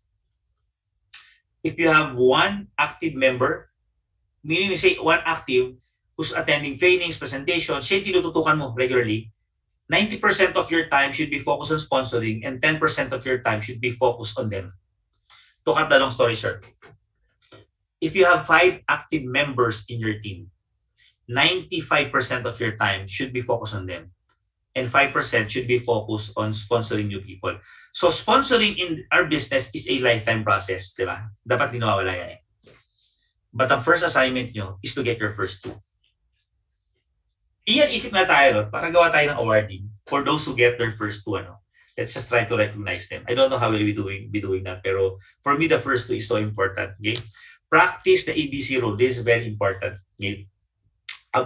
If you have 1 active member, meaning we say 1 active who's attending trainings, presentations, siya tinututukan mo regularly, 90% of your time should be focused on sponsoring and 10% of your time should be focused on them. To cut the long story short, if you have 5 active members in your team, 95% of your time should be focused on them. And 5% should be focused on sponsoring new people. So sponsoring in our business is a lifetime process, di ba? Dapat di nawawala yan eh. But ang first assignment nyo is to get your first 2. Iyan, isip na tayo, para gawa tayo ng awarding for those who get their first 2. Let's just try to recognize them. I don't know how we'll be doing that, pero for me, the first 2 is so important. Okay? Practice the ABC rule. This is very important. Okay?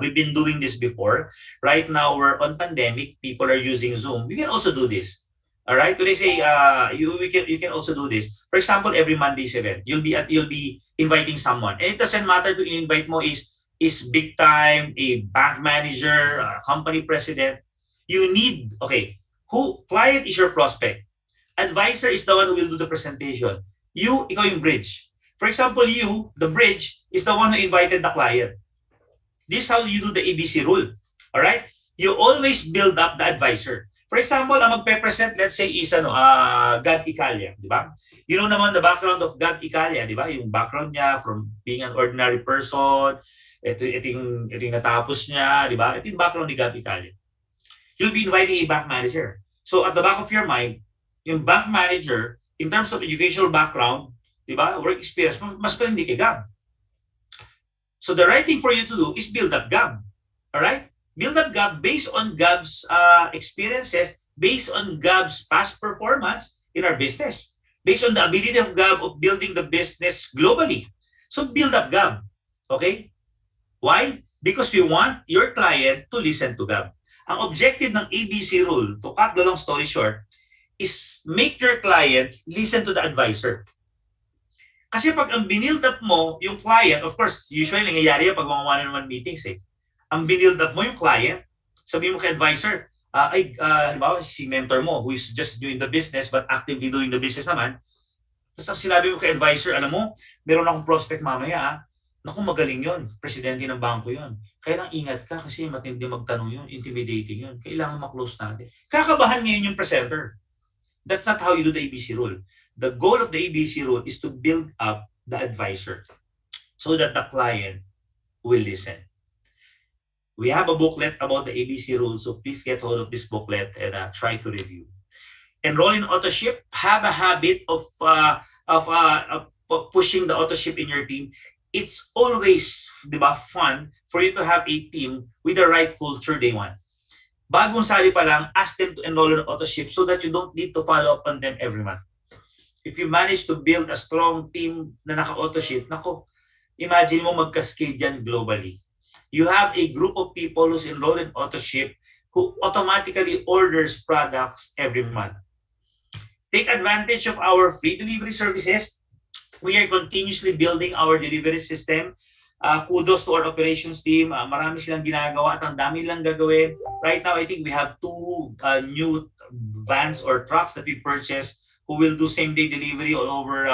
We've been doing this before. Right now, we're on pandemic. People are using Zoom. You can also do this. All right. When I say you can also do this. For example, every Monday's event, you'll be inviting someone, and it doesn't matter to invite mo is big time, a bank manager, a company president. You need client is your prospect. Advisor is the one who will do the presentation. Ikaw yung bridge. For example, the bridge, is the one who invited the client. This is how you do the ABC rule. All right? You always build up the advisor. For example, ang magpe-present, let's say, is Gab Icalya, di ba? You know naman the background of Gab Icalya, di ba? Yung background niya from being an ordinary person, ito yung natapos niya, di ba? Ito yung background ni Gab Icalya. You'll be inviting a bank manager. So at the back of your mind, yung bank manager, in terms of educational background, di ba? Work experience, mas pa hindi kay Gab. So the right thing for you to do is build up Gab. All right? Build up Gab based on Gab's experiences, based on Gab's past performance in our business, based on the ability of Gab of building the business globally. So build up Gab. Okay? Why? Because we want your client to listen to Gab. Ang objective ng ABC rule, to cut the long story short, is make your client listen to the advisor. Kasi pag ang binild up mo, yung client, of course, usually nangyayari yan pag mga one-on-one meetings eh. Ang binild up mo yung client, sabihin mo kay advisor, halimbawa si mentor mo who is just doing the business but actively doing the business naman, tapos sinabi mo kay advisor, alam mo, meron akong prospect mamaya naku magaling yon, presidente ng bangko yon. Kaya lang ingat ka kasi matindi magtanong yun, intimidating yun, kailangan maklose natin. Kakabahan ngayon yung presenter. That's not how you do the ABC rule. The goal of the ABC rule is to build up the advisor so that the client will listen. We have a booklet about the ABC rules, so please get hold of this booklet and try to review. Enroll in AutoShip. Have a habit of pushing the AutoShip in your team. It's always, di ba, fun for you to have a team with the right culture day one. bagong sali pa lang, ask them to enroll in AutoShip so that you don't need to follow up on them every month. If you manage to build a strong team na naka-AutoShip, nako, imagine mo mag-cascade yan globally. You have a group of people who's enrolled in AutoShip who automatically orders products every month. Take advantage of our free delivery services. We are continuously building our delivery system. Kudos to our operations team. Marami silang ginagawa at ang dami lang gagawin. Right now, I think we have 2 new vans or trucks that we purchased who will do same-day delivery all over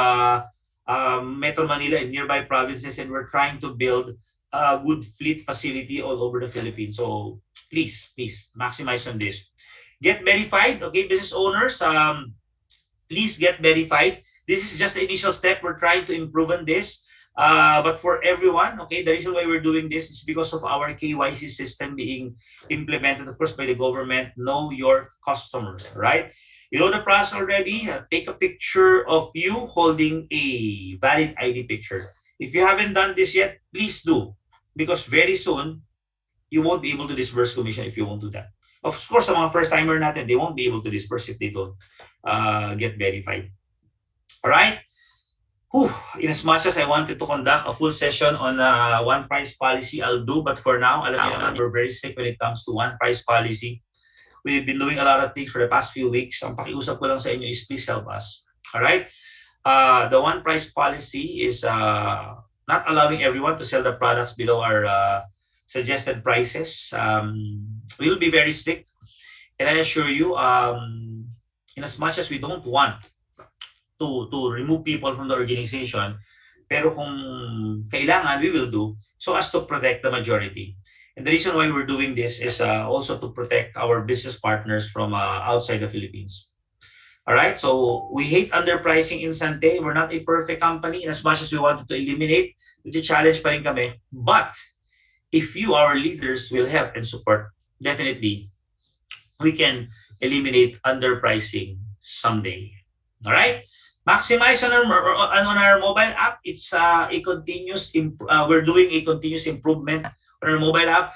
Metro Manila and nearby provinces, and we're trying to build a good fleet facility all over the Philippines. So please maximize on this. Get verified, okay, business owners. Please get verified. This is just the initial step. We're trying to improve on this. But for everyone, okay, the reason why we're doing this is because of our KYC system being implemented, of course, by the government. Know your customers, right? You know the process already. Take a picture of you holding a valid ID picture. If you haven't done this yet, please do. Because very soon, you won't be able to disburse commission if you won't do that. Of course, sa mga first-timer natin, they won't be able to disburse if they don't get verified. All right? In as much as I wanted to conduct a full session on one price policy, I'll do. But for now, alam niyo naman, we're very sick when it comes to one price policy. We've been doing a lot of things for the past few weeks. Ang pakiusap ko lang sa inyo is please help us. All right? The one price policy is not allowing everyone to sell the products below our suggested prices. We'll be very strict. And I assure you, in as much as we don't want to remove people from the organization, pero kung kailangan, we will do so as to protect the majority. And the reason why we're doing this is also to protect our business partners from outside the Philippines. All right, so we hate underpricing in Sante. We're not a perfect company. In as much as we wanted to eliminate, it's a challenge pa rin kami. But if you, our leaders, will help and support, definitely, we can eliminate underpricing someday. All right? Maximize on our mobile app. It's a continuous. We're doing a continuous improvement on our mobile app.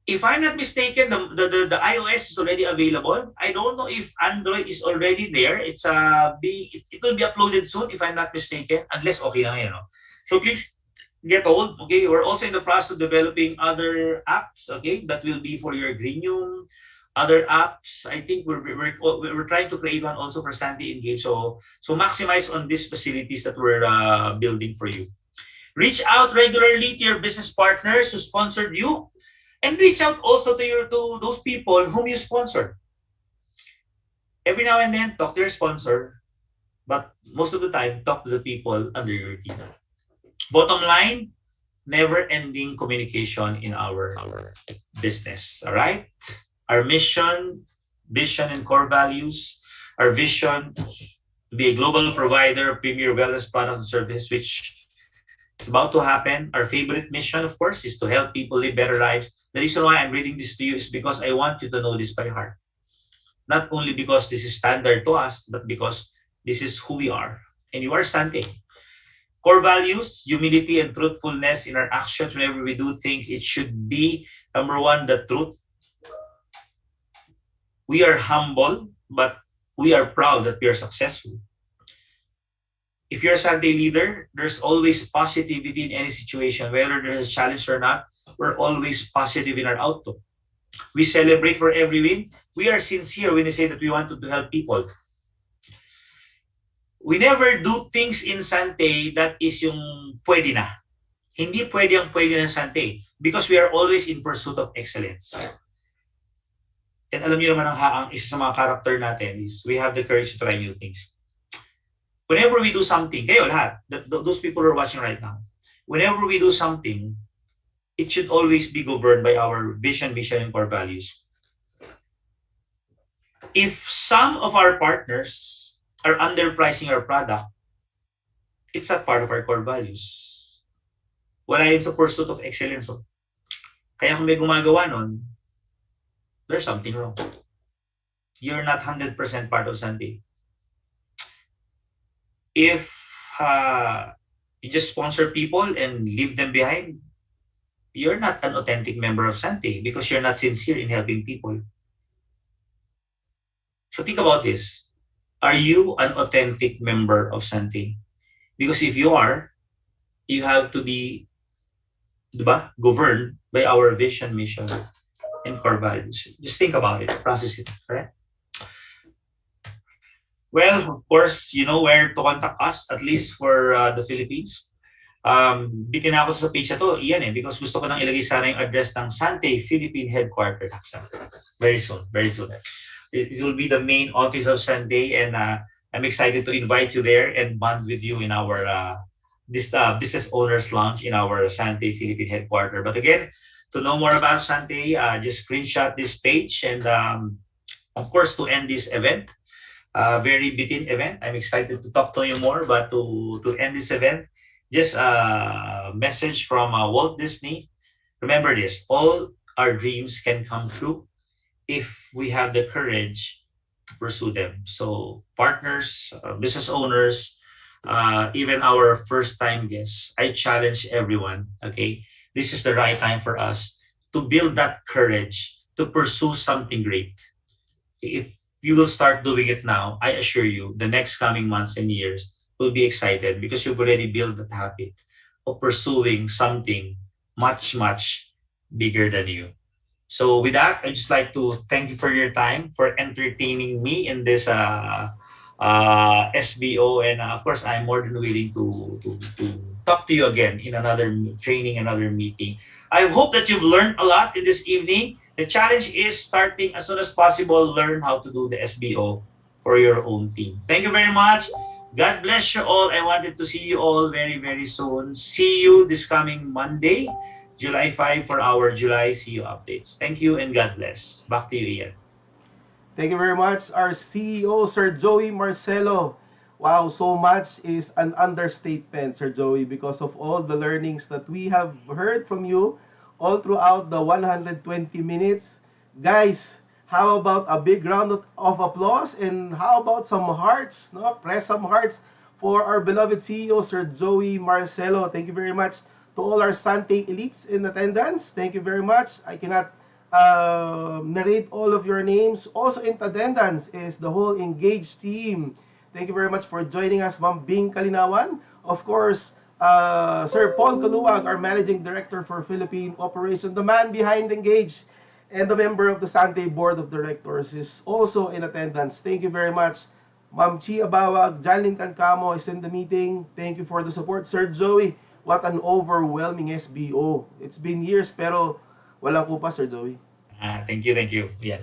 If I'm not mistaken, the iOS is already available. I don't know if Android is already there. It will be uploaded soon, if I'm not mistaken, unless okay na ngayon. No? So please get hold. Okay, we're also in the process of developing other apps. Okay, that will be for your Greenium. Other apps, I think we're trying to create one also for Sante Engage. So maximize on these facilities that we're building for you. Reach out regularly to your business partners who sponsored you, and reach out also to those people whom you sponsor. Every now and then, talk to your sponsor, but most of the time, talk to the people under your team. Bottom line, never-ending communication in our business. All right. Our mission, vision, and core values. Our vision to be a global provider of premier wellness products and services, which is about to happen. Our favorite mission, of course, is to help people live better lives. The reason why I'm reading this to you is because I want you to know this by heart. Not only because this is standard to us, but because this is who we are. And you are Sante. Core values, humility and truthfulness in our actions whenever we do things. It should be, number one, the truth. We are humble, but we are proud that we are successful. If you're a Sante leader, there's always positivity in any situation, whether there's a challenge or not. We're always positive in our outlook. We celebrate for every win. We are sincere when we say that we want to help people. We never do things in Sante that is yung pwede na. Hindi pwede ang pwede ng Sante because we are always in pursuit of excellence. And alam niyo naman ang isa sa mga character natin is we have the courage to try new things. Whenever we do something, kayo lahat, those people who are watching right now, whenever we do something, it should always be governed by our vision, mission, and core values. If some of our partners are underpricing our product, it's not part of our core values. Wala yun sa pursuit of excellence. Kaya kung may gumagawa nun, there's something wrong. You're not 100% part of Sante. If you just sponsor people and leave them behind, you're not an authentic member of Sante because you're not sincere in helping people. So think about this. Are you an authentic member of Sante? Because if you are, you have to be, di ba, governed by our vision, mission, and core values. Just think about it, process it, correct? Well, of course, you know where to contact us, at least for the Philippines. Bitin ako sa page na to, iyan eh, because gusto ko nang ilagay sana yung address ng Sante Philippine Headquarters. Very soon, very soon. It will be the main office of Sante, and I'm excited to invite you there and bond with you in our this business owners lounge in our Sante Philippine Headquarters. But again, to know more about Sante, just screenshot this page, and of course, to end this event, very bitin event. I'm excited to talk to you more, but to end this event, just a message from Walt Disney. Remember this: all our dreams can come true if we have the courage to pursue them. So, partners, business owners, even our first-time guests, I challenge everyone. Okay, this is the right time for us to build that courage to pursue something great. If you will start doing it now, I assure you, the next coming months and years will be excited because you've already built that habit of pursuing something much, much bigger than you. So with that, I'd just like to thank you for your time, for entertaining me in this SBO, and of course, I'm more than willing to talk to you again in another training, another meeting. I hope that you've learned a lot in this evening. The challenge is starting as soon as possible, learn how to do the SBO for your own team. Thank you very much. God bless you all. I wanted to see you all very, very soon. See you this coming Monday, July 5, for our July CU updates. Thank you and God bless. Back to you, Ian. Thank you very much, our CEO, Sir Joey Marcelo. Wow, so much is an understatement, Sir Joey, because of all the learnings that we have heard from you all throughout the 120 minutes. Guys, how about a big round of applause, and how about some hearts, no? Press some hearts for our beloved CEO, Sir Joey Marcelo. Thank you very much to all our Sante elites in attendance. Thank you very much. I cannot narrate all of your names. Also in attendance is the whole engaged team. Thank you very much for joining us, Ma'am Bing Kalinawan. Of course, Sir Paul Kaluwag, our Managing Director for Philippine Operation, the man behind Engage, and the member of the Sante Board of Directors is also in attendance. Thank you very much. Ma'am Chi Abawag, Janlyn Cancamo is in the meeting. Thank you for the support. Sir Joey, what an overwhelming SBO. It's been years pero walang kupa, Sir Joey. Thank you. Yeah.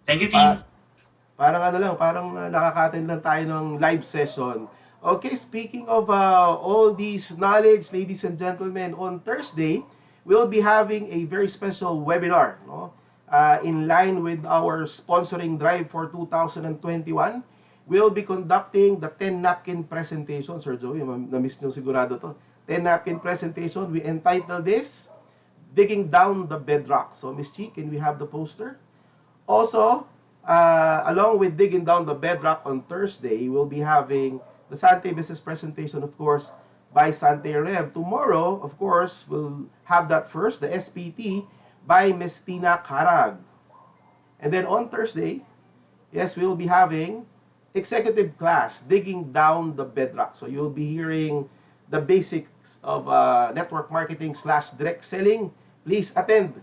Thank you, Pa team. parang ano lang, parang nakaka-attend lang tayo ng live session. Okay, speaking of all these knowledge, ladies and gentlemen, on Thursday, we'll be having a very special webinar, no? In line with our sponsoring drive for 2021. We'll be conducting the 10 napkin presentation. Sir Joey, na-miss nyo sigurado to. 10 napkin presentation. We entitled this, Digging Down the Bedrock. So, Miss Chi, can we have the poster? Also, along with Digging Down the Bedrock on Thursday, we'll be having the Sante Business presentation, of course, by Sante Rev. Tomorrow, of course, we'll have that first, the SPT, by Miss Tina Karag. And then on Thursday, yes, we'll be having executive class, Digging Down the Bedrock. So you'll be hearing the basics of network marketing / direct selling. Please attend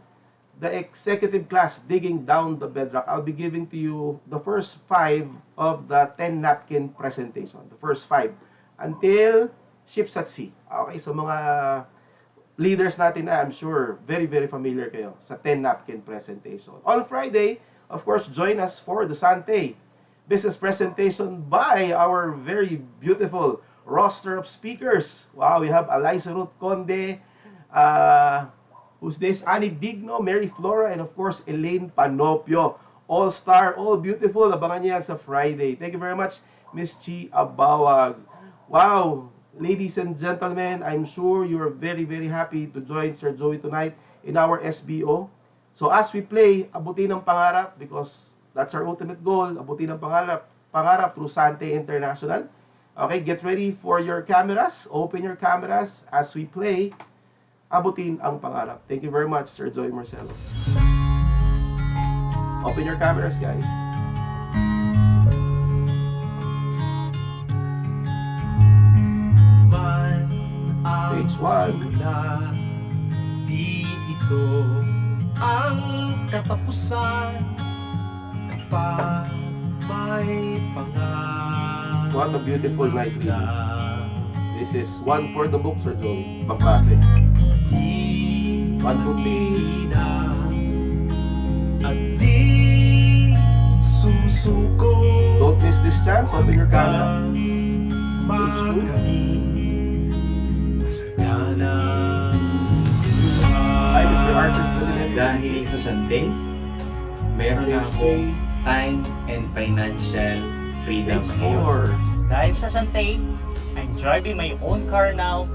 the executive class, Digging Down the Bedrock. I'll be giving to you the first 5 of the 10 napkin presentation. The first 5 until ships at sea. Okay, so mga leaders natin na I'm sure very, very familiar kayo sa 10 napkin presentation. On Friday, of course, join us for the Sante business presentation by our very beautiful roster of speakers. Wow, we have Eliza Ruth Conde, who's this? Annie Digno, Mary Flora, and of course, Elaine Panopio. All star, all beautiful. Abangan niya sa Friday. Thank you very much, Miss Chi Abawag. Wow, ladies and gentlemen, I'm sure you're very, very happy to join Sir Joey tonight in our SBO. So as we play, abutin ang pangarap because that's our ultimate goal. Abutin ang pangarap through Sante International. Okay, get ready for your cameras. Open your cameras as we play. Abutin ang pangarap. Thank you very much, Sir Joey Marcelo. Open your cameras, guys. one. Simula, di ito ang katapusan kapag may pangarap. What a beautiful night, really. ka. This is one for the books, Sir Joey. Pagpase. Di One to three. na at di susuko. Don't miss this chance. Open your camera. Makamit masaganang Hi, Mr. Artist. Dahil sa Sante, meron na akong time and financial freedom Thanks ngayon. for. Dahil sa Sante, I'm driving my own car now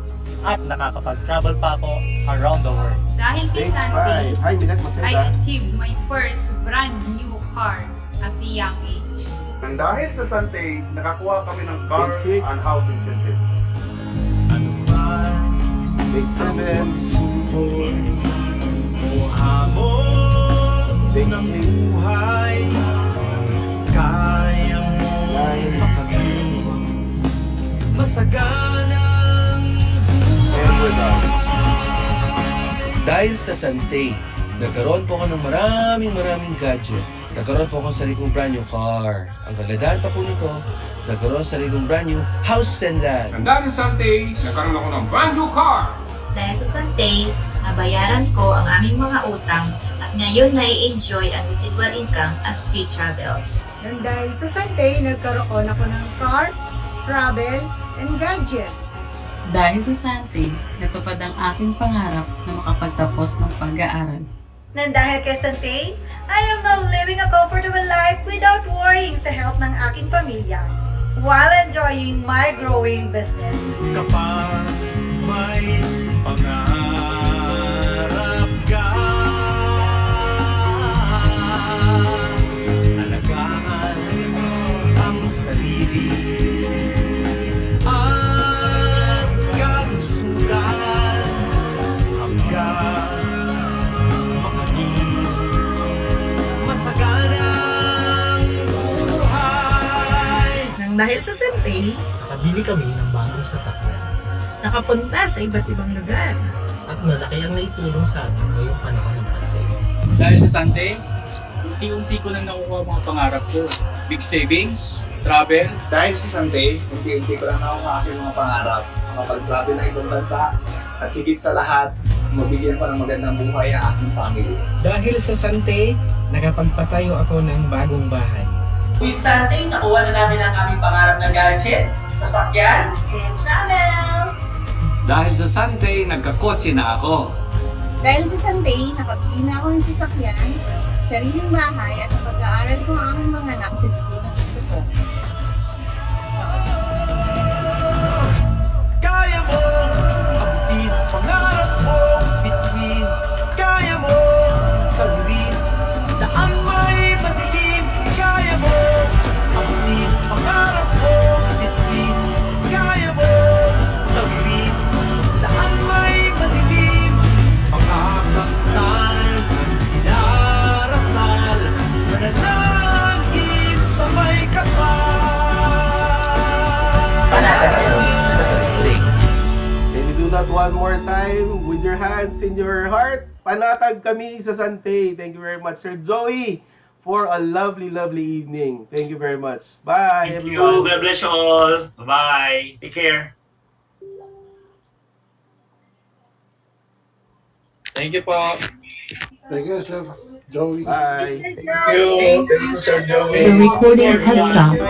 at nakakapag-travel pa ako around the world. Dahil kay Thanks Sante, five. Hi, Milet I Maseda. achieved my first brand new car at a young age. And dahil sa Sante, nakakuha kami ng car Big six. and house incentive. anuman Big seven. subok o hamon Big ng eight. buhay. Kaya mo Nine. makamit masaganang And we're done. Dahil sa Sante, nagkaroon po ako ng maraming gadget. Nagkaroon po ako ng sarili kong brand new car. Ang kagandahan pa po nito, nagkaroon sa sarili kong brand new house and land. And dahil sa Sante, nagkaroon ako ng brand new car. Dahil sa Sante, nabayaran ko ang aming mga utang at ngayon nai-enjoy ang residual income at free travels. And dahil sa Sante, nagkaroon ako ng car, travel, and gadget. Dahil sa Sante, natupad ang aking pangarap na makapagtapos ng pag-aaral. Nang dahil kay Sante, I am now living a comfortable life without worrying sa health ng aking pamilya while enjoying my growing business. kapag may pangarap ka. Alagaan ang sarili at kalusugan hanggang makamit masaganang buhay. Nang dahil sa Sante, Nakabili kami ng bagong sasakyan nakapunta sa iba't ibang lugar. at malaki ang naitulong sa amin ngayong panahon ng pandemic. Dahil sa Sante, unti-unti ko na nakukuha mga pangarap ko. Big savings, travel. Dahil sa Sante, unti-unti ko lang nakuha ang aking mga pangarap. Makapag-travel ng ibang bansa at higit sa lahat, mabigyan ko ng magandang buhay ang aking family. Dahil sa Sante, nakapagpatayo ako ng bagong bahay. With Sante, nakuha na namin ang aming pangarap na gadget, sasakyan, And travel! Dahil sa Sante, nagkakotse na ako. Dahil sa Sante, nakabili na ako ng sasakyan, sariling bahay at napag-aaral ko ang aking mga anak sa school na gusto ko. Kaya mo abutin ang pangarap mo bituin. Kaya mo talurin daan may madilim. Kaya mo abutin ang pangarap mo bituin. Kaya mo talurin daan may madilim. Pangakamtan ang inarasal, manalangin sa may kapal. Sa Sante. Can you do that one more time with your hands in your heart? Panatag kami sa Sante. Thank you very much, Sir Joey, for a lovely evening. Thank you very much. Bye, Thank you. everyone. God bless you all. Bye. Take care. Thank you po. Thank you, Sir Joey. Bye. Thank you, Sir Joey. The recording has stopped.